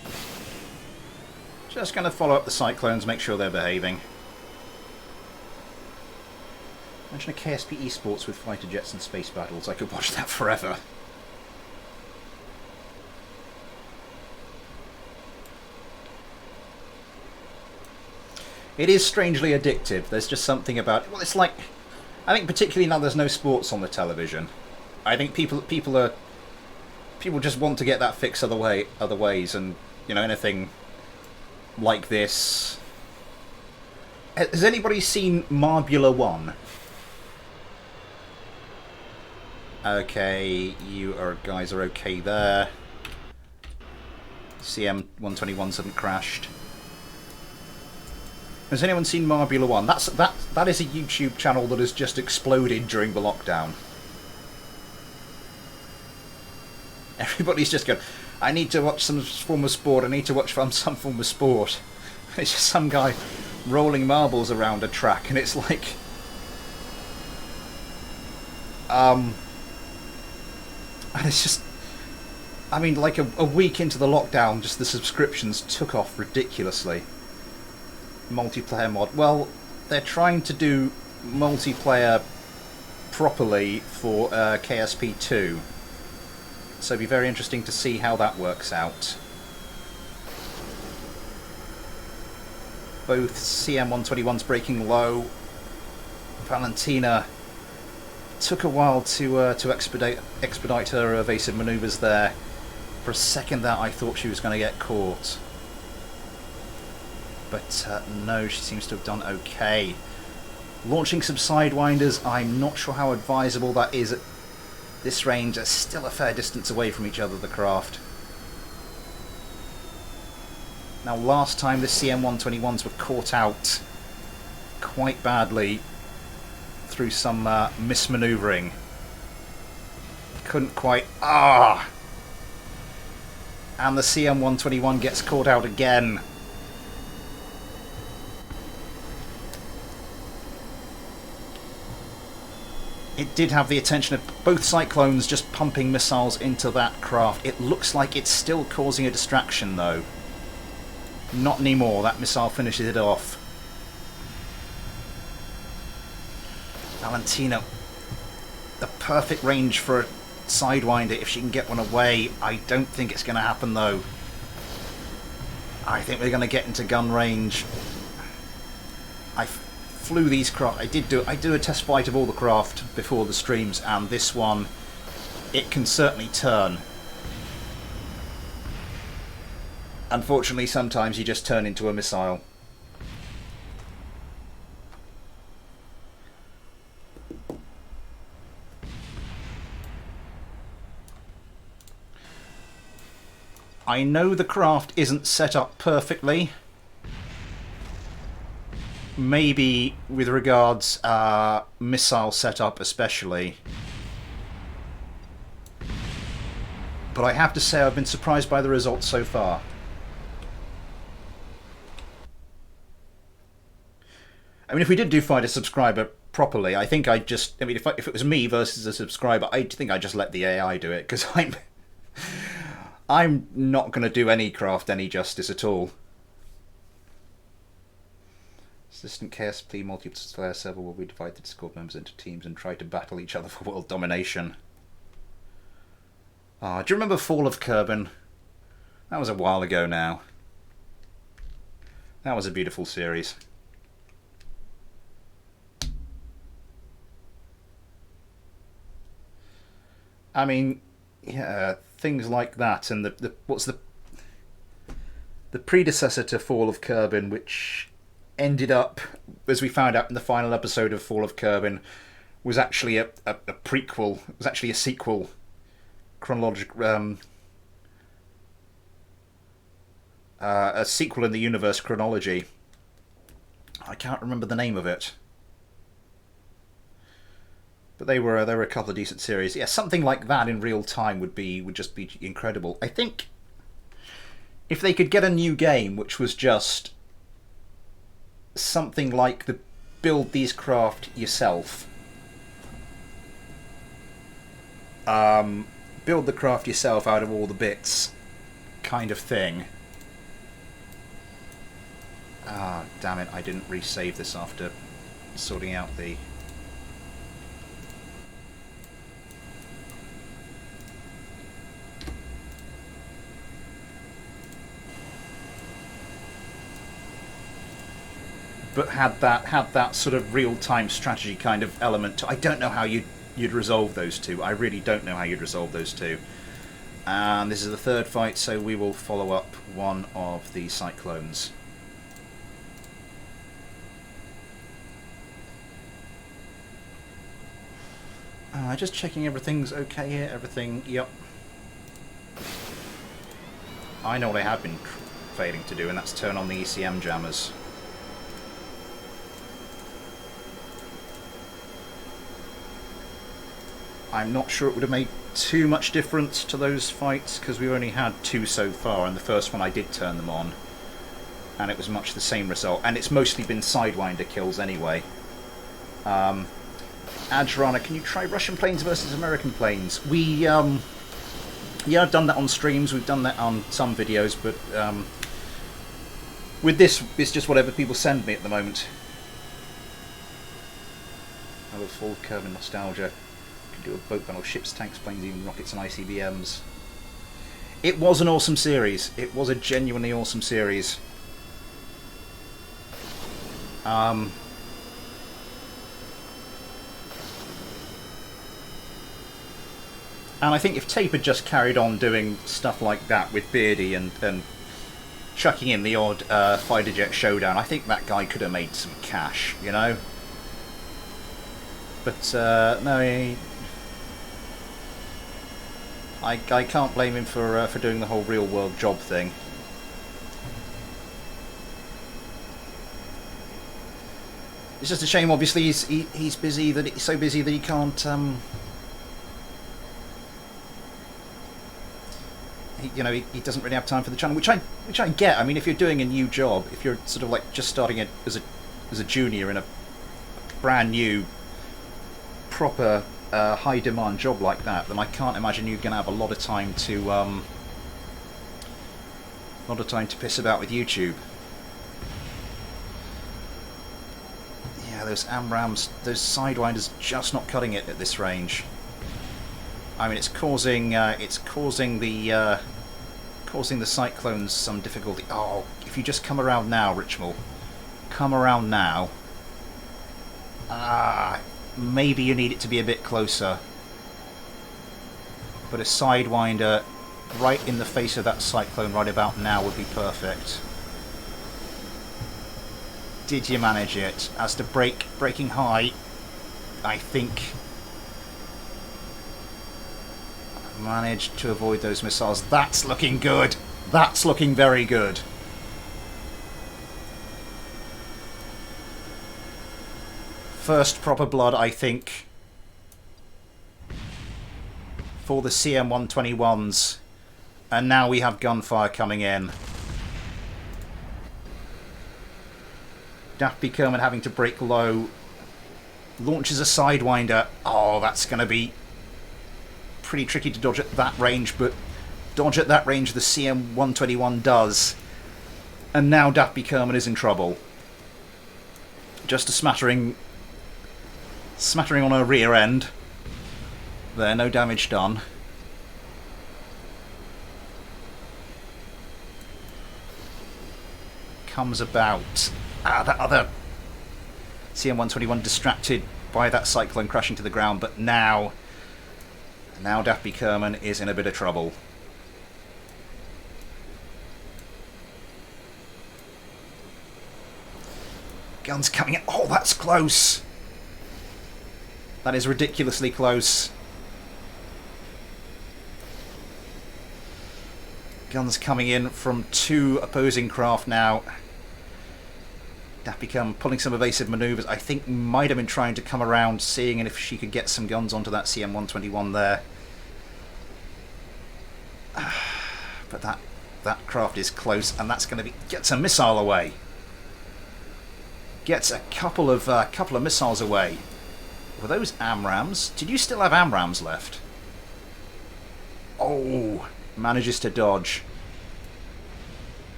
Just going to follow up the cyclones, make sure they're behaving. Imagine a KSP esports with fighter jets and space battles. I could watch that forever. It is strangely addictive. There's just something about it. Well, it's like, I think particularly now there's no sports on the television. I think people just want to get that fix other ways, and you know, anything like this. Has anybody seen Marbula 1? Okay, guys are okay there. CM121s haven't crashed. Has anyone seen Marbula 1? That is a YouTube channel that has just exploded during the lockdown. Everybody's just going, I need to watch some form of sport, I need to watch some form of sport. It's just some guy rolling marbles around a track, and it's like... And it's just... I mean, like a week into the lockdown, just the subscriptions took off ridiculously. Multiplayer mod. Well, they're trying to do multiplayer properly for KSP 2. So it'd be very interesting to see how that works out. Both CM121s breaking low. Valentina took a while to expedite her evasive manoeuvres there. For a second there, I thought she was going to get caught. But no, she seems to have done okay. Launching some sidewinders, I'm not sure how advisable that is at this range. They're still a fair distance away from each other, the craft. Now, last time the CM121s were caught out quite badly through some mismanoeuvring. Couldn't quite... And the CM121 gets caught out again. It did have the attention of both Cyclones just pumping missiles into that craft. It looks like it's still causing a distraction, though. Not anymore. That missile finishes it off. Valentina, the perfect range for a Sidewinder if she can get one away. I don't think it's going to happen, though. I think we're going to get into gun range. I flew these craft. I do a test flight of all the craft before the streams, and this one, it can certainly turn. Unfortunately, sometimes you just turn into a missile. I know the craft isn't set up perfectly. Maybe with regards missile setup especially. But I have to say I've been surprised by the results so far. I mean, if we did find a subscriber properly, I think I'd just... I mean, if it was me versus a subscriber, I think I'd just let the AI do it, because I'm not going to do any craft any justice at all. Assistant KSP multiplayer server will be divided Discord members into teams and try to battle each other for world domination. Do you remember Fall of Kerbin? That was a while ago now. That was a beautiful series. I mean, yeah, things like that, and what's the predecessor to Fall of Kerbin, which ended up, as we found out in the final episode of Fall of Kerbin, was actually a prequel. It was actually a sequel, chronological, a sequel in the universe chronology. I can't remember the name of it. But they were a couple of decent series. Yeah, something like that in real time would just be incredible. I think if they could get a new game which was just something like the build these craft yourself. Build the craft yourself out of all the bits kind of thing. Damn it, I didn't resave this after sorting out the but had that sort of real-time strategy kind of element to. I don't know how you'd resolve those two. I really don't know how you'd resolve those two. And this is the third fight, so we will follow up one of the Cyclones. Just checking everything's okay here. Everything, yep. I know what I have been failing to do, and that's turn on the ECM jammers. I'm not sure it would have made too much difference to those fights, because we've only had two so far, and the first one I did turn them on, and it was much the same result. And it's mostly been Sidewinder kills anyway. Adjrana, can you try Russian planes versus American planes? Yeah, I've done that on streams, we've done that on some videos, but with this, it's just whatever people send me at the moment. I love full curve and nostalgia. Can do a boat battle, ships, tanks, planes, even rockets and ICBMs. It was an awesome series. It was a genuinely awesome series. And I think if Tape had just carried on doing stuff like that with Beardy and chucking in the odd fighter jet showdown, I think that guy could have made some cash, you know? But no, I can't blame him for doing the whole real world job thing. It's just a shame, obviously, he's busy, that he's so busy that he can't. He doesn't really have time for the channel, which I get. I mean, if you're doing a new job, if you're sort of like just starting it as a junior in a brand new, proper high demand job like that, then I can't imagine you're going to have a lot of time to piss about with YouTube. Yeah, those AMRAAMs, those Sidewinders, just not cutting it at this range. I mean, it's causing the Cyclones some difficulty. Oh, if you just come around now, Richmal, come around now. Maybe you need it to be a bit closer. But a Sidewinder right in the face of that Cyclone right about now would be perfect. Did you manage it? As to breaking high, I think managed to avoid those missiles. That's looking good. That's looking very good. First proper blood, I think, for the CM-121s. And now we have gunfire coming in. Daft Kerman having to break low. Launches a Sidewinder. Oh, that's going to be pretty tricky to dodge at that range, but dodge at that range the CM-121 does. And now Daft Kerman is in trouble. Just a smattering on her rear end. There, no damage done. Comes about. That other CM-121 distracted by that Cyclone crashing to the ground, but now Daft Kerman is in a bit of trouble. Guns coming in. Oh, that's close. That is ridiculously close. Guns coming in from two opposing craft now. Daft Kerman pulling some evasive manoeuvres. I think might have been trying to come around, seeing if she could get some guns onto that CM-121 there. But that craft is close, and that's going to gets a missile away. Gets a couple of missiles away. Were those AMRAAMs? Did you still have AMRAAMs left? Oh, manages to dodge.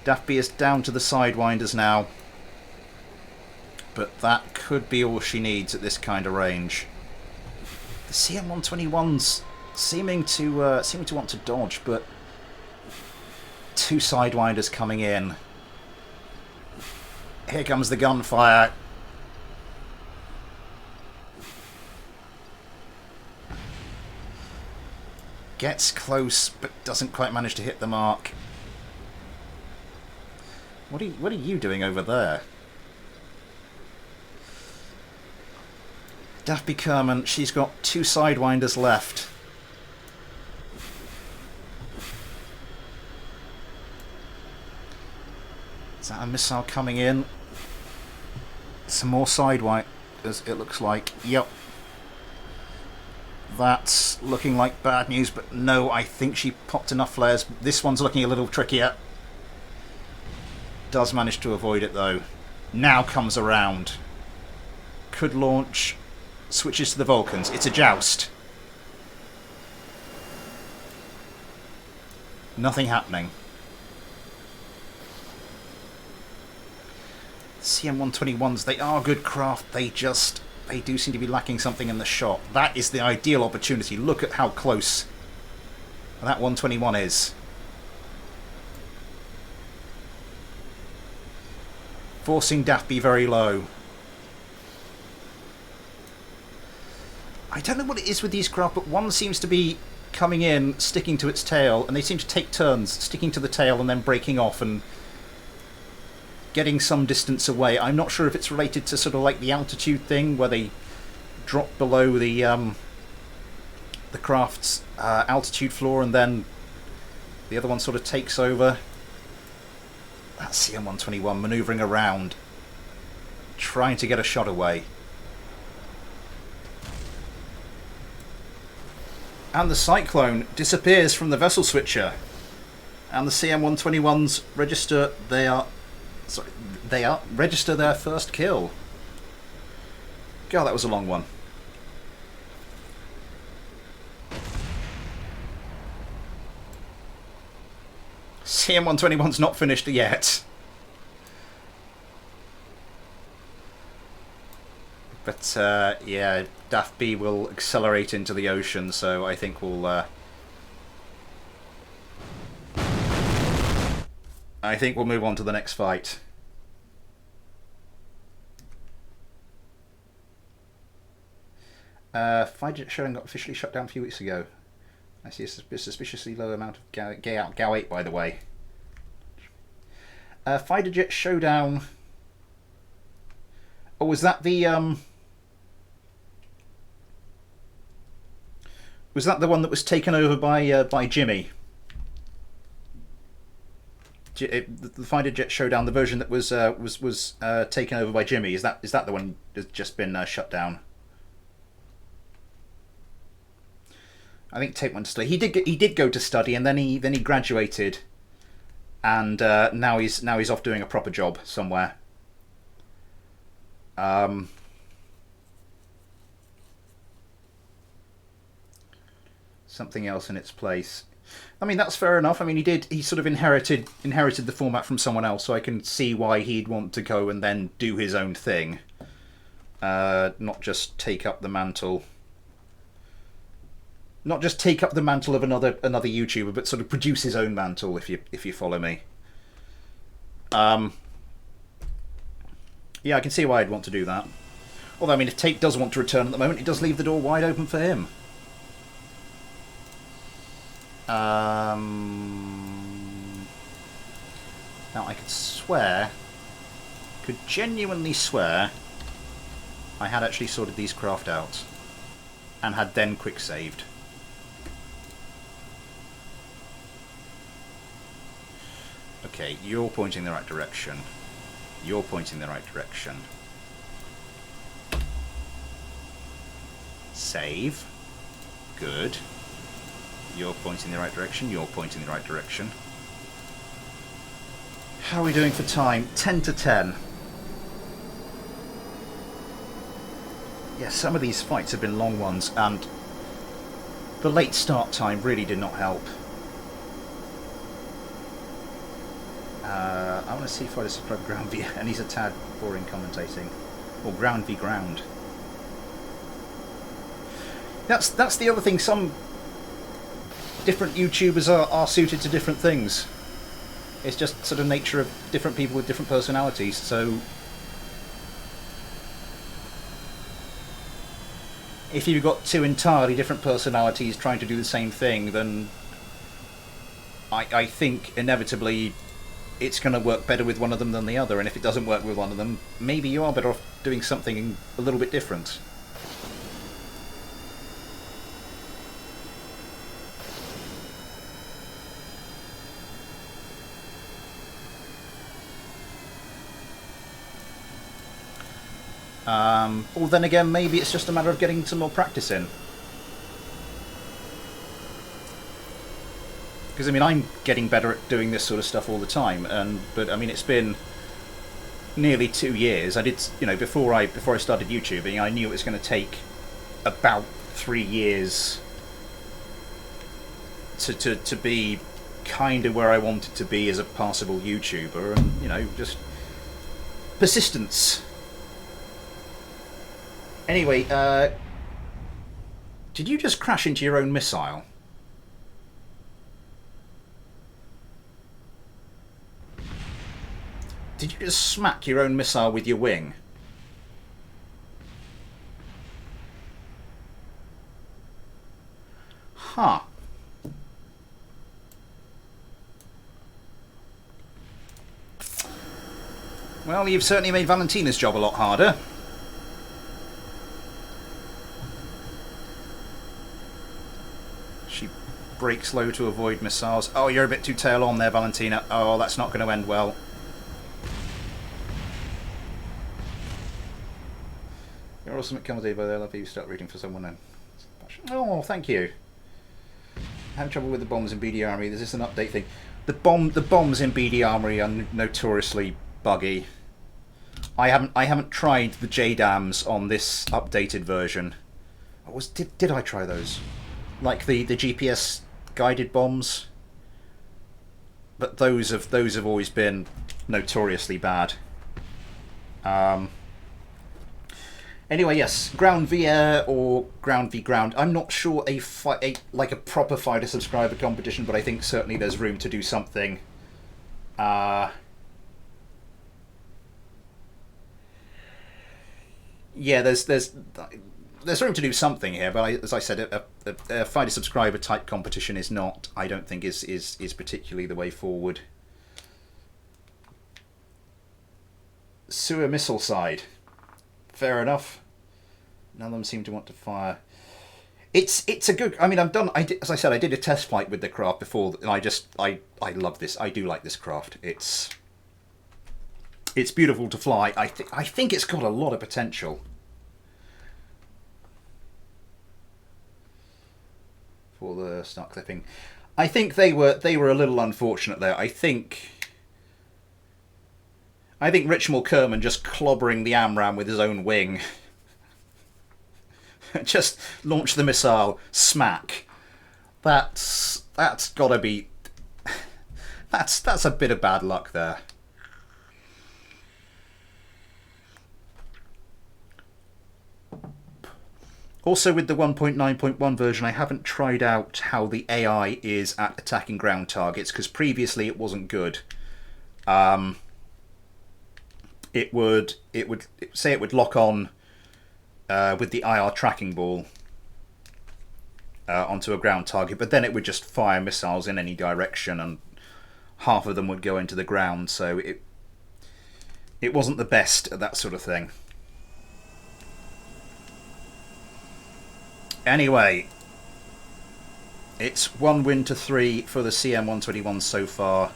Daft is down to the Sidewinders now. But that could be all she needs at this kind of range. The CM-121's seeming to want to dodge, but two Sidewinders coming in. Here comes the gunfire. Gets close, but doesn't quite manage to hit the mark. What are you doing over there? Daffy Kerman, she's got 2 Sidewinders left. Is that a missile coming in? Some more Sidewinders, it looks like. Yep. That's looking like bad news, but no, I think she popped enough flares. This one's looking a little trickier. Does manage to avoid it, though. Now comes around. Could launch. Switches to the Vulcans. It's a joust. Nothing happening. CM121s, they are good craft. They do seem to be lacking something in the shot. That is the ideal opportunity. Look at how close that 121 is. Forcing Daffy very low. I don't know what it is with these craft, but one seems to be coming in, sticking to its tail, and they seem to take turns sticking to the tail and then breaking off and getting some distance away. I'm not sure if it's related to sort of like the altitude thing, where they drop below the craft's altitude floor and then the other one sort of takes over. That's CM121 manoeuvring around, trying to get a shot away. And the Cyclone disappears from the vessel switcher. And the CM121s register register their first kill. God, that was a long one. CM121's not finished yet. But yeah, Daffy will accelerate into the ocean, so I think we'll move on to the next fight. Fighter showing got officially shut down a few weeks ago. I see a suspiciously low amount of GAU 8, by the way. Fighter Jet Showdown. Oh, was that the was that the one that was taken over by Jimmy? The Fighter Jet Showdown, the version that was taken over by Jimmy. Is that the one that's just been shut down? I think Tate went to study. He did go to study, and then he graduated, and now he's off doing a proper job somewhere. Something else in its place. I mean, that's fair enough. I mean, he sort of inherited the format from someone else, so I can see why he'd want to go and then do his own thing, not just take up the mantle. Not just take up the mantle of another YouTuber, but sort of produce his own mantle, if you follow me. Yeah, I can see why I'd want to do that. Although, I mean, if Tate does want to return at the moment, it does leave the door wide open for him. Now, I could genuinely swear, I had actually sorted these craft out, and had then quick saved. Okay, you're pointing the right direction. You're pointing the right direction. Save. Good. You're pointing the right direction. You're pointing the right direction. How are we doing for time? 10 to 10. Yeah, some of these fights have been long ones, and the late start time really did not help. I want to see if I subscribe to Ground V, and he's a tad boring commentating. Or Ground v Ground. That's the other thing, some different YouTubers are suited to different things. It's just sort of nature of different people with different personalities, so... If you've got two entirely different personalities trying to do the same thing, then... I think, inevitably, it's going to work better with one of them than the other, and if it doesn't work with one of them, maybe you are better off doing something a little bit different. Or then again, maybe it's just a matter of getting some more practice in. Because, I mean, I'm getting better at doing this sort of stuff all the time, but I mean, it's been nearly 2 years. I did, you know, before I started YouTubing, I knew it was going to take about 3 years to be kind of where I wanted to be as a passable YouTuber, and, you know, just persistence. Anyway, did you just crash into your own missile? Did you just smack your own missile with your wing? Huh. Well, you've certainly made Valentina's job a lot harder. She brakes low to avoid missiles. Oh, you're a bit too tail on there, Valentina. Oh, that's not going to end well. You're awesome at comedy, by the love you start reading for someone then. Oh, thank you. Having trouble with the bombs in BD Armory. Is this an update thing? The bombs in BD Armory are notoriously buggy. I haven't tried the JDAMs on this updated version. Did I try those? Like the GPS guided bombs? But those have always been notoriously bad. Anyway, yes, ground v air or ground v ground. I'm not sure like a proper fighter subscriber competition, but I think certainly there's room to do something. Yeah, there's room to do something here, but as I said, a fighter subscriber type competition is not, I don't think, is particularly the way forward. Sewer missile side. Fair enough. None of them seem to want to fire. It's a good. I mean, as I said, I did a test flight with the craft before, and I love this. I do like this craft. It's beautiful to fly. I think it's got a lot of potential. For the start clipping, I think they were a little unfortunate there. I think Richmal Kerman just clobbering the AMRAAM with his own wing. Just launch the missile, smack. That's gotta be. That's a bit of bad luck there. Also, with the 1.9.1 version, I haven't tried out how the AI is at attacking ground targets, because previously it wasn't good. It would lock on with the IR tracking ball onto a ground target, but then it would just fire missiles in any direction, and half of them would go into the ground. So it wasn't the best at that sort of thing. Anyway, it's 1 win to 3 for the CM121 so far.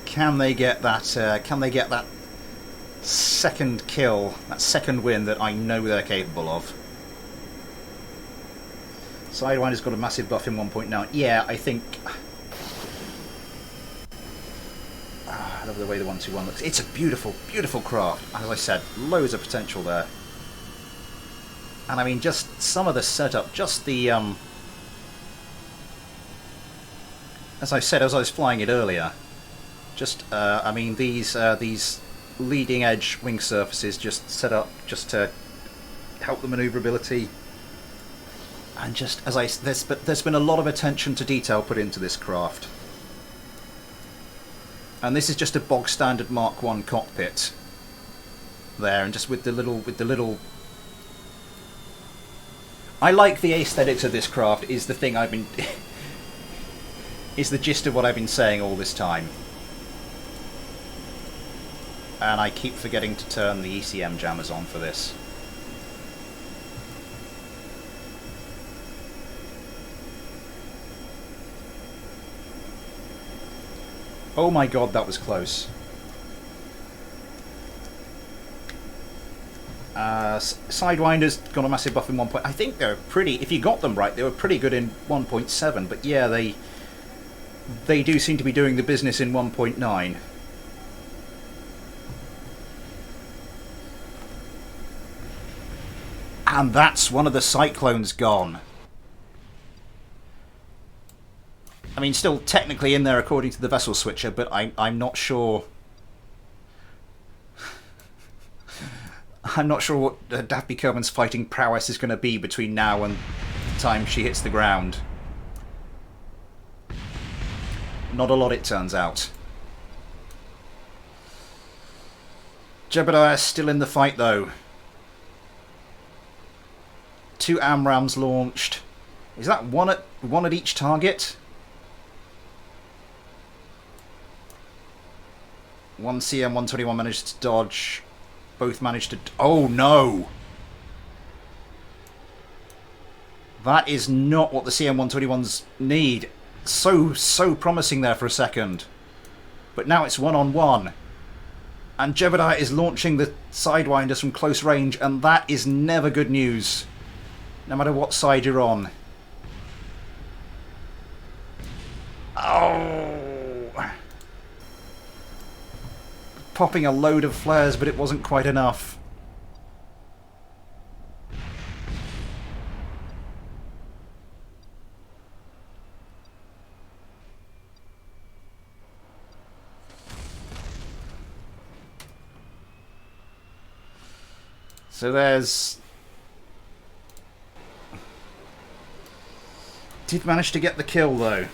Can they get that? Can they get that second kill, that second win that I know they're capable of? Sidewinder's got a massive buff in 1.9. Yeah, I think. I love the way the 121 looks. It's a beautiful, beautiful craft. As I said, loads of potential there. And I mean, just some of the setup, just the as I said, as I was flying it earlier, Just, I mean, these leading edge wing surfaces just set up just to help the manoeuvrability. And just, as there's been a lot of attention to detail put into this craft. And this is just a bog standard Mark 1 cockpit. There, and just with the little. I like the aesthetics of this craft. Is the thing I've been. Is the gist of what I've been saying all this time. And I keep forgetting to turn the ECM jammers on for this. Oh my god, that was close. Sidewinders got a massive buff in 1. I think they're pretty. If you got them right, they were pretty good in 1.7. But yeah, they do seem to be doing the business in 1.9. And that's one of the Cyclones gone. I mean, still technically in there according to the vessel switcher, but I'm not sure. I'm not sure what Daphne Kerman's fighting prowess is going to be between now and the time she hits the ground. Not a lot, it turns out. Jebediah is still in the fight, though. 2 AMRAAMs launched. Is that one at each target? 1 CM-121 managed to dodge. Both managed to... Oh, no! That is not what the CM-121s need. So promising there for a second. But now it's one-on-one. And Jebediah is launching the Sidewinders from close range, and that is never good news. No matter what side you're on. Oh! Popping a load of flares, but it wasn't quite enough. So there's... Did manage to get the kill, though.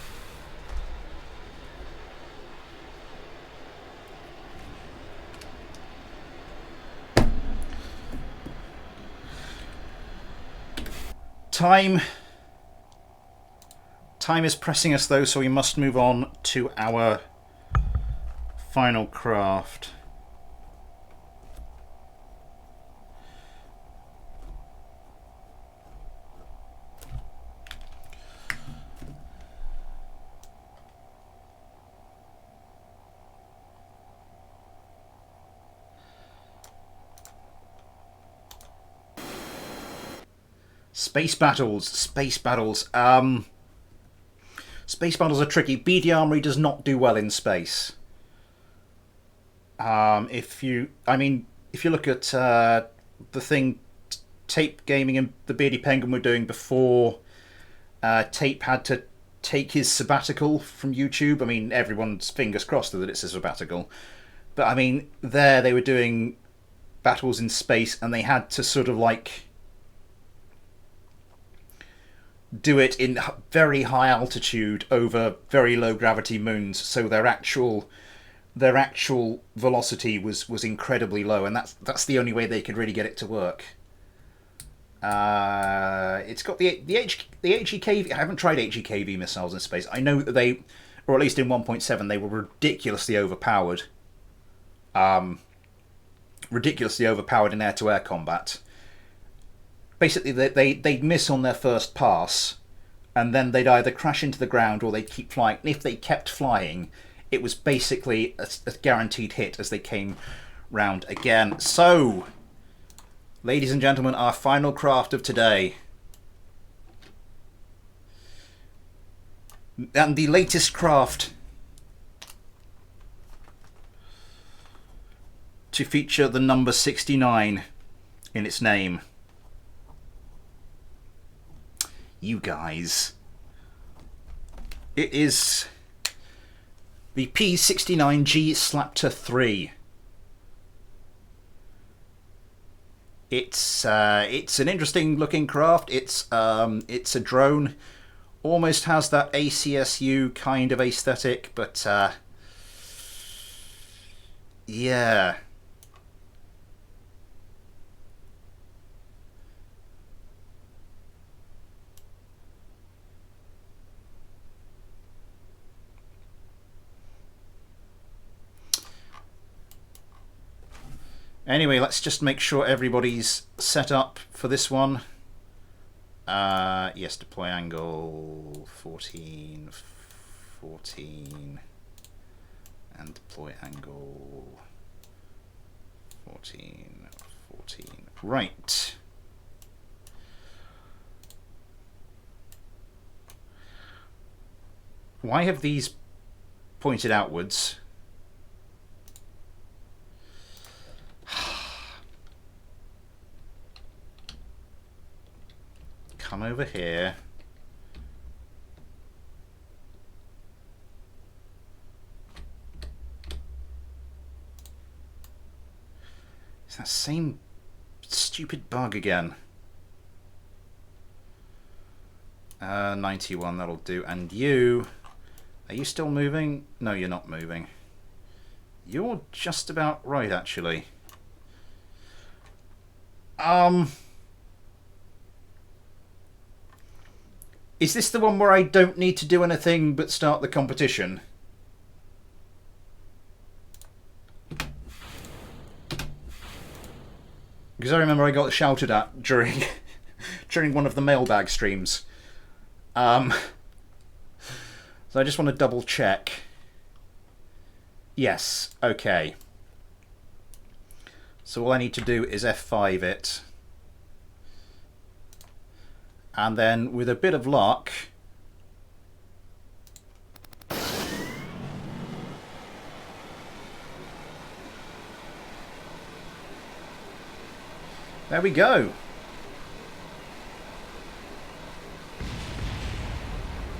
Time is pressing us, though, so we must move on to our final craft. Space battles. Space battles are tricky. BD Armory does not do well in space. If you look at the thing Tape Gaming and the Beardy Penguin were doing before Tape had to take his sabbatical from YouTube. I mean, everyone's fingers crossed that it's a sabbatical. But I mean, there they were doing battles in space, and they had to sort of like do it in very high altitude over very low gravity moons, so their actual velocity was incredibly low, and that's the only way they could really get it to work. It's got the HEKV. I haven't tried HEKV missiles in space. I know that they, or at least in 1.7, they were ridiculously overpowered. Ridiculously overpowered in air-to-air combat. Basically, they'd miss on their first pass, and then they'd either crash into the ground or they'd keep flying. And if they kept flying, it was basically a guaranteed hit as they came round again. So, ladies and gentlemen, our final craft of today. And the latest craft to feature the number 69 in its name. You guys. It is The P-69G Slaptor 3. It's an interesting looking craft. It's a drone. Almost has that ACSU kind of aesthetic, but yeah. Anyway, let's just make sure everybody's set up for this one. Yes, deploy angle 14, 14, and deploy angle 14, 14. Right. Why have these pointed outwards? Come over here. It's that same stupid bug again. 91, that'll do. And you, are you still moving? No, you're not moving. You're just about right, actually. Is this the one where I don't need to do anything but start the competition? Because I remember I got shouted at during during one of the mailbag streams. So I just want to double check. Yes, okay. So all I need to do is F5 it. And then, with a bit of luck, there we go.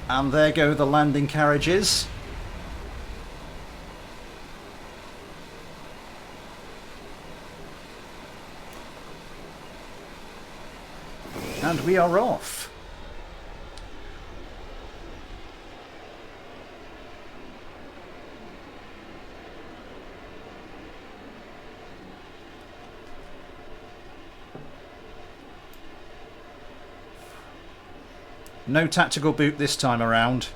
And there go the landing carriages. And we are off. No tactical boot this time around.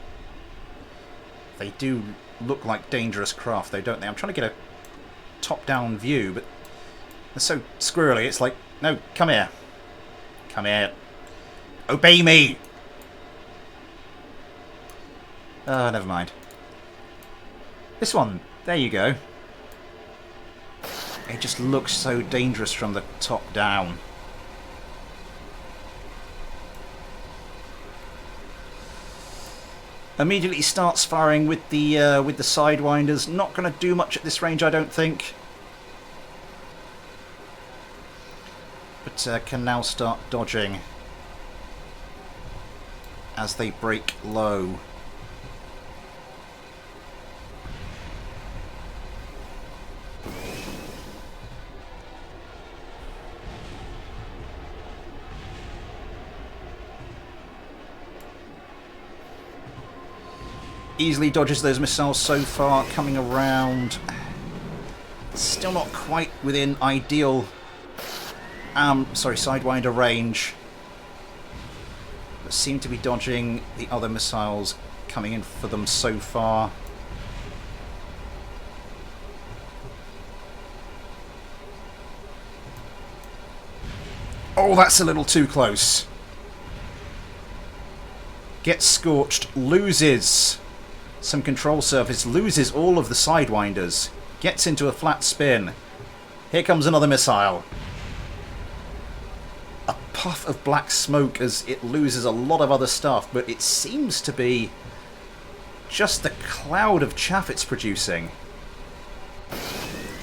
They do look like dangerous craft though, don't they? I'm trying to get a top-down view, but they're so squirrely. It's like, no, come here. Come here. Obey me! Oh, never mind. This one. There you go. It just looks so dangerous from the top down. Immediately starts firing with the sidewinders. Not going to do much at this range, I don't think. But can now start dodging as they break low. Easily dodges those missiles so far, coming around. Still not quite within ideal sidewinder range. But seem to be dodging the other missiles coming in for them so far. Oh, that's a little too close. Gets scorched, loses some control surface, loses all of the sidewinders, gets into a flat spin. Here comes another missile. A puff of black smoke as it loses a lot of other stuff, but it seems to be just the cloud of chaff it's producing.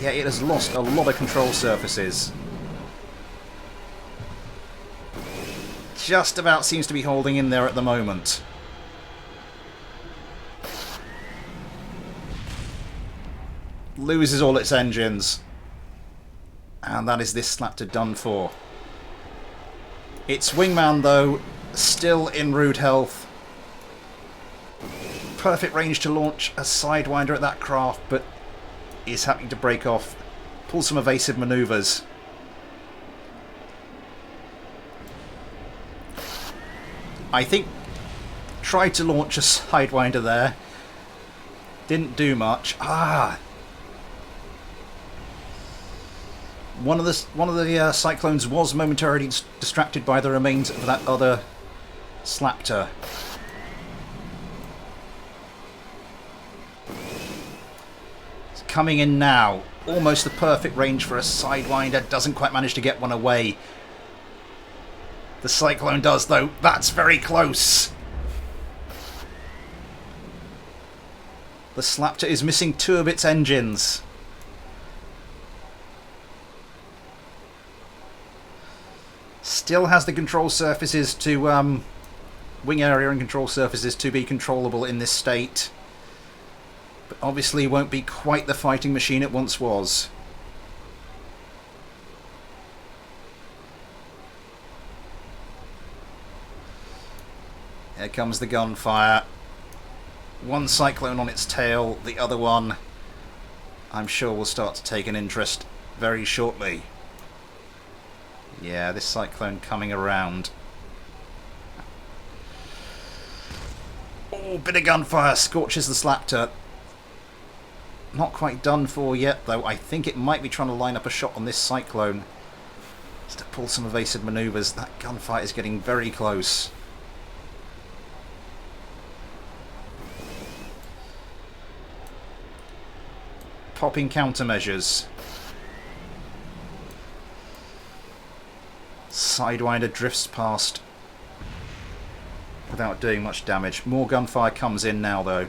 Yeah, it has lost a lot of control surfaces. Just about seems to be holding in there at the moment. loses all its engines. And that is this Slaptor done for. Its wingman, though, still in rude health. Perfect range to launch a Sidewinder at that craft, but is having to break off, pull some evasive manoeuvres. I think tried to launch a Sidewinder there. Didn't do much. One of the Cyclones was momentarily distracted by the remains of that other Slaptor. It's coming in now. Almost the perfect range for a Sidewinder. Doesn't quite manage to get one away. The Cyclone does, though. That's very close. The Slaptor is missing 2 of its engines. Still has the control surfaces to wing area and control surfaces to be controllable in this state, but obviously won't be quite the fighting machine it once was. Here comes the gunfire. One Cyclone on its tail, the other one I'm sure will start to take an interest very shortly. Yeah, this Cyclone coming around. Oh, bit of gunfire scorches the Slaptor. Not quite done for yet, though. I think it might be trying to line up a shot on this Cyclone. Just to pull some evasive manoeuvres. That gunfight is getting very close. Popping countermeasures. Sidewinder drifts past without doing much damage. More gunfire comes in now, though.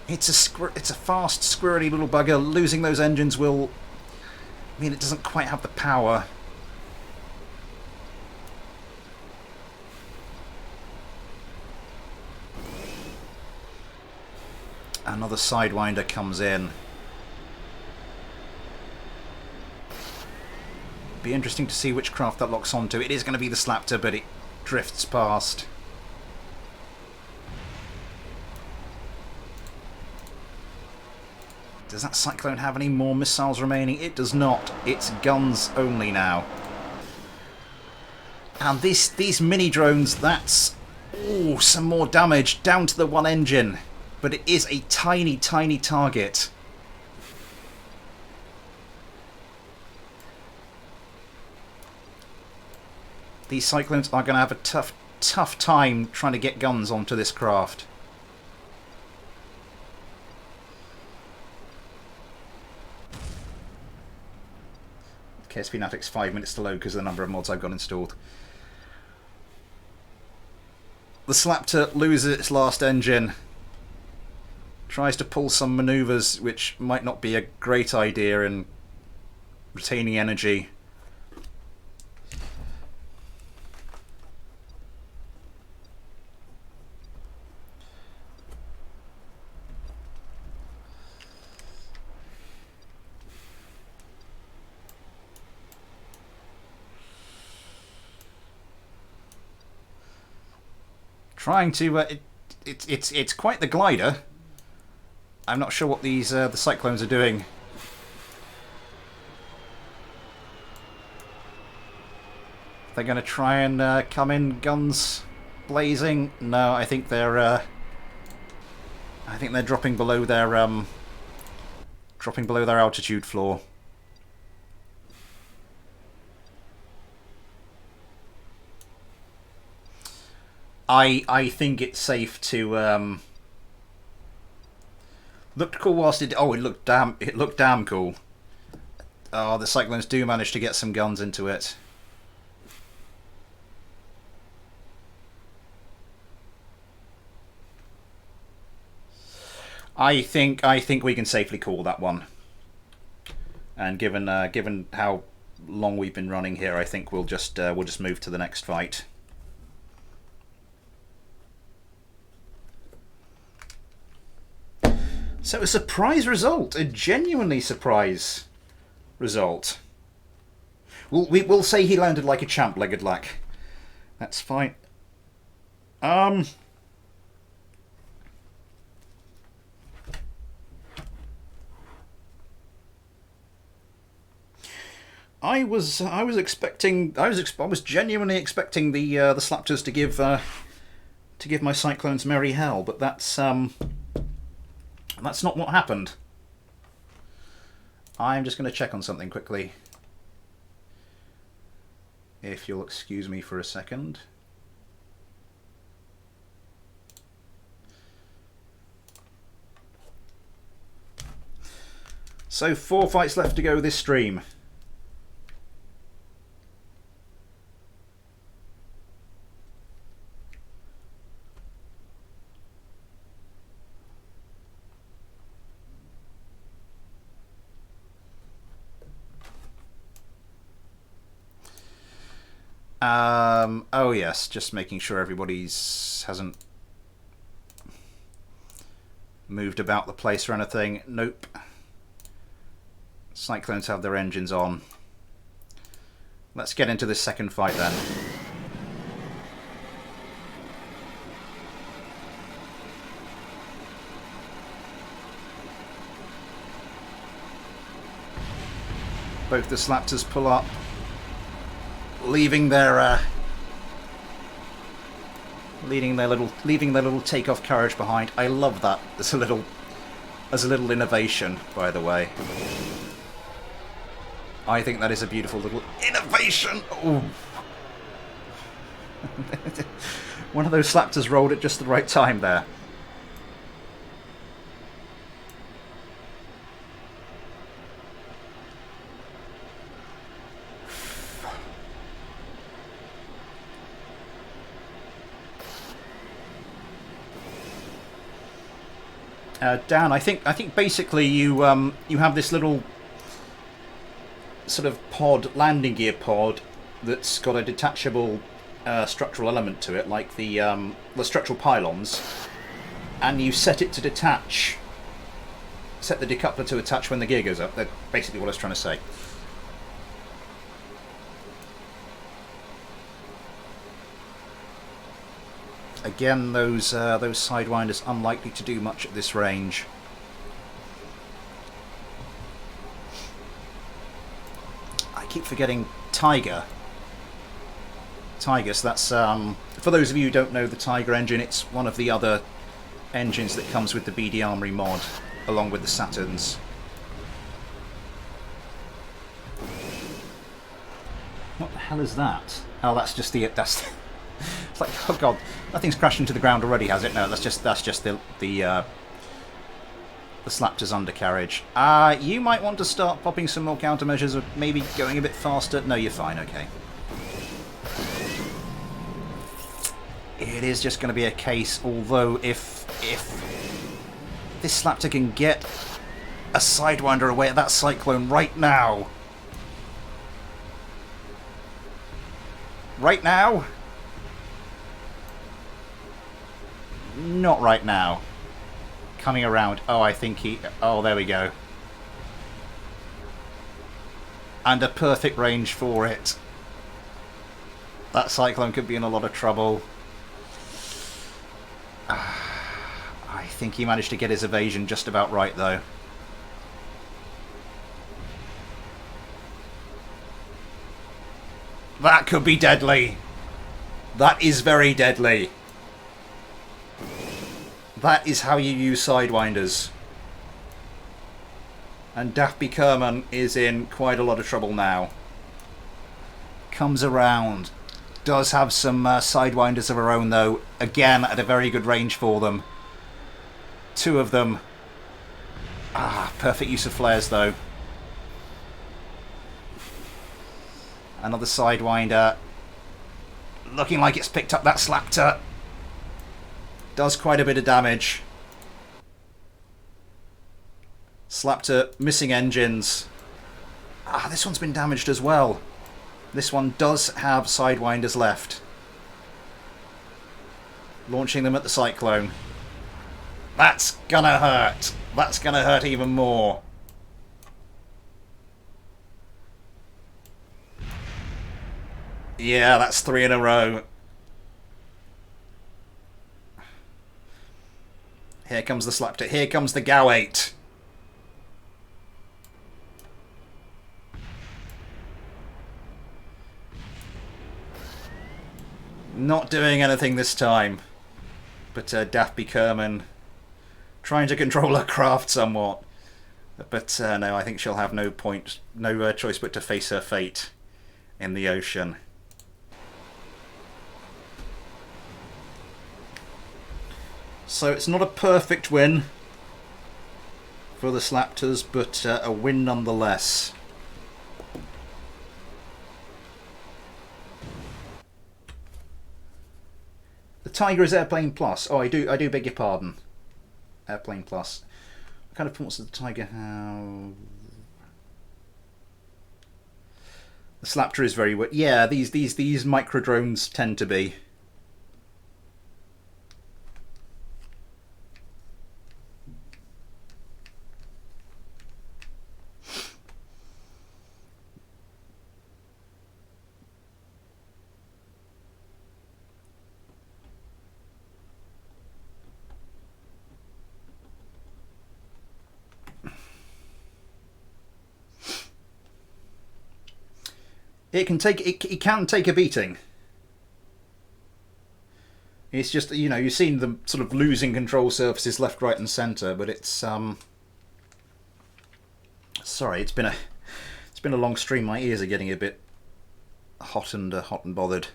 It's a fast, squirrely little bugger. Losing those engines will mean it doesn't quite have the power. Another Sidewinder comes in. Be interesting to see which craft that locks onto. It is going to be the Slaptor, but it drifts past. Does that Cyclone have any more missiles remaining? It does not. It's guns only now. And these mini drones, that's some more damage down to the one engine. But it is a tiny, tiny target. These Cyclones are going to have a tough time trying to get guns onto this craft. KSP Natic's 5 minutes to load because of the number of mods I've got installed. The Slaptor loses its last engine. Tries to pull some manoeuvres which might not be a great idea in retaining energy. Trying to it's quite the glider. I'm not sure what these the Cyclones are doing. They're going to try and come in guns blazing. No, I think they're dropping below their altitude floor. I think it's safe to looked cool whilst it looked damn cool. Oh, the Cyclones do manage to get some guns into it. I think we can safely call that one. And given how long we've been running here, I think we'll just move to the next fight. So a surprise result, a genuinely surprise result. We'll say he landed like a champ, Legged Lack. That's fine. I was genuinely expecting the Slaptors to give my Cyclones merry hell, but that's not what happened. I'm just going to check on something quickly. If you'll excuse me for a second. So 4 fights left to go this stream. Oh yes, just making sure everybody's hasn't moved about the place or anything. Nope. Cyclones have their engines on. Let's get into this second fight then. Both the Slaptors pull up, leaving their little takeoff carriage behind. I love that. As a little innovation, by the way. I think that is a beautiful little innovation. Ooh. One of those Slaptors rolled at just the right time there. Dan, I think basically you have this little sort of landing gear pod that's got a detachable structural element to it, like the structural pylons, and you set it to detach. Set the decoupler to attach when the gear goes up. That's basically what I was trying to say. Again, those sidewinders unlikely to do much at this range. I keep forgetting Tiger. So that's for those of you who don't know the Tiger engine, it's one of the other engines that comes with the BD Armory mod, along with the Saturns. What the hell is that? Oh, that's just the It's like, oh god, nothing's crashed into the ground already, has it? No, that's just the Slaptor's undercarriage. You might want to start popping some more countermeasures, or maybe going a bit faster. No, you're fine. Okay. It is just going to be a case. Although, if this Slaptor can get a Sidewinder away at that Cyclone right now, Not right now. Coming around. Oh, I think he... Oh, there we go. And a perfect range for it. That Cyclone could be in a lot of trouble. I think he managed to get his evasion just about right, though. That could be deadly. That is very deadly. That is how you use Sidewinders. And Daffy Kerman is in quite a lot of trouble now. Comes around. Does have some Sidewinders of her own, though. Again, at a very good range for them. 2 of them. Perfect use of flares, though. Another Sidewinder. Looking like it's picked up that Slaptor. Does quite a bit of damage. Slaptor missing engines. This one's been damaged as well. This one does have Sidewinders left. Launching them at the Cyclone. That's gonna hurt. That's going to hurt even more. Yeah, that's 3 in a row. Here comes the Slapter. Here comes the Gowate. Not doing anything this time. But Daffy Kerman trying to control her craft somewhat. But no, I think she'll have no choice but to face her fate in the ocean. So it's not a perfect win for the Slapters, but a win nonetheless. The Tiger is Airplane Plus. Oh, I do beg your pardon. Airplane Plus. What kind of performance does the Tiger have? The Slapter is very weak. Yeah, these micro drones tend to be. It can take a beating. It's just, you know, you've seen them sort of losing control surfaces left, right, and centre, but it's sorry, it's been a long stream. My ears are getting a bit hot and bothered.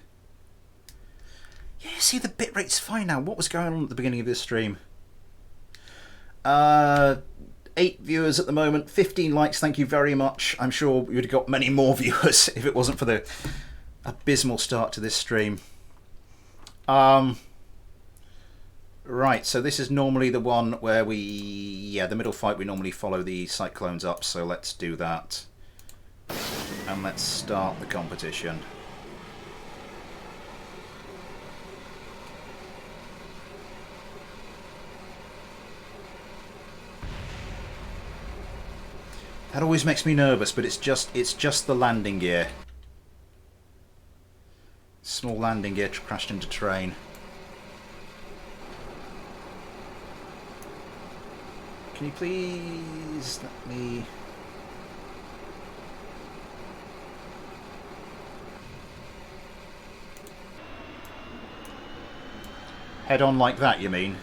Yeah, see, the bitrate's fine now. What was going on at the beginning of this stream? 8 viewers at the moment, 15 likes, thank you very much. I'm sure we would have got many more viewers if it wasn't for the abysmal start to this stream. Right, so this is normally the one where the middle fight, we normally follow the Cyclones up, so let's do that. And let's start the competition. That always makes me nervous, but it's just the landing gear. Small landing gear crashed into terrain. Can you please let me... Head on like that, you mean?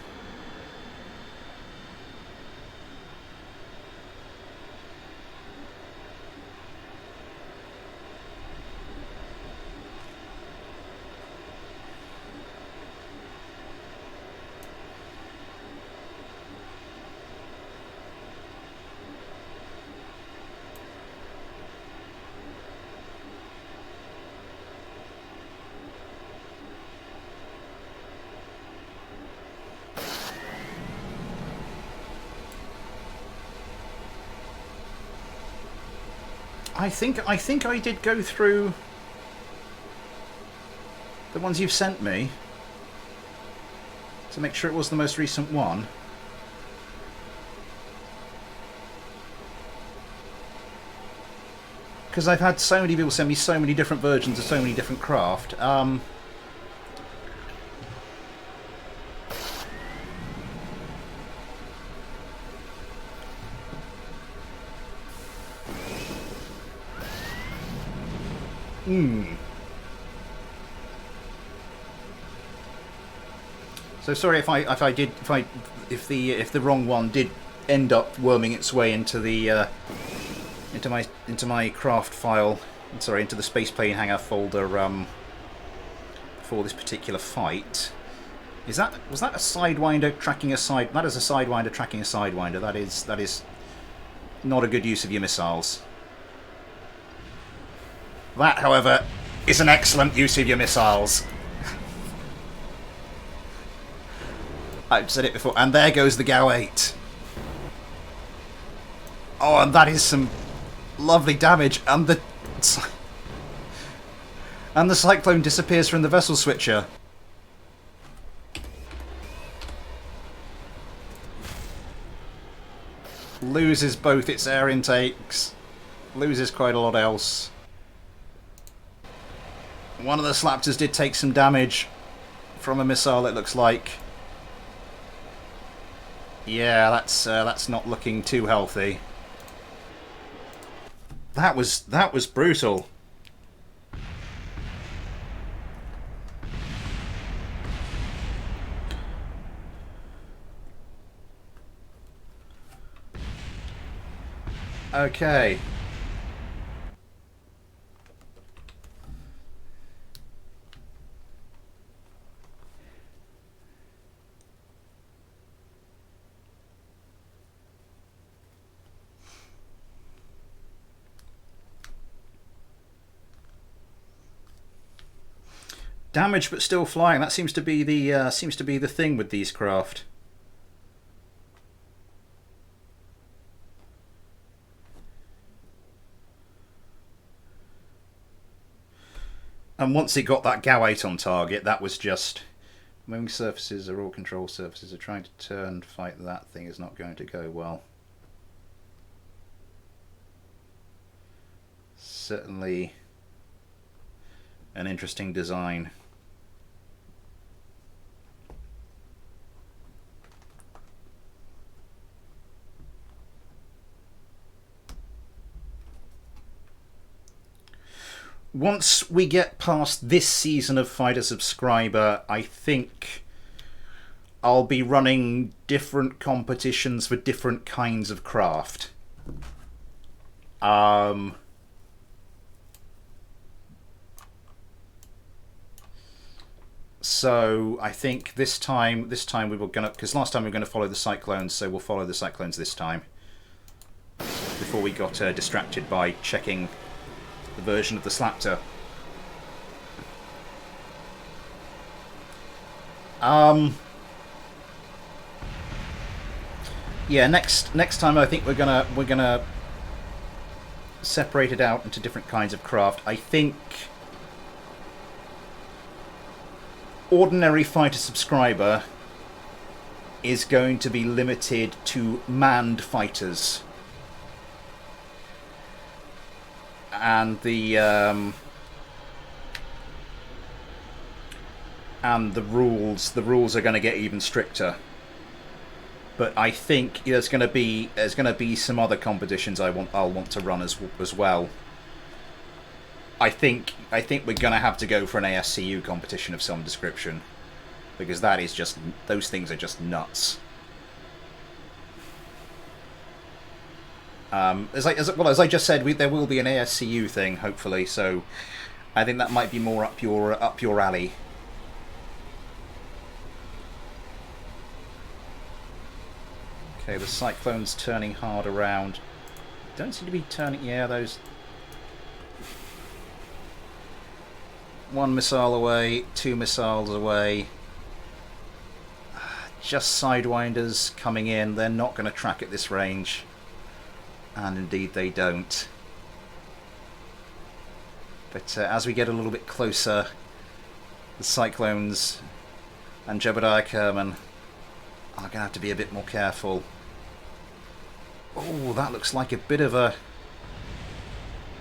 I think I did go through the ones you've sent me to make sure it was the most recent one. Because I've had so many people send me so many different versions of so many different craft. So sorry if the wrong one did end up worming its way into the into my craft file. Sorry, into the space plane hangar folder for this particular fight. Was that a sidewinder tracking a side? That is a sidewinder tracking a sidewinder. That is not a good use of your missiles. That, however, is an excellent use of your missiles. I've said it before, and there goes the GAU-8. Oh, and that is some lovely damage, and the Cyclone disappears from the vessel switcher. Loses both its air intakes. Loses quite a lot else. One of the Slaptors did take some damage from a missile, it looks like. Yeah, that's not looking too healthy. That was brutal. Okay. Damaged but still flying. That seems to be the thing with these craft. And once it got that GAU-8 on target, that was just... Moving surfaces are all control surfaces. Are trying to turn, fight that thing is not going to go well. Certainly an interesting design. Once we get past this season of Fighter Subscriber, I think I'll be running different competitions for different kinds of craft. So I think this time we were gonna, because last time we were going to follow the Cyclones, so we'll follow the Cyclones this time. Before we got distracted by checking the version of the Slaptor. Yeah, next time I think we're gonna separate it out into different kinds of craft. I think ordinary Fighter Subscriber is going to be limited to manned fighters. And the rules are going to get even stricter. But I think there's going to be some other competitions I'll want to run as well. I think we're going to have to go for an ASCU competition of some description, because that is just, those things are just nuts. As I just said, there will be an ASCU thing, hopefully, so I think that might be more up your alley. Okay, the Cyclone's turning hard around. Don't seem to be turning... Yeah, those... One missile away, two missiles away. Just Sidewinders coming in. They're not going to track at this range. And indeed they don't. But as we get a little bit closer, the Cyclones and Jebediah Kerman are going to have to be a bit more careful. Oh, that looks like a bit of a...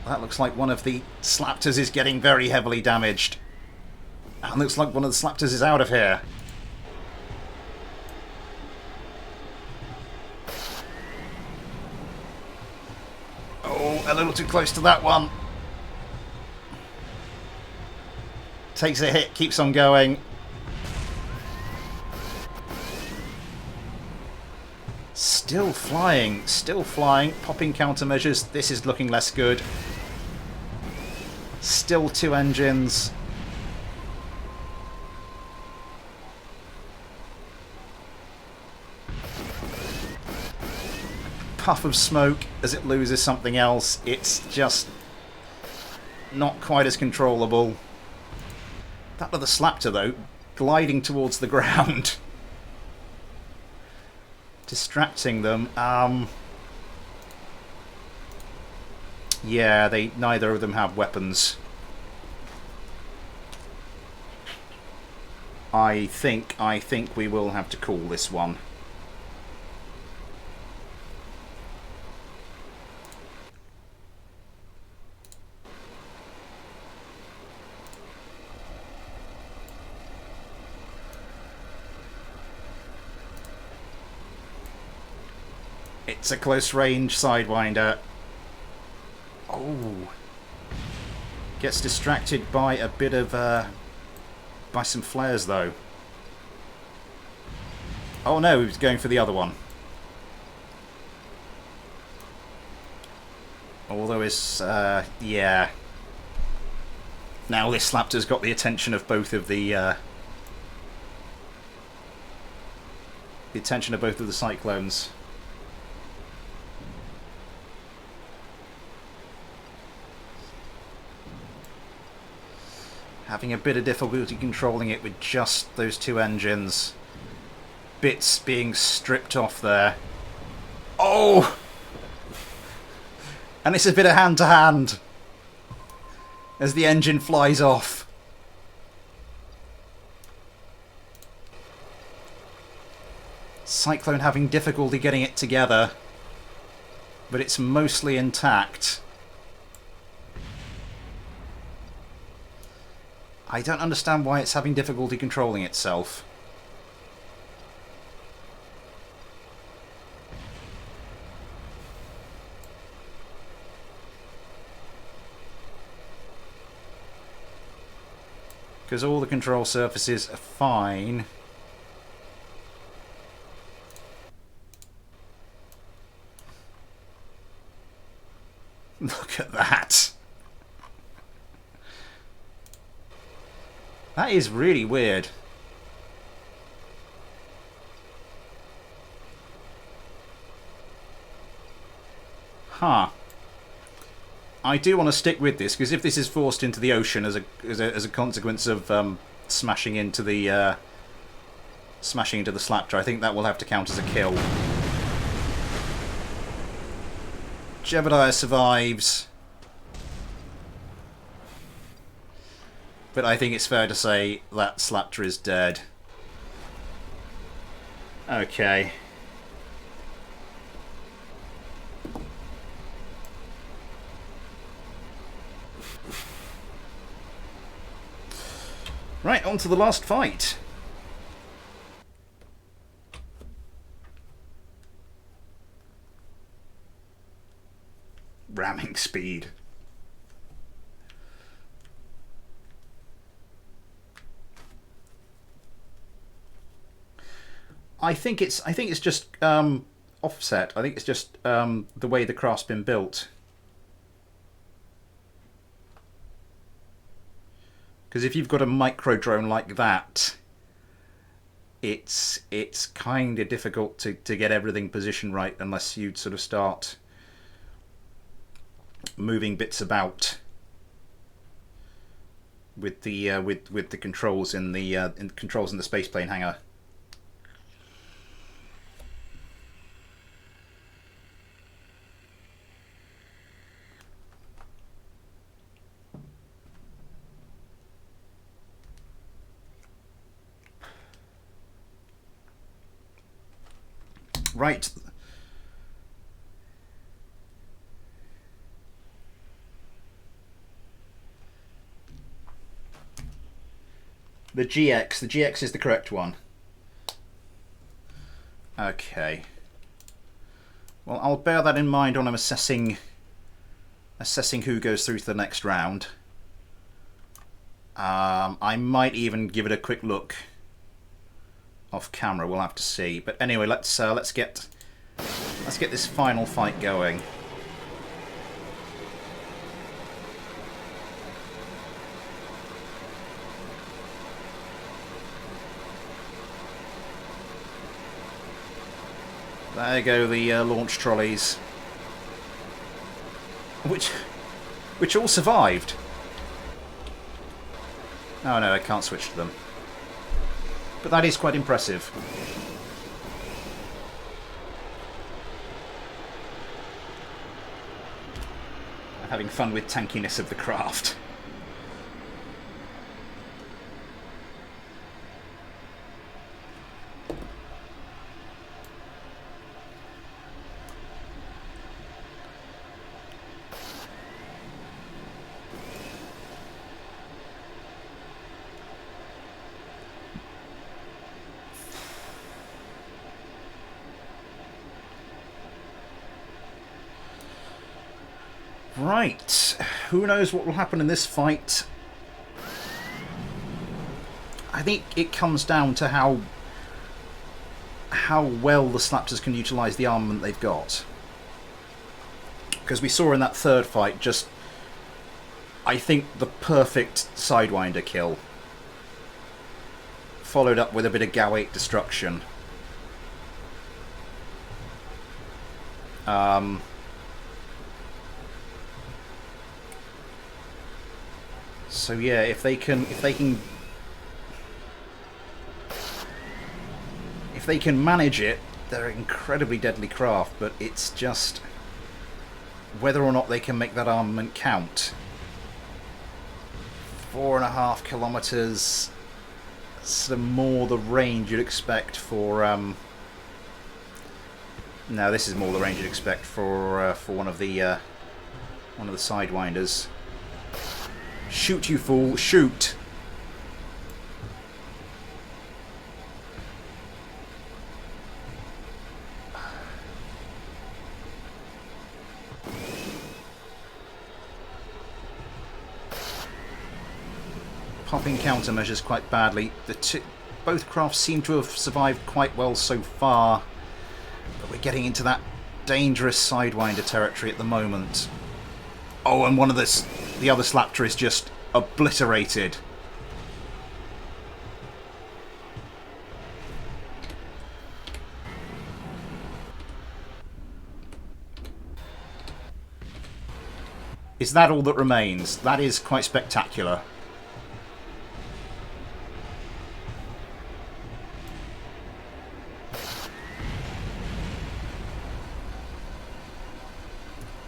That looks like one of the Slaptors is getting very heavily damaged. And looks like one of the Slaptors is out of here. Oh, a little too close to that one. Takes a hit, keeps on going. Still flying, popping countermeasures. This is looking less good. Still two engines. Puff of smoke as it loses something else. It's just not quite as controllable. That other Slaptor, though, gliding towards the ground. Distracting them. Yeah, neither of them have weapons. I think we will have to call this one. It's a close range Sidewinder. Oh. Gets distracted by a bit of by some flares though. Oh no, he was going for the other one. Although it's yeah. Now this Slaptor's got the attention of both of the Cyclones. Having a bit of difficulty controlling it with just those two engines. Bits being stripped off there. Oh! And it's a bit of hand-to-hand as the engine flies off. Cyclone having difficulty getting it together, but it's mostly intact. I don't understand why it's having difficulty controlling itself. Because all the control surfaces are fine. Look at that. That is really weird. Huh. I do want to stick with this, because if this is forced into the ocean as a consequence of smashing into the Slaptor, I think that will have to count as a kill. Gemini survives, but I think it's fair to say that Slaptor is dead. Okay. Right, on to the last fight. Ramming speed. I think it's just offset. I think it's just the way the craft's been built. Because if you've got a micro drone like that, it's kind of difficult to get everything positioned right unless you sort of start moving bits about with the with the controls in the controls in the spaceplane hangar. Right. The GX is the correct one. Okay. Well, I'll bear that in mind when I'm assessing who goes through to the next round. I might even give it a quick look off camera. We'll have to see. But anyway, let's get this final fight going. There go the launch trolleys, which all survived. Oh no, I can't switch to them. But that is quite impressive. I'm having fun with tankiness of the craft. Right, who knows what will happen in this fight. I think it comes down to how well the Slaptors can utilise the armament they've got. Because we saw in that third fight just, I think, the perfect Sidewinder kill. Followed up with a bit of GAU-8 destruction. So yeah, if they can manage it, they're an incredibly deadly craft, but it's just whether or not they can make that armament count. 4.5 kilometers, sort of more the range you'd expect for no, this is more the range you'd expect for one of the Sidewinders. Shoot, you fool! Shoot! Popping countermeasures quite badly. Both crafts seem to have survived quite well so far, but we're getting into that dangerous Sidewinder territory at the moment. Oh, and one of the other Slaptor is just obliterated. Is that all that remains? That is quite spectacular.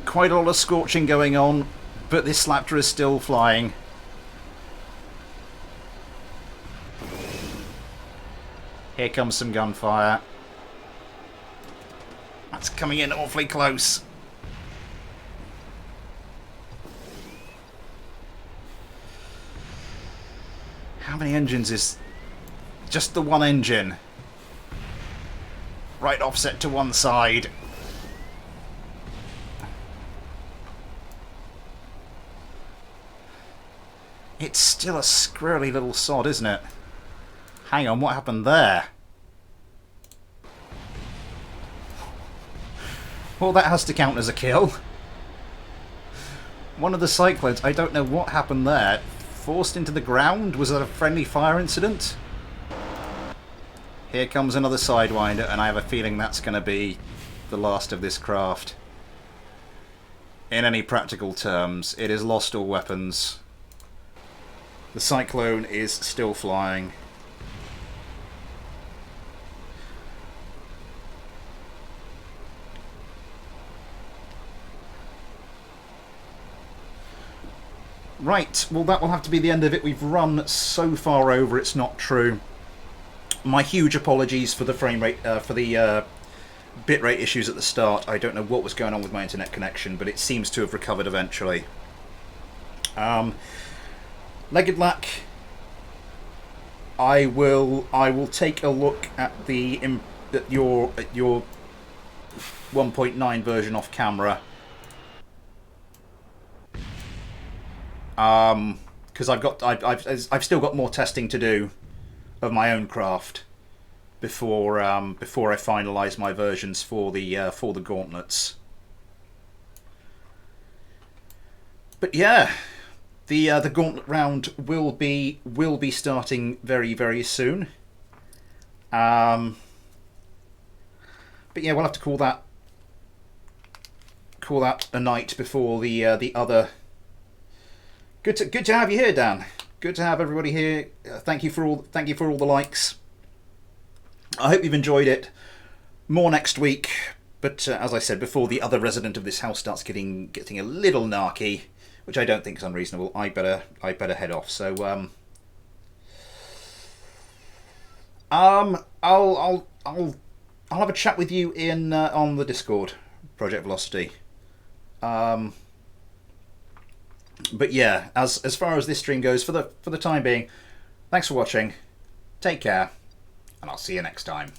Quite a lot of scorching going on, but this Slaptor is still flying. Here comes some gunfire. That's coming in awfully close. How many engines is... Just the one engine. Right offset to one side. It's still a squirrely little sod, isn't it? Hang on, what happened there? Well, that has to count as a kill. One of the Cyclones, I don't know what happened there. Forced into the ground? Was that a friendly fire incident? Here comes another Sidewinder, and I have a feeling that's going to be the last of this craft. In any practical terms, it has lost all weapons. The Cyclone is still flying. Right, well that will have to be the end of it. We've run so far over, it's not true. My huge apologies for the frame rate, for the bitrate issues at the start. I don't know what was going on with my internet connection, but it seems to have recovered eventually. Legged Lack, I will take a look at your 1.9 version off camera. Because I've still got more testing to do of my own craft before I finalise my versions for the gauntlets. But yeah. The gauntlet round will be starting very, very soon. But yeah, we'll have to call that a night before the other. Good to have you here, Dan. Good to have everybody here. Thank you for all the likes. I hope you've enjoyed it. More next week, but as I said before, the other resident of this house starts getting a little narky, which I don't think is unreasonable. I better head off. So I'll have a chat with you in on the Discord, Project Velocity. But yeah, as far as this stream goes, for the time being, thanks for watching. Take care, and I'll see you next time.